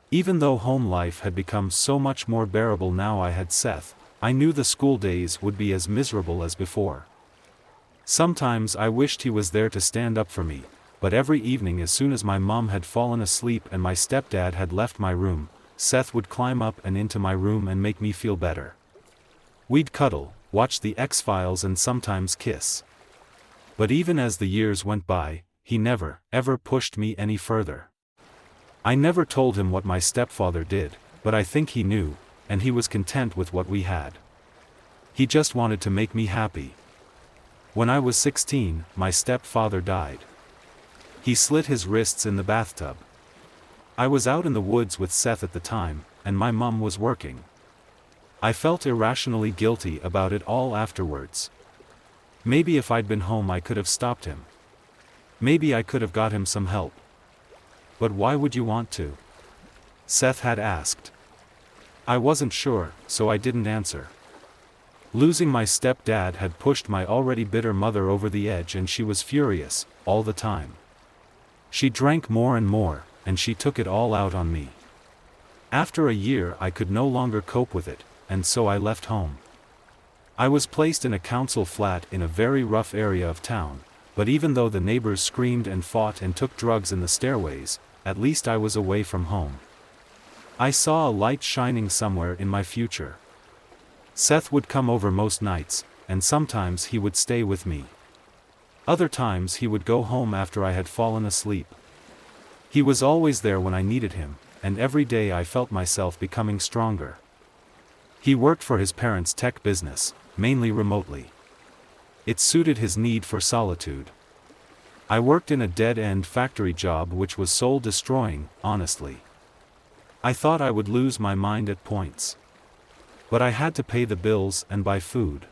Even though home life had become so much more bearable now I had Seth, I knew the school days would be as miserable as before. Sometimes I wished he was there to stand up for me, but every evening as soon as my mom had fallen asleep and my stepdad had left my room, Seth would climb up and into my room and make me feel better. We'd cuddle, watch the X-Files and sometimes kiss. But even as the years went by, he never, ever pushed me any further. I never told him what my stepfather did, but I think he knew, and he was content with what we had. He just wanted to make me happy. When I was 16, my stepfather died. He slit his wrists in the bathtub. I was out in the woods with Seth at the time, and my mum was working. I felt irrationally guilty about it all afterwards. Maybe if I'd been home I could have stopped him. Maybe I could have got him some help. But why would you want to? Seth had asked. I wasn't sure, so I didn't answer. Losing my stepdad had pushed my already bitter mother over the edge, and she was furious, all the time. She drank more and more, and she took it all out on me. After a year I could no longer cope with it, and so I left home. I was placed in a council flat in a very rough area of town, but even though the neighbors screamed and fought and took drugs in the stairways, at least I was away from home. I saw a light shining somewhere in my future. Seth would come over most nights, and sometimes he would stay with me. Other times he would go home after I had fallen asleep. He was always there when I needed him, and every day I felt myself becoming stronger. He worked for his parents' tech business, mainly remotely. It suited his need for solitude. I worked in a dead-end factory job which was soul-destroying, honestly. I thought I would lose my mind at points. But I had to pay the bills and buy food.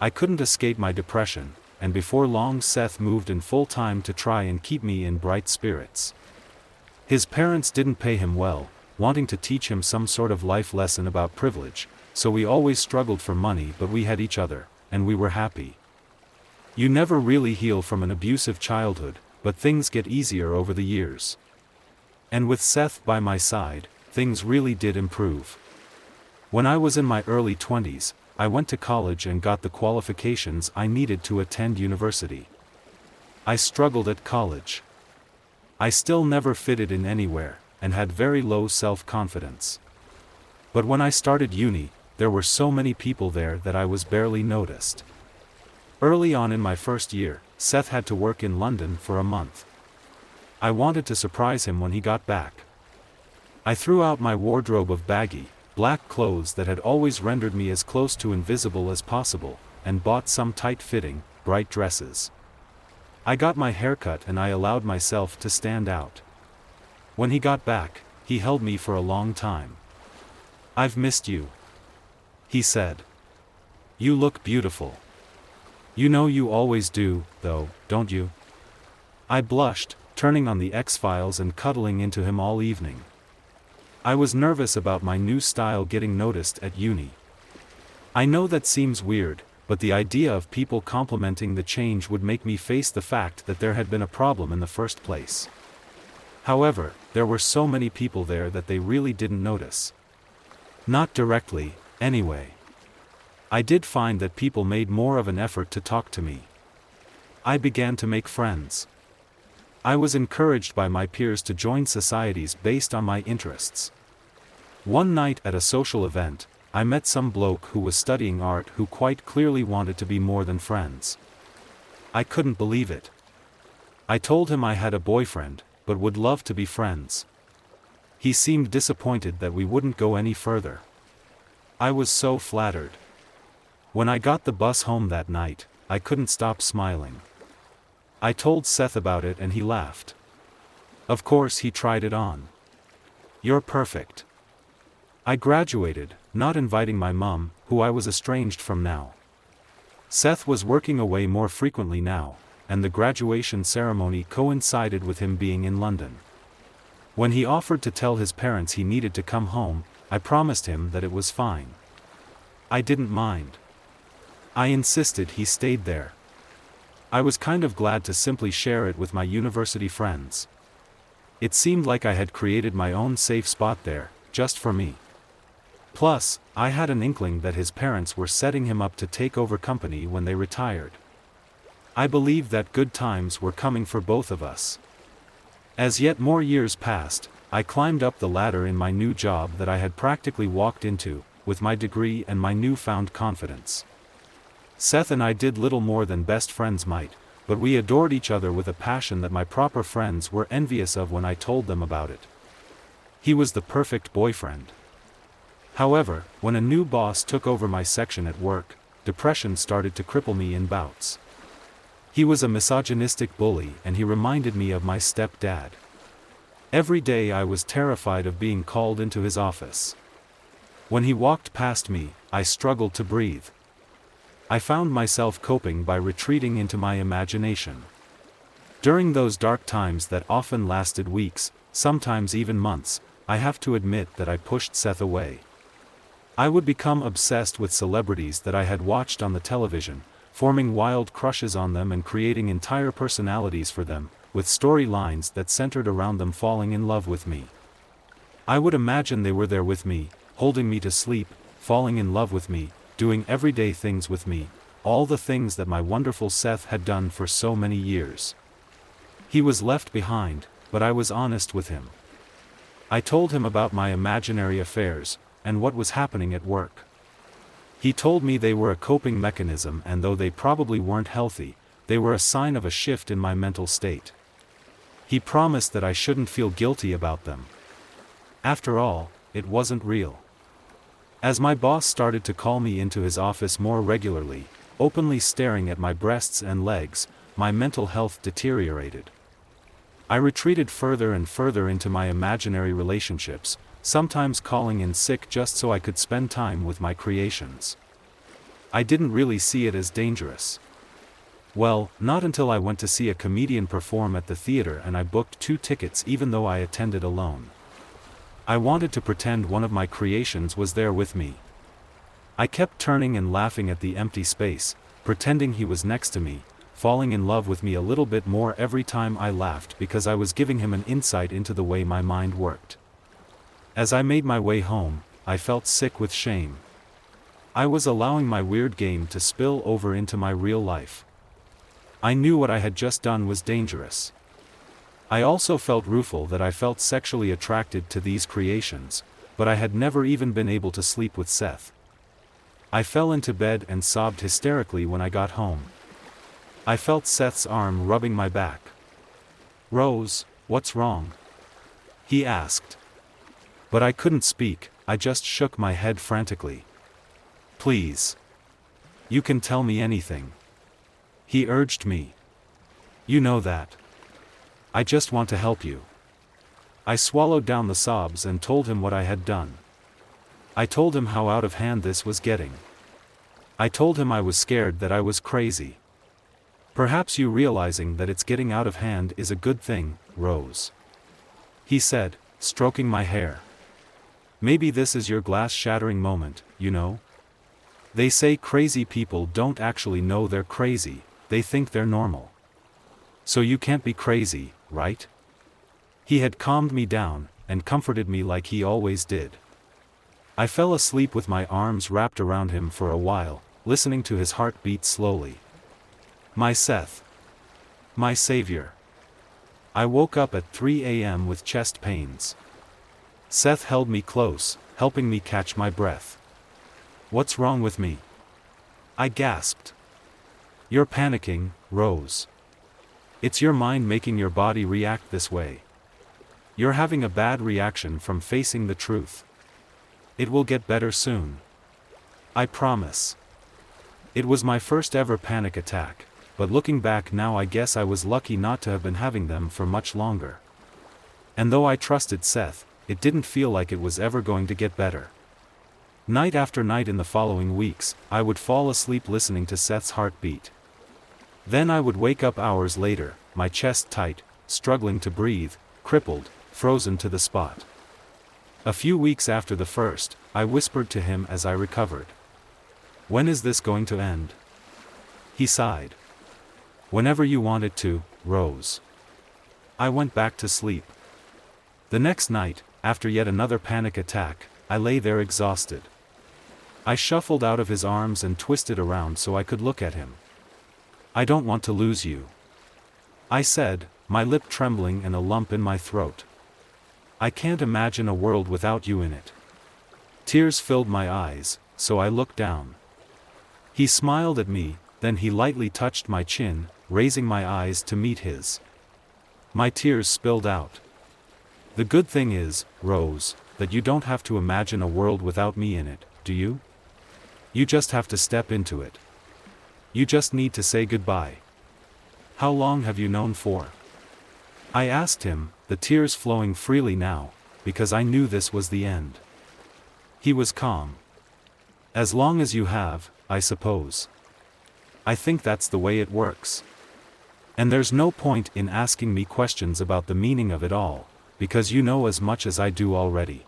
I couldn't escape my depression, and before long Seth moved in full-time to try and keep me in bright spirits. His parents didn't pay him well, wanting to teach him some sort of life lesson about privilege, so we always struggled for money, but we had each other, and we were happy. You never really heal from an abusive childhood, but things get easier over the years. And with Seth by my side, things really did improve. When I was in my early 20s, I went to college and got the qualifications I needed to attend university. I struggled at college. I still never fitted in anywhere, and had very low self-confidence. But when I started uni, there were so many people there that I was barely noticed. Early on in my first year, Seth had to work in London for a month. I wanted to surprise him when he got back. I threw out my wardrobe of baggy, black clothes that had always rendered me as close to invisible as possible, and bought some tight-fitting, bright dresses. I got my hair cut and I allowed myself to stand out. When he got back, he held me for a long time. "I've missed you," he said. "You look beautiful. You know you always do, though, don't you?" I blushed, turning on the X-Files and cuddling into him all evening. I was nervous about my new style getting noticed at uni. I know that seems weird, but the idea of people complimenting the change would make me face the fact that there had been a problem in the first place. However, there were so many people there that they really didn't notice. Not directly, anyway. I did find that people made more of an effort to talk to me. I began to make friends. I was encouraged by my peers to join societies based on my interests. One night at a social event, I met some bloke who was studying art who quite clearly wanted to be more than friends. I couldn't believe it. I told him I had a boyfriend, but would love to be friends. He seemed disappointed that we wouldn't go any further. I was so flattered. When I got the bus home that night, I couldn't stop smiling. I told Seth about it and he laughed. Of course he tried it on. "You're perfect." I graduated, not inviting my mum, who I was estranged from now. Seth was working away more frequently now, and the graduation ceremony coincided with him being in London. When he offered to tell his parents he needed to come home, I promised him that it was fine. I didn't mind. I insisted he stayed there. I was kind of glad to simply share it with my university friends. It seemed like I had created my own safe spot there, just for me. Plus, I had an inkling that his parents were setting him up to take over company when they retired. I believed that good times were coming for both of us. As yet more years passed, I climbed up the ladder in my new job that I had practically walked into, with my degree and my newfound confidence. Seth and I did little more than best friends might, but we adored each other with a passion that my proper friends were envious of when I told them about it. He was the perfect boyfriend. However, when a new boss took over my section at work, depression started to cripple me in bouts. He was a misogynistic bully and he reminded me of my stepdad. Every day I was terrified of being called into his office. When he walked past me, I struggled to breathe. I found myself coping by retreating into my imagination. During those dark times that often lasted weeks, sometimes even months, I have to admit that I pushed Seth away. I would become obsessed with celebrities that I had watched on the television, forming wild crushes on them and creating entire personalities for them, with storylines that centered around them falling in love with me. I would imagine they were there with me, holding me to sleep, falling in love with me, doing everyday things with me, all the things that my wonderful Seth had done for so many years. He was left behind, but I was honest with him. I told him about my imaginary affairs, and what was happening at work. He told me they were a coping mechanism, and though they probably weren't healthy, they were a sign of a shift in my mental state. He promised that I shouldn't feel guilty about them. After all, it wasn't real. As my boss started to call me into his office more regularly, openly staring at my breasts and legs, my mental health deteriorated. I retreated further and further into my imaginary relationships, sometimes calling in sick just so I could spend time with my creations. I didn't really see it as dangerous. Well, not until I went to see a comedian perform at the theater and I booked 2 tickets even though I attended alone. I wanted to pretend one of my creations was there with me. I kept turning and laughing at the empty space, pretending he was next to me, falling in love with me a little bit more every time I laughed because I was giving him an insight into the way my mind worked. As I made my way home, I felt sick with shame. I was allowing my weird game to spill over into my real life. I knew what I had just done was dangerous. I also felt rueful that I felt sexually attracted to these creations, but I had never even been able to sleep with Seth. I fell into bed and sobbed hysterically when I got home. I felt Seth's arm rubbing my back. "Rose, what's wrong?" he asked. But I couldn't speak, I just shook my head frantically. "Please. You can tell me anything," he urged me. "You know that. I just want to help you." I swallowed down the sobs and told him what I had done. I told him how out of hand this was getting. I told him I was scared that I was crazy. "Perhaps you realizing that it's getting out of hand is a good thing, Rose," he said, stroking my hair. "Maybe this is your glass-shattering moment, you know? They say crazy people don't actually know they're crazy, they think they're normal. So you can't be crazy, right?" He had calmed me down, and comforted me like he always did. I fell asleep with my arms wrapped around him for a while, listening to his heart beat slowly. My Seth. My savior. I woke up at 3 a.m. with chest pains. Seth held me close, helping me catch my breath. "What's wrong with me?" I gasped. "You're panicking, Rose. It's your mind making your body react this way. You're having a bad reaction from facing the truth. It will get better soon. I promise." It was my first ever panic attack, but looking back now I guess I was lucky not to have been having them for much longer. And though I trusted Seth, it didn't feel like it was ever going to get better. Night after night in the following weeks, I would fall asleep listening to Seth's heartbeat. Then I would wake up hours later, my chest tight, struggling to breathe, crippled, frozen to the spot. A few weeks after the first, I whispered to him as I recovered. "When is this going to end?" He sighed. "Whenever you want it to, Rose." I went back to sleep. The next night, after yet another panic attack, I lay there exhausted. I shuffled out of his arms and twisted around so I could look at him. "I don't want to lose you," I said, my lip trembling and a lump in my throat. "I can't imagine a world without you in it." Tears filled my eyes, so I looked down. He smiled at me, then he lightly touched my chin, raising my eyes to meet his. My tears spilled out. "The good thing is, Rose, that you don't have to imagine a world without me in it, do you? You just have to step into it. You just need to say goodbye." "How long have you known for?" I asked him, the tears flowing freely now, because I knew this was the end. He was calm. "As long as you have, I suppose. I think that's the way it works. And there's no point in asking me questions about the meaning of it all, because you know as much as I do already.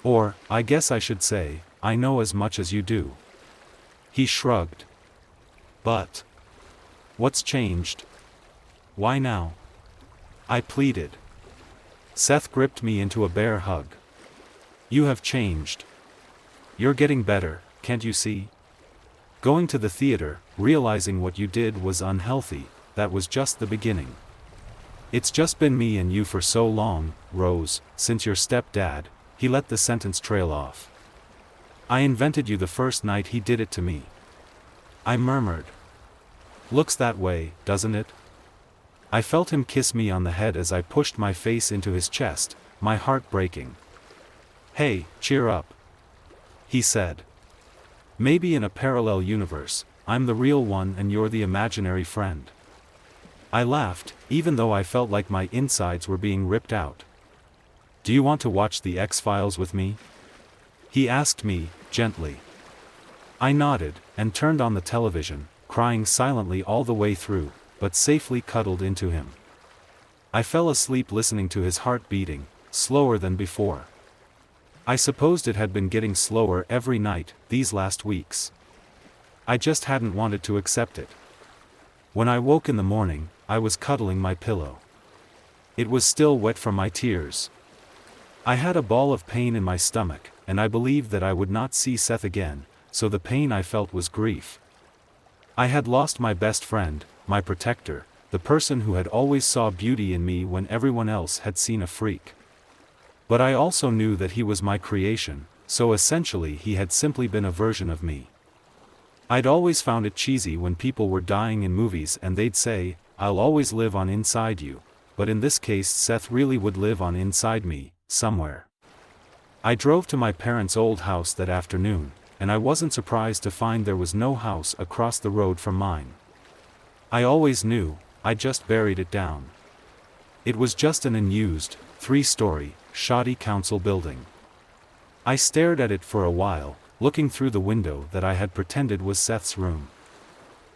Or, I guess I should say, I know as much as you do." He shrugged. "But what's changed? Why now?" I pleaded. Seth gripped me into a bear hug. "You have changed. You're getting better, can't you see? Going to the theater, realizing what you did was unhealthy, that was just the beginning. It's just been me and you for so long, Rose, since your stepdad," he let the sentence trail off. "I invented you the first night he did it to me." I murmured. "Looks that way, doesn't it?" I felt him kiss me on the head as I pushed my face into his chest, my heart breaking. "Hey, cheer up," he said. "Maybe in a parallel universe, I'm the real one and you're the imaginary friend." I laughed, even though I felt like my insides were being ripped out. "Do you want to watch the X-Files with me?" he asked me, gently. I nodded, and turned on the television, crying silently all the way through, but safely cuddled into him. I fell asleep listening to his heart beating, slower than before. I supposed it had been getting slower every night, these last weeks. I just hadn't wanted to accept it. When I woke in the morning, I was cuddling my pillow. It was still wet from my tears. I had a ball of pain in my stomach, and I believed that I would not see Seth again, so the pain I felt was grief. I had lost my best friend, my protector, the person who had always saw beauty in me when everyone else had seen a freak. But I also knew that he was my creation, so essentially he had simply been a version of me. I'd always found it cheesy when people were dying in movies and they'd say, "I'll always live on inside you," but in this case Seth really would live on inside me, somewhere. I drove to my parents' old house that afternoon, and I wasn't surprised to find there was no house across the road from mine. I always knew, I just buried it down. It was just an unused, 3-story, shoddy council building. I stared at it for a while, looking through the window that I had pretended was Seth's room.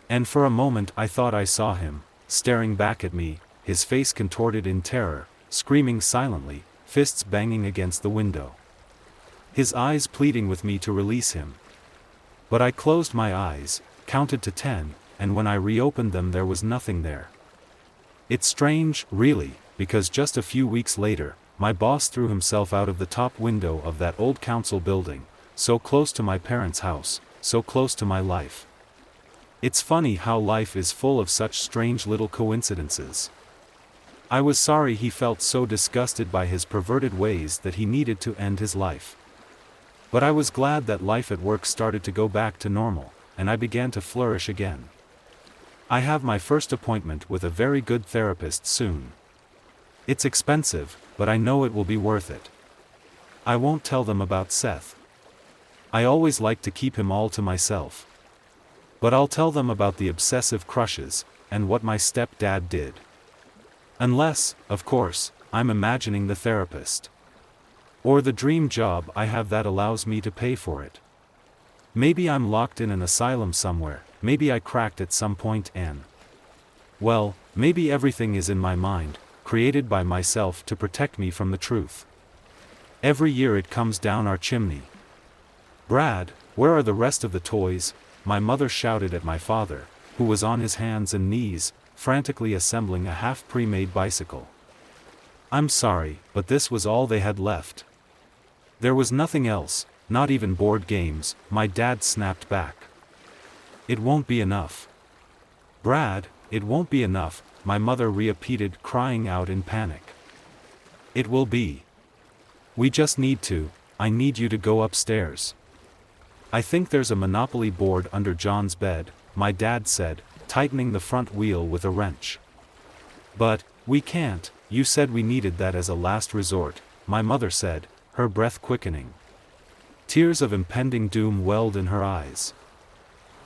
And for a moment I thought I saw him, staring back at me, his face contorted in terror, screaming silently, fists banging against the window. His eyes pleading with me to release him. But I closed my eyes, counted to 10, and when I reopened them there was nothing there. It's strange, really, because just a few weeks later, my boss threw himself out of the top window of that old council building, so close to my parents' house, so close to my life. It's funny how life is full of such strange little coincidences. I was sorry he felt so disgusted by his perverted ways that he needed to end his life. But I was glad that life at work started to go back to normal, and I began to flourish again. I have my first appointment with a very good therapist soon. It's expensive, but I know it will be worth it. I won't tell them about Seth. I always like to keep him all to myself. But I'll tell them about the obsessive crushes, and what my stepdad did. Unless, of course, I'm imagining the therapist. Or the dream job I have that allows me to pay for it. Maybe I'm locked in an asylum somewhere, maybe I cracked at some point and... well, maybe everything is in my mind, created by myself to protect me from the truth. Every year it comes down our chimney. "Brad, where are the rest of the toys?" my mother shouted at my father, who was on his hands and knees, frantically assembling a half-pre-made bicycle. I'm sorry, but this was all they had left. There was nothing else, not even board games, my dad snapped back. "It won't be enough. Brad, it won't be enough," my mother repeated, crying out in panic. "It will be. We just need to, I need you to go upstairs. I think there's a Monopoly board under John's bed," my dad said, tightening the front wheel with a wrench. "But, we can't, you said we needed that as a last resort," my mother said, her breath quickening. Tears of impending doom welled in her eyes.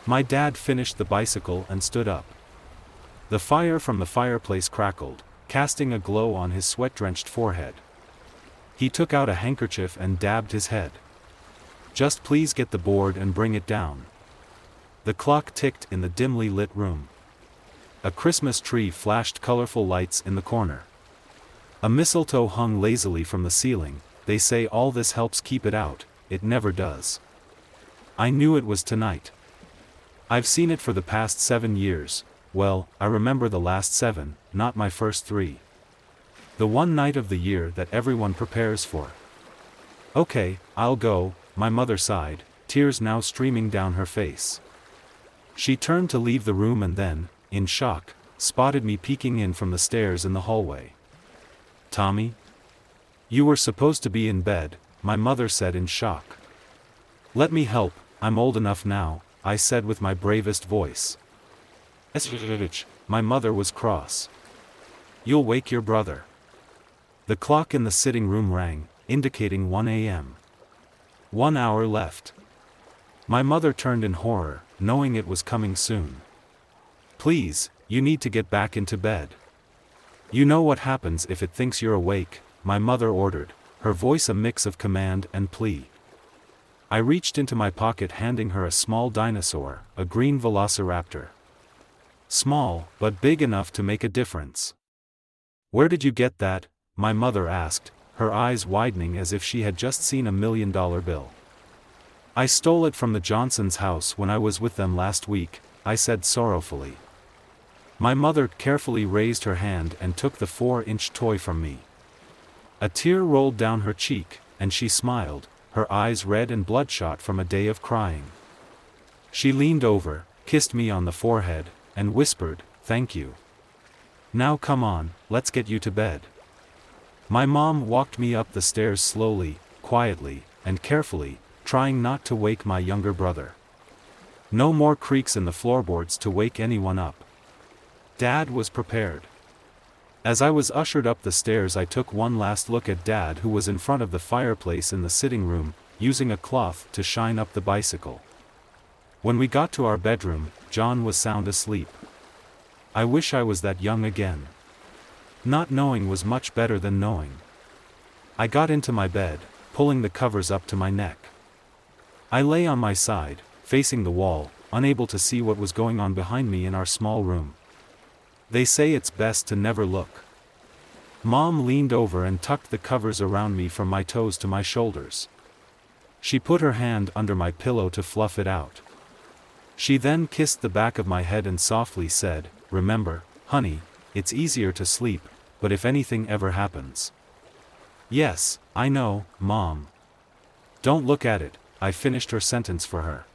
My dad finished the bicycle and stood up. The fire from the fireplace crackled, casting a glow on his sweat-drenched forehead. He took out a handkerchief and dabbed his head. "Just please get the board and bring it down." The clock ticked in the dimly lit room. A Christmas tree flashed colorful lights in the corner. A mistletoe hung lazily from the ceiling. They say all this helps keep it out, it never does. I knew it was tonight. I've seen it for the past 7 years, well, I remember the last 7, not my first 3. The one night of the year that everyone prepares for. Okay, I'll go, my mother sighed, tears now streaming down her face. She turned to leave the room and then, in shock, spotted me peeking in from the stairs in the hallway. Tommy? You were supposed to be in bed, my mother said in shock. Let me help, I'm old enough now, I said with my bravest voice. My mother was cross. You'll wake your brother. The clock in the sitting room rang, indicating 1 a.m. 1 hour left. My mother turned in horror, knowing it was coming soon. Please, you need to get back into bed. You know what happens if it thinks you're awake, my mother ordered, her voice a mix of command and plea. I reached into my pocket handing her a small dinosaur, a green velociraptor. Small, but big enough to make a difference. Where did you get that? My mother asked, her eyes widening as if she had just seen $1 million bill. I stole it from the Johnsons' house when I was with them last week, I said sorrowfully. My mother carefully raised her hand and took the 4-inch toy from me. A tear rolled down her cheek, and she smiled, her eyes red and bloodshot from a day of crying. She leaned over, kissed me on the forehead, and whispered, "Thank you. Now come on, let's get you to bed." My mom walked me up the stairs slowly, quietly, and carefully, trying not to wake my younger brother. No more creaks in the floorboards to wake anyone up. Dad was prepared. As I was ushered up the stairs, I took one last look at Dad, who was in front of the fireplace in the sitting room, using a cloth to shine up the bicycle. When we got to our bedroom, John was sound asleep. I wish I was that young again. Not knowing was much better than knowing. I got into my bed, pulling the covers up to my neck. I lay on my side, facing the wall, unable to see what was going on behind me in our small room. They say it's best to never look. Mom leaned over and tucked the covers around me from my toes to my shoulders. She put her hand under my pillow to fluff it out. She then kissed the back of my head and softly said, "Remember, honey, it's easier to sleep, but if anything ever happens." "Yes, I know, Mom." "Don't look at it," I finished her sentence for her.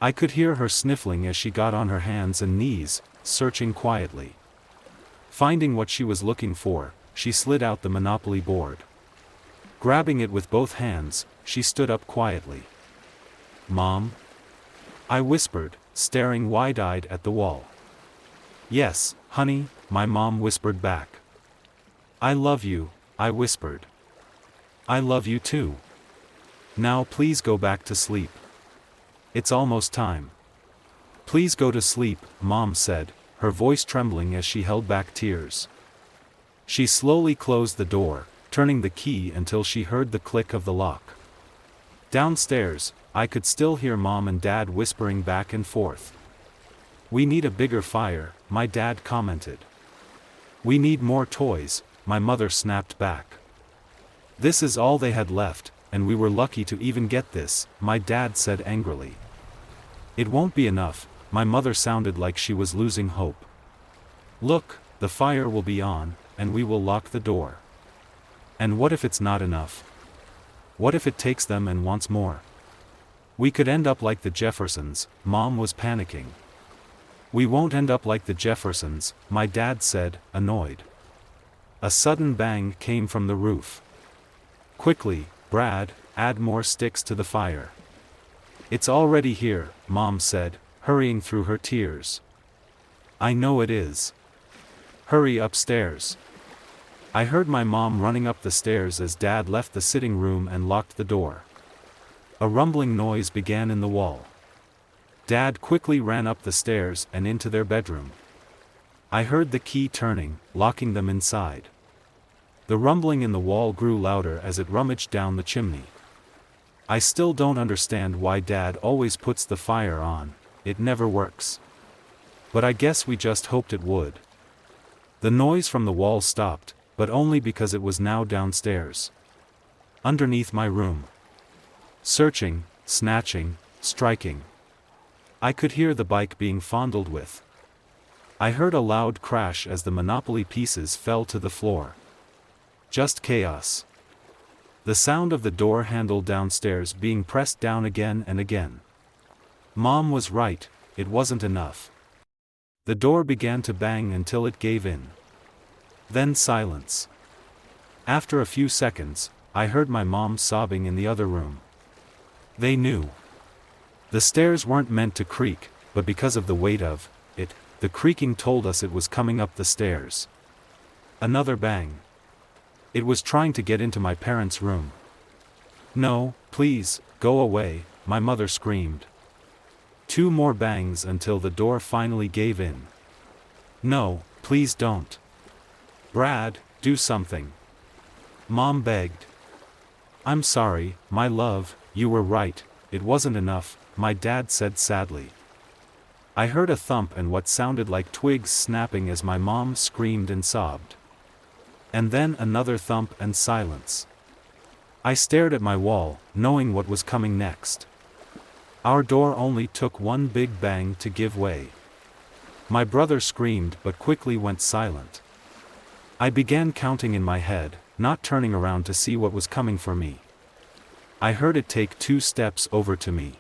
I could hear her sniffling as she got on her hands and knees, searching quietly. Finding what she was looking for, she slid out the Monopoly board. Grabbing it with both hands, she stood up quietly. "Mom?" I whispered, staring wide-eyed at the wall. "Yes, honey," my mom whispered back. "I love you," I whispered. "I love you too. Now please go back to sleep. It's almost time." "Please go to sleep," Mom said, her voice trembling as she held back tears. She slowly closed the door, turning the key until she heard the click of the lock. Downstairs, I could still hear Mom and Dad whispering back and forth. "We need a bigger fire," my dad commented. "We need more toys," my mother snapped back. "This is all they had left, and we were lucky to even get this," my dad said angrily. "It won't be enough," my mother sounded like she was losing hope. "Look, the fire will be on, and we will lock the door. And what if it's not enough? What if it takes them and wants more? We could end up like the Jeffersons," Mom was panicking. "We won't end up like the Jeffersons," my dad said, annoyed. A sudden bang came from the roof. "Quickly, Brad, add more sticks to the fire." "It's already here," Mom said, hurrying through her tears. "I know it is. Hurry upstairs." I heard my mom running up the stairs as Dad left the sitting room and locked the door. A rumbling noise began in the wall. Dad quickly ran up the stairs and into their bedroom. I heard the key turning, locking them inside. The rumbling in the wall grew louder as it rummaged down the chimney. I still don't understand why Dad always puts the fire on, it never works. But I guess we just hoped it would. The noise from the wall stopped, but only because it was now downstairs. Underneath my room. Searching, snatching, striking. I could hear the bike being fondled with. I heard a loud crash as the Monopoly pieces fell to the floor. Just chaos. The sound of the door handle downstairs being pressed down again and again. Mom was right, it wasn't enough. The door began to bang until it gave in. Then silence. After a few seconds, I heard my mom sobbing in the other room. They knew. The stairs weren't meant to creak, but because of the weight of it, the creaking told us it was coming up the stairs. Another bang. It was trying to get into my parents' room. "No, please, go away," my mother screamed. 2 more bangs until the door finally gave in. "No, please don't. Brad, do something," Mom begged. "I'm sorry, my love, you were right, it wasn't enough," my dad said sadly. I heard a thump and what sounded like twigs snapping as my mom screamed and sobbed. And then another thump and silence. I stared at my wall, knowing what was coming next. Our door only took one big bang to give way. My brother screamed but quickly went silent. I began counting in my head, not turning around to see what was coming for me. I heard it take 2 steps over to me.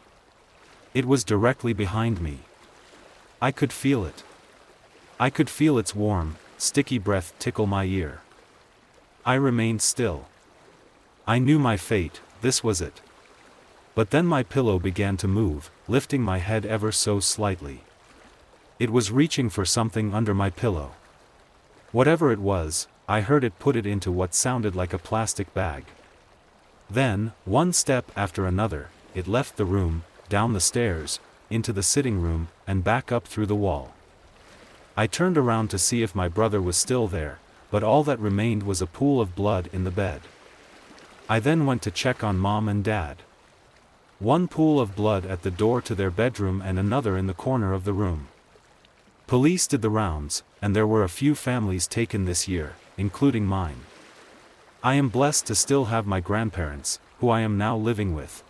It was directly behind me. I could feel it. I could feel its warm, sticky breath tickle my ear. I remained still. I knew my fate, this was it. But then my pillow began to move, lifting my head ever so slightly. It was reaching for something under my pillow. Whatever it was, I heard it put it into what sounded like a plastic bag. Then, one step after another, it left the room, down the stairs, into the sitting room, and back up through the wall. I turned around to see if my brother was still there, but all that remained was a pool of blood in the bed. I then went to check on Mom and Dad. One pool of blood at the door to their bedroom and another in the corner of the room. Police did the rounds, and there were a few families taken this year, including mine. I am blessed to still have my grandparents, who I am now living with.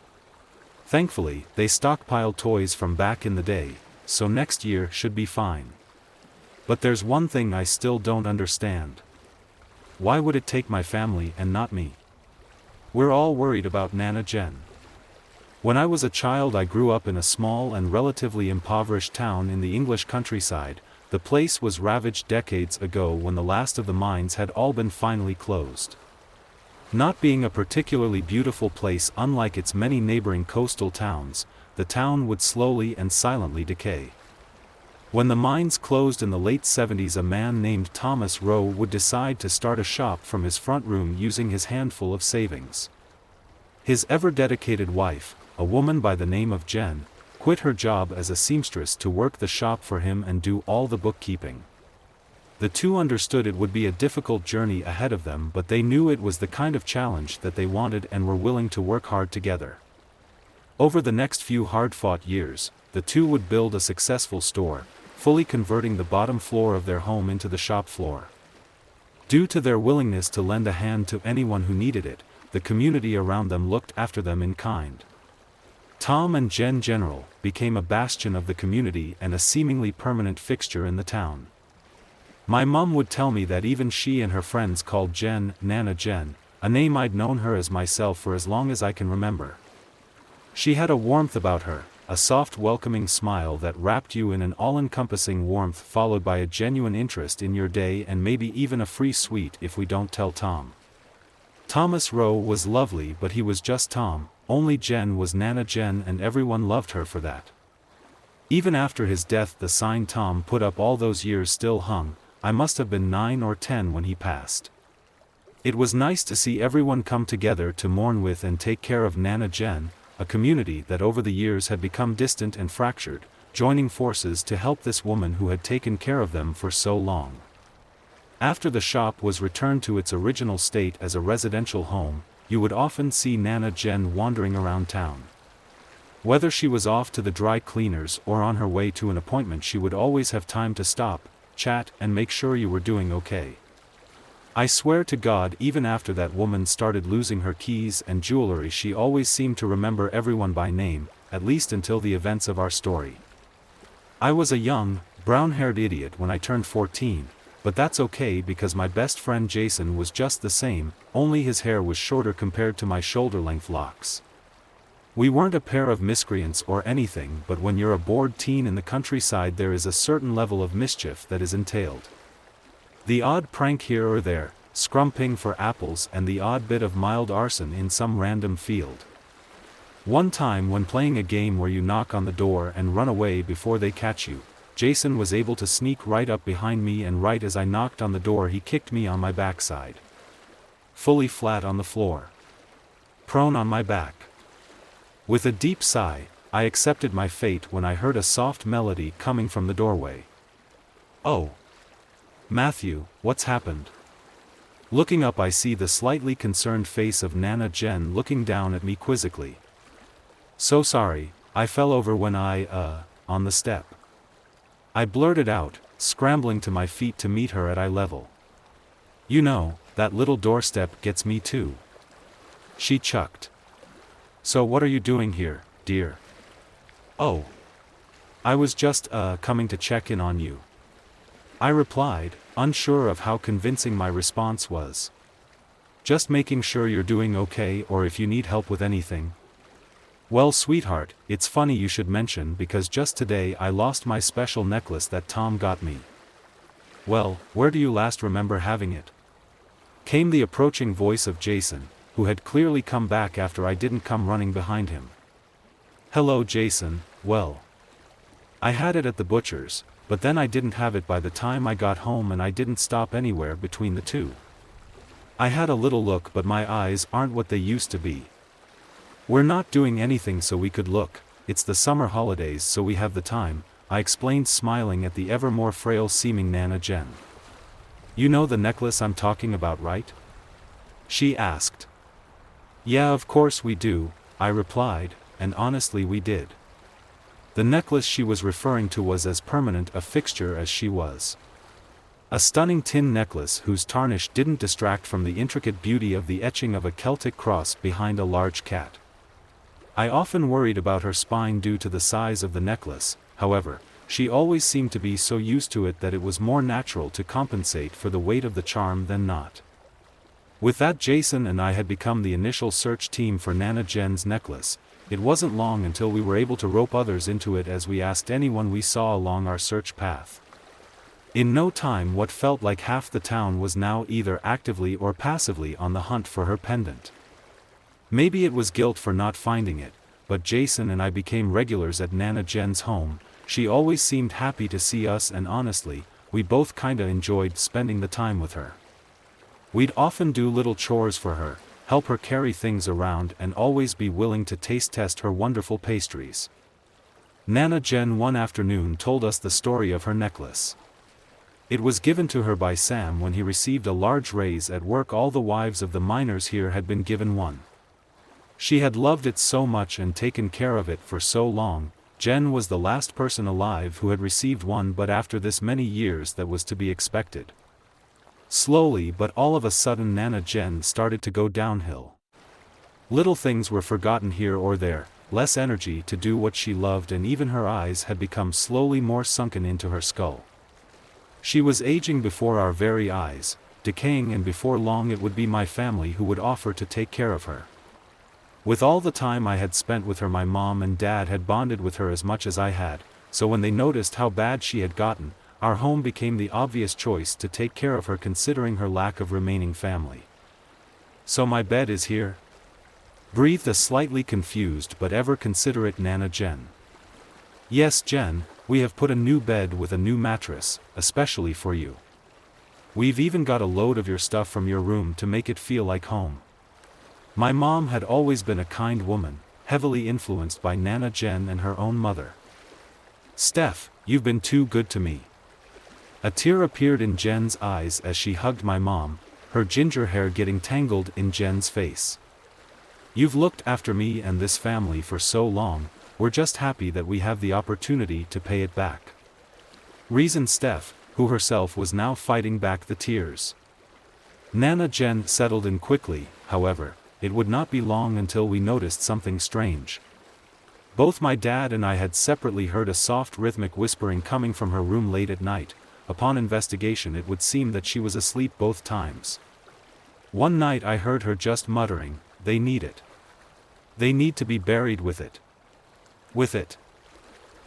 Thankfully, they stockpiled toys from back in the day, so next year should be fine. But there's one thing I still don't understand. Why would it take my family and not me? We're all worried about Nana Jen. When I was a child, I grew up in a small and relatively impoverished town in the English countryside. The place was ravaged decades ago when the last of the mines had all been finally closed. Not being a particularly beautiful place unlike its many neighboring coastal towns, the town would slowly and silently decay. When the mines closed in the late 70s, a man named Thomas Rowe would decide to start a shop from his front room using his handful of savings. His ever-dedicated wife, a woman by the name of Jen, quit her job as a seamstress to work the shop for him and do all the bookkeeping. The two understood it would be a difficult journey ahead of them, but they knew it was the kind of challenge that they wanted and were willing to work hard together. Over the next few hard-fought years, the two would build a successful store, fully converting the bottom floor of their home into the shop floor. Due to their willingness to lend a hand to anyone who needed it, the community around them looked after them in kind. Tom and Jen General became a bastion of the community and a seemingly permanent fixture in the town. My mum would tell me that even she and her friends called Jen Nana Jen, a name I'd known her as myself for as long as I can remember. She had a warmth about her, a soft welcoming smile that wrapped you in an all-encompassing warmth followed by a genuine interest in your day and maybe even a free sweet if we don't tell Tom. Thomas Rowe was lovely, but he was just Tom. Only Jen was Nana Jen and everyone loved her for that. Even after his death, the sign Tom put up all those years still hung. I must have been 9 or 10 when he passed. It was nice to see everyone come together to mourn with and take care of Nana Jen, a community that over the years had become distant and fractured, joining forces to help this woman who had taken care of them for so long. After the shop was returned to its original state as a residential home, you would often see Nana Jen wandering around town. Whether she was off to the dry cleaners or on her way to an appointment, she would always have time to stop, chat, and make sure you were doing okay. I swear to God, even after that woman started losing her keys and jewelry, she always seemed to remember everyone by name, at least until the events of our story. I was a young, brown-haired idiot when I turned 14, but that's okay because my best friend Jason was just the same, only his hair was shorter compared to my shoulder-length locks. We weren't a pair of miscreants or anything, but when you're a bored teen in the countryside there is a certain level of mischief that is entailed. The odd prank here or there, scrumping for apples, and the odd bit of mild arson in some random field. One time when playing a game where you knock on the door and run away before they catch you, Jason was able to sneak right up behind me, and right as I knocked on the door he kicked me on my backside. Fully flat on the floor. Prone on my back. With a deep sigh, I accepted my fate when I heard a soft melody coming from the doorway. "Oh. Matthew, what's happened?" Looking up I see the slightly concerned face of Nana Jen looking down at me quizzically. "So sorry, I fell over when on the step." I blurted out, scrambling to my feet to meet her at eye level. "You know, that little doorstep gets me too," she chucked. "So what are you doing here, dear?" "Oh. I was just, coming to check in on you," I replied, unsure of how convincing my response was. "Just making sure you're doing okay, or if you need help with anything." "Well, sweetheart, it's funny you should mention because just today I lost my special necklace that Tom got me." "Well, where do you last remember having it?" came the approaching voice of Jason, who had clearly come back after I didn't come running behind him. "Hello Jason, well. I had it at the butcher's, but then I didn't have it by the time I got home and I didn't stop anywhere between the two. I had a little look but my eyes aren't what they used to be. We're not doing anything so we could look, it's the summer holidays so we have the time," I explained, smiling at the ever more frail-seeming Nana Jen. "You know the necklace I'm talking about, right?" she asked. "Yeah, of course we do," I replied, and honestly we did. The necklace she was referring to was as permanent a fixture as she was. A stunning tin necklace whose tarnish didn't distract from the intricate beauty of the etching of a Celtic cross behind a large cat. I often worried about her spine due to the size of the necklace, however, she always seemed to be so used to it that it was more natural to compensate for the weight of the charm than not. With that, Jason and I had become the initial search team for Nana Jen's necklace. It wasn't long until we were able to rope others into it as we asked anyone we saw along our search path. In no time what felt like half the town was now either actively or passively on the hunt for her pendant. Maybe it was guilt for not finding it, but Jason and I became regulars at Nana Jen's home. She always seemed happy to see us, and honestly, we both kinda enjoyed spending the time with her. We'd often do little chores for her, help her carry things around, and always be willing to taste test her wonderful pastries. Nana Jen one afternoon told us the story of her necklace. It was given to her by Sam when he received a large raise at work. All the wives of the miners here had been given one. She had loved it so much and taken care of it for so long. Jen was the last person alive who had received one, but after this many years that was to be expected. Slowly but all of a sudden Nana Jen started to go downhill. Little things were forgotten here or there, less energy to do what she loved, and even her eyes had become slowly more sunken into her skull. She was aging before our very eyes, decaying, and before long it would be my family who would offer to take care of her. With all the time I had spent with her, my mom and dad had bonded with her as much as I had, so when they noticed how bad she had gotten, our home became the obvious choice to take care of her considering her lack of remaining family. "So my bed is here?" breathed a slightly confused but ever considerate Nana Jen. "Yes, Jen, we have put a new bed with a new mattress, especially for you. We've even got a load of your stuff from your room to make it feel like home." My mom had always been a kind woman, heavily influenced by Nana Jen and her own mother. "Steph, you've been too good to me." A tear appeared in Jen's eyes as she hugged my mom, her ginger hair getting tangled in Jen's face. "You've looked after me and this family for so long, we're just happy that we have the opportunity to pay it back," reasoned Steph, who herself was now fighting back the tears. Nana Jen settled in quickly, however. It would not be long until we noticed something strange. Both my dad and I had separately heard a soft rhythmic whispering coming from her room late at night. Upon investigation it would seem that she was asleep both times. One night I heard her just muttering, "They need it. They need to be buried with it. With it.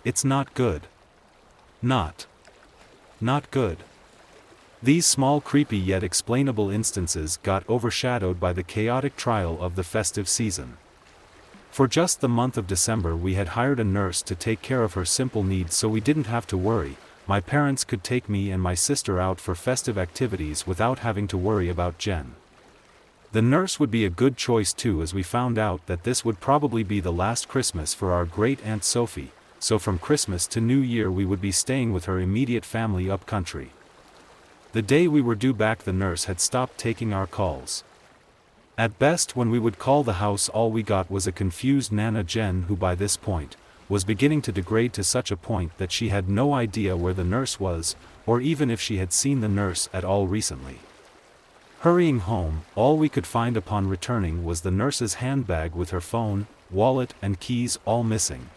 It's not good. Not good." These small creepy yet explainable instances got overshadowed by the chaotic trial of the festive season. For just the month of December we had hired a nurse to take care of her simple needs so we didn't have to worry. My parents could take me and my sister out for festive activities without having to worry about Jen. The nurse would be a good choice too, as we found out that this would probably be the last Christmas for our great Aunt Sophie, so from Christmas to New Year we would be staying with her immediate family up country. The day we were due back the nurse had stopped taking our calls. At best when we would call the house all we got was a confused Nana Jen who by this point, was beginning to degrade to such a point that she had no idea where the nurse was, or even if she had seen the nurse at all recently. Hurrying home, all we could find upon returning was the nurse's handbag with her phone, wallet and keys all missing.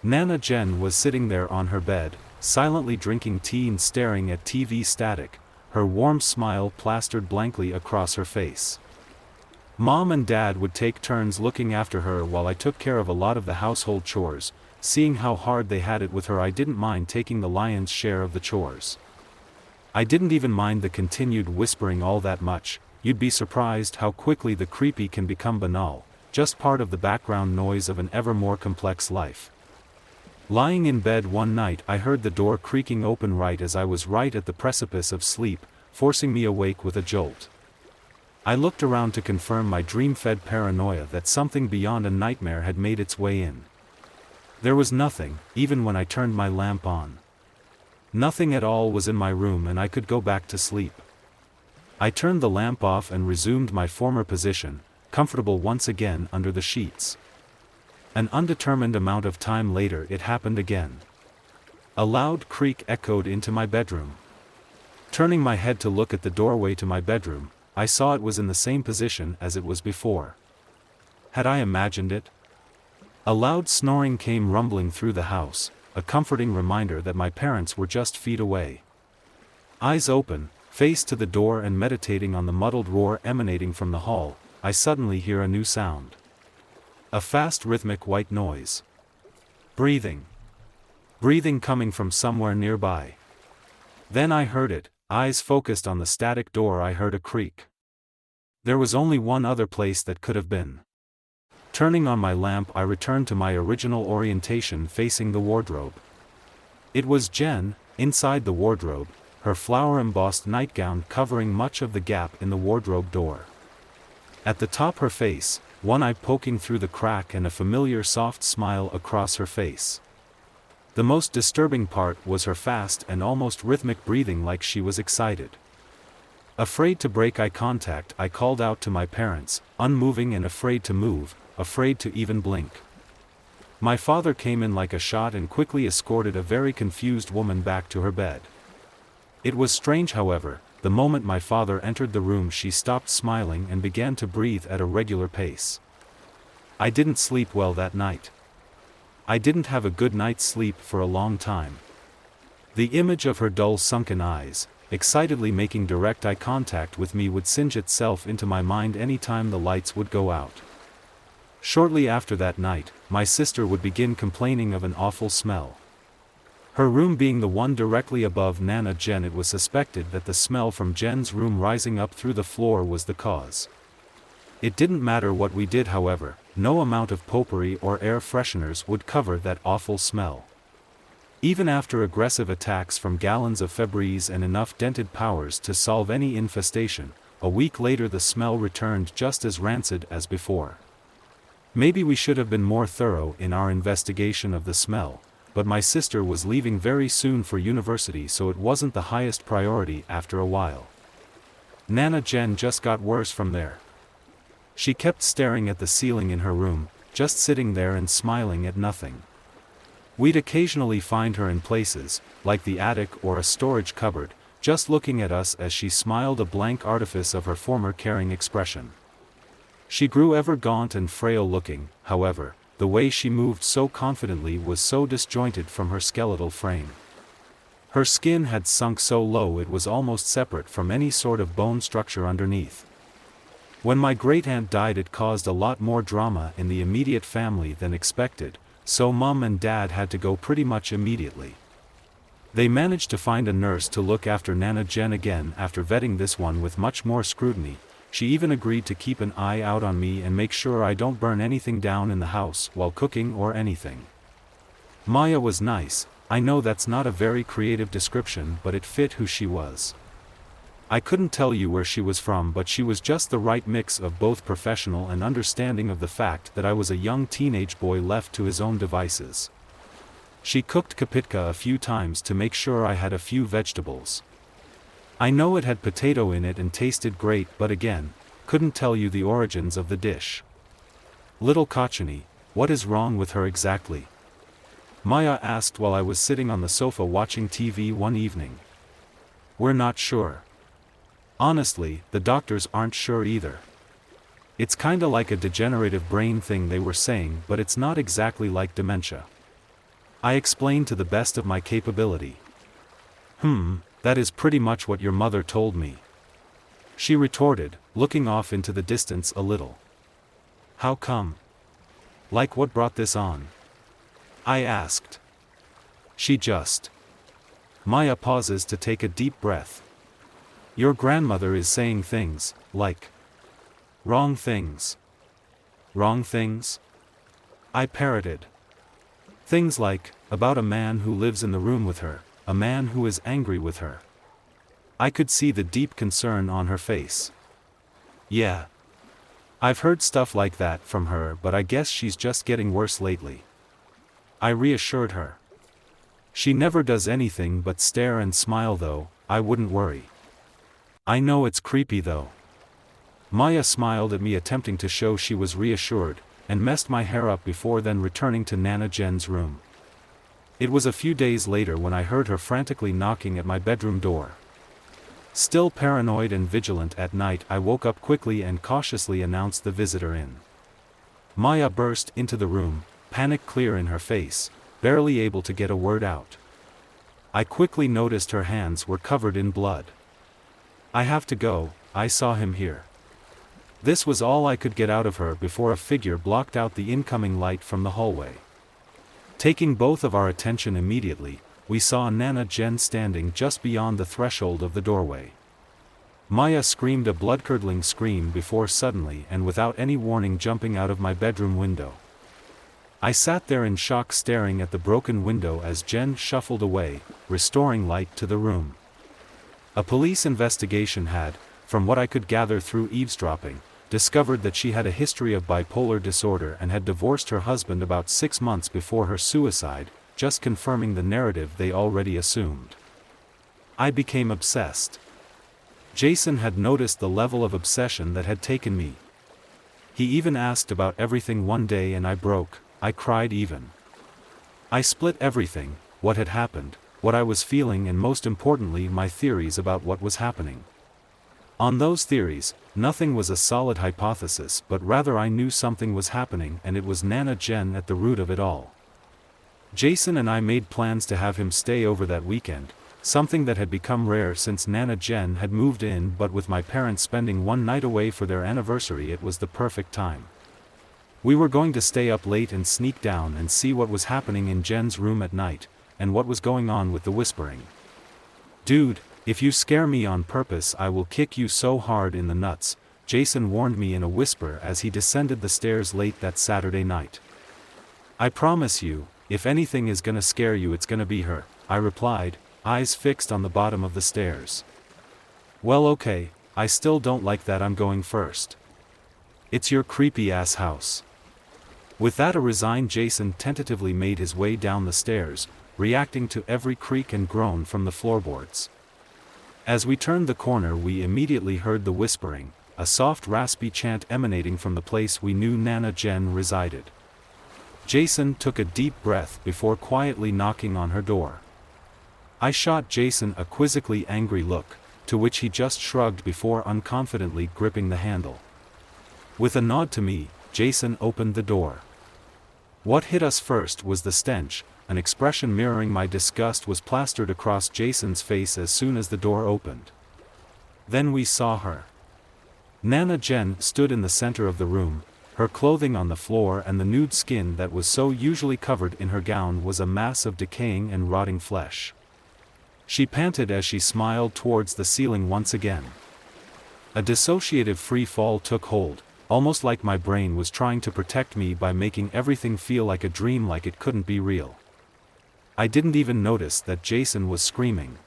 Nana Jen was sitting there on her bed, silently drinking tea and staring at TV static, her warm smile plastered blankly across her face. Mom and Dad would take turns looking after her while I took care of a lot of the household chores. Seeing how hard they had it with her, I didn't mind taking the lion's share of the chores. I didn't even mind the continued whispering all that much. You'd be surprised how quickly the creepy can become banal, just part of the background noise of an ever more complex life. Lying in bed one night I heard the door creaking open right as I was right at the precipice of sleep, forcing me awake with a jolt. I looked around to confirm my dream-fed paranoia that something beyond a nightmare had made its way in. There was nothing, even when I turned my lamp on. Nothing at all was in my room and I could go back to sleep. I turned the lamp off and resumed my former position, comfortable once again under the sheets. An undetermined amount of time later it happened again. A loud creak echoed into my bedroom. Turning my head to look at the doorway to my bedroom, I saw it was in the same position as it was before. Had I imagined it? A loud snoring came rumbling through the house, a comforting reminder that my parents were just feet away. Eyes open, face to the door and meditating on the muddled roar emanating from the hall, I suddenly hear a new sound. A fast rhythmic white noise. Breathing. Breathing coming from somewhere nearby. Then I heard it. Eyes focused on the static door, I heard a creak. There was only one other place that could have been. Turning on my lamp I returned to my original orientation facing the wardrobe. It was Jen, inside the wardrobe, her flower-embossed nightgown covering much of the gap in the wardrobe door. At the top her face, one eye poking through the crack and a familiar soft smile across her face. The most disturbing part was her fast and almost rhythmic breathing like she was excited. Afraid to break eye contact I called out to my parents, unmoving and afraid to move, afraid to even blink. My father came in like a shot and quickly escorted a very confused woman back to her bed. It was strange however, the moment my father entered the room she stopped smiling and began to breathe at a regular pace. I didn't sleep well that night. I didn't have a good night's sleep for a long time. The image of her dull sunken eyes, excitedly making direct eye contact with me would singe itself into my mind any time the lights would go out. Shortly after that night, my sister would begin complaining of an awful smell. Her room being the one directly above Nana Jen, it was suspected that the smell from Jen's room rising up through the floor was the cause. It didn't matter what we did however, no amount of potpourri or air fresheners would cover that awful smell. Even after aggressive attacks from gallons of Febreze and enough dented powers to solve any infestation, a week later the smell returned just as rancid as before. Maybe we should have been more thorough in our investigation of the smell, but my sister was leaving very soon for university so it wasn't the highest priority after a while. Nana Jen just got worse from there. She kept staring at the ceiling in her room, just sitting there and smiling at nothing. We'd occasionally find her in places, like the attic or a storage cupboard, just looking at us as she smiled, a blank artifice of her former caring expression. She grew ever gaunt and frail looking, however, the way she moved so confidently was so disjointed from her skeletal frame. Her skin had sunk so low it was almost separate from any sort of bone structure underneath. When my great-aunt died it caused a lot more drama in the immediate family than expected, so Mum and Dad had to go pretty much immediately. They managed to find a nurse to look after Nana Jen again after vetting this one with much more scrutiny. She even agreed to keep an eye out on me and make sure I don't burn anything down in the house while cooking or anything. Maya was nice. I know that's not a very creative description, but it fit who she was. I couldn't tell you where she was from, but she was just the right mix of both professional and understanding of the fact that I was a young teenage boy left to his own devices. She cooked kapitka a few times to make sure I had a few vegetables. I know it had potato in it and tasted great, but again, couldn't tell you the origins of the dish. Little Kochani, what is wrong with her exactly? Maya asked while I was sitting on the sofa watching TV one evening. We're not sure. Honestly, the doctors aren't sure either. It's kinda like a degenerative brain thing they were saying, but it's not exactly like dementia. I explained to the best of my capability. That is pretty much what your mother told me. She retorted, looking off into the distance a little. How come? Like what brought this on? I asked. She just. Maya pauses to take a deep breath. Your grandmother is saying things, like. Wrong things. Wrong things? I parroted. Things like, about a man who lives in the room with her, a man who is angry with her. I could see the deep concern on her face. Yeah. I've heard stuff like that from her, but I guess she's just getting worse lately. I reassured her. She never does anything but stare and smile though, I wouldn't worry. I know it's creepy though. Maya smiled at me, attempting to show she was reassured, and messed my hair up before then returning to Nana Jen's room. It was a few days later when I heard her frantically knocking at my bedroom door. Still paranoid and vigilant at night, I woke up quickly and cautiously announced the visitor in. Maya burst into the room, panic clear in her face, barely able to get a word out. I quickly noticed her hands were covered in blood. I have to go, I saw him here. This was all I could get out of her before a figure blocked out the incoming light from the hallway. Taking both of our attention immediately, we saw Nana Jen standing just beyond the threshold of the doorway. Maya screamed a blood-curdling scream before suddenly and without any warning jumping out of my bedroom window. I sat there in shock, staring at the broken window as Jen shuffled away, restoring light to the room. A police investigation had, from what I could gather through eavesdropping, discovered that she had a history of bipolar disorder and had divorced her husband about 6 months before her suicide, just confirming the narrative they already assumed. I became obsessed. Jason had noticed the level of obsession that had taken me. He even asked about everything one day and I broke, I cried even. I split everything, what had happened, what I was feeling, and most importantly my theories about what was happening. On those theories, nothing was a solid hypothesis, but rather I knew something was happening, and it was Nana Jen at the root of it all. Jason and I made plans to have him stay over that weekend, something that had become rare since Nana Jen had moved in, but with my parents spending one night away for their anniversary it was the perfect time. We were going to stay up late and sneak down and see what was happening in Jen's room at night, and what was going on with the whispering. Dude, if you scare me on purpose I will kick you so hard in the nuts, Jason warned me in a whisper as he descended the stairs late that Saturday night. I promise you, if anything is gonna scare you it's gonna be her, I replied, eyes fixed on the bottom of the stairs. Well okay, I still don't like that, I'm going first. It's your creepy ass house. With that a resigned Jason tentatively made his way down the stairs, reacting to every creak and groan from the floorboards. As we turned the corner we immediately heard the whispering, a soft raspy chant emanating from the place we knew Nana Jen resided. Jason took a deep breath before quietly knocking on her door. I shot Jason a quizzically angry look, to which he just shrugged before unconfidently gripping the handle. With a nod to me, Jason opened the door. What hit us first was the stench. An expression mirroring my disgust was plastered across Jason's face as soon as the door opened. Then we saw her. Nana Jen stood in the center of the room, her clothing on the floor, and the nude skin that was so usually covered in her gown was a mass of decaying and rotting flesh. She panted as she smiled towards the ceiling once again. A dissociative free fall took hold, almost like my brain was trying to protect me by making everything feel like a dream, like it couldn't be real. I didn't even notice that Jason was screaming.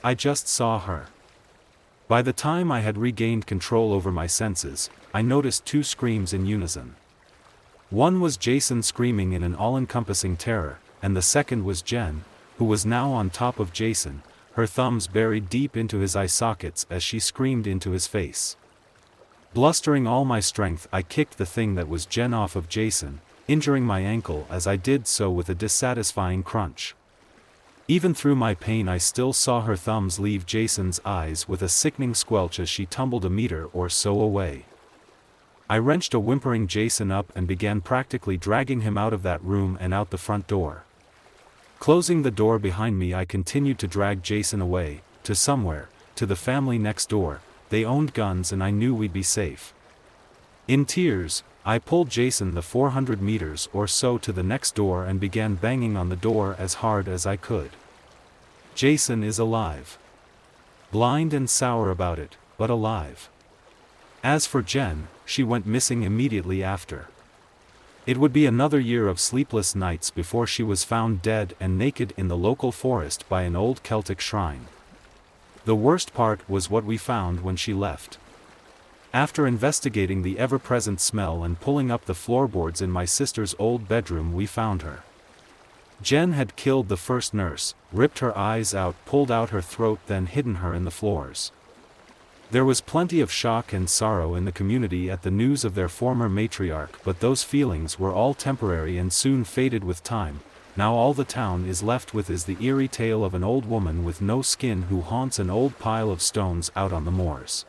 I just saw her. By the time I had regained control over my senses, I noticed two screams in unison. One was Jason screaming in an all-encompassing terror, and the second was Jen, who was now on top of Jason, her thumbs buried deep into his eye sockets as she screamed into his face. Blustering all my strength, I kicked the thing that was Jen off of Jason, injuring my ankle as I did so with a dissatisfying crunch. Even through my pain, I still saw her thumbs leave Jason's eyes with a sickening squelch as she tumbled a meter or so away. I wrenched a whimpering Jason up and began practically dragging him out of that room and out the front door. Closing the door behind me, I continued to drag Jason away, to somewhere, to the family next door. They owned guns and I knew we'd be safe. In tears, I pulled Jason the 400 meters or so to the next door and began banging on the door as hard as I could. Jason is alive. Blind and sour about it, but alive. As for Jen, she went missing immediately after. It would be another year of sleepless nights before she was found dead and naked in the local forest by an old Celtic shrine. The worst part was what we found when she left. After investigating the ever-present smell and pulling up the floorboards in my sister's old bedroom, we found her. Jen had killed the first nurse, ripped her eyes out, pulled out her throat, then hidden her in the floors. There was plenty of shock and sorrow in the community at the news of their former matriarch, but those feelings were all temporary and soon faded with time. Now all the town is left with is the eerie tale of an old woman with no skin who haunts an old pile of stones out on the moors.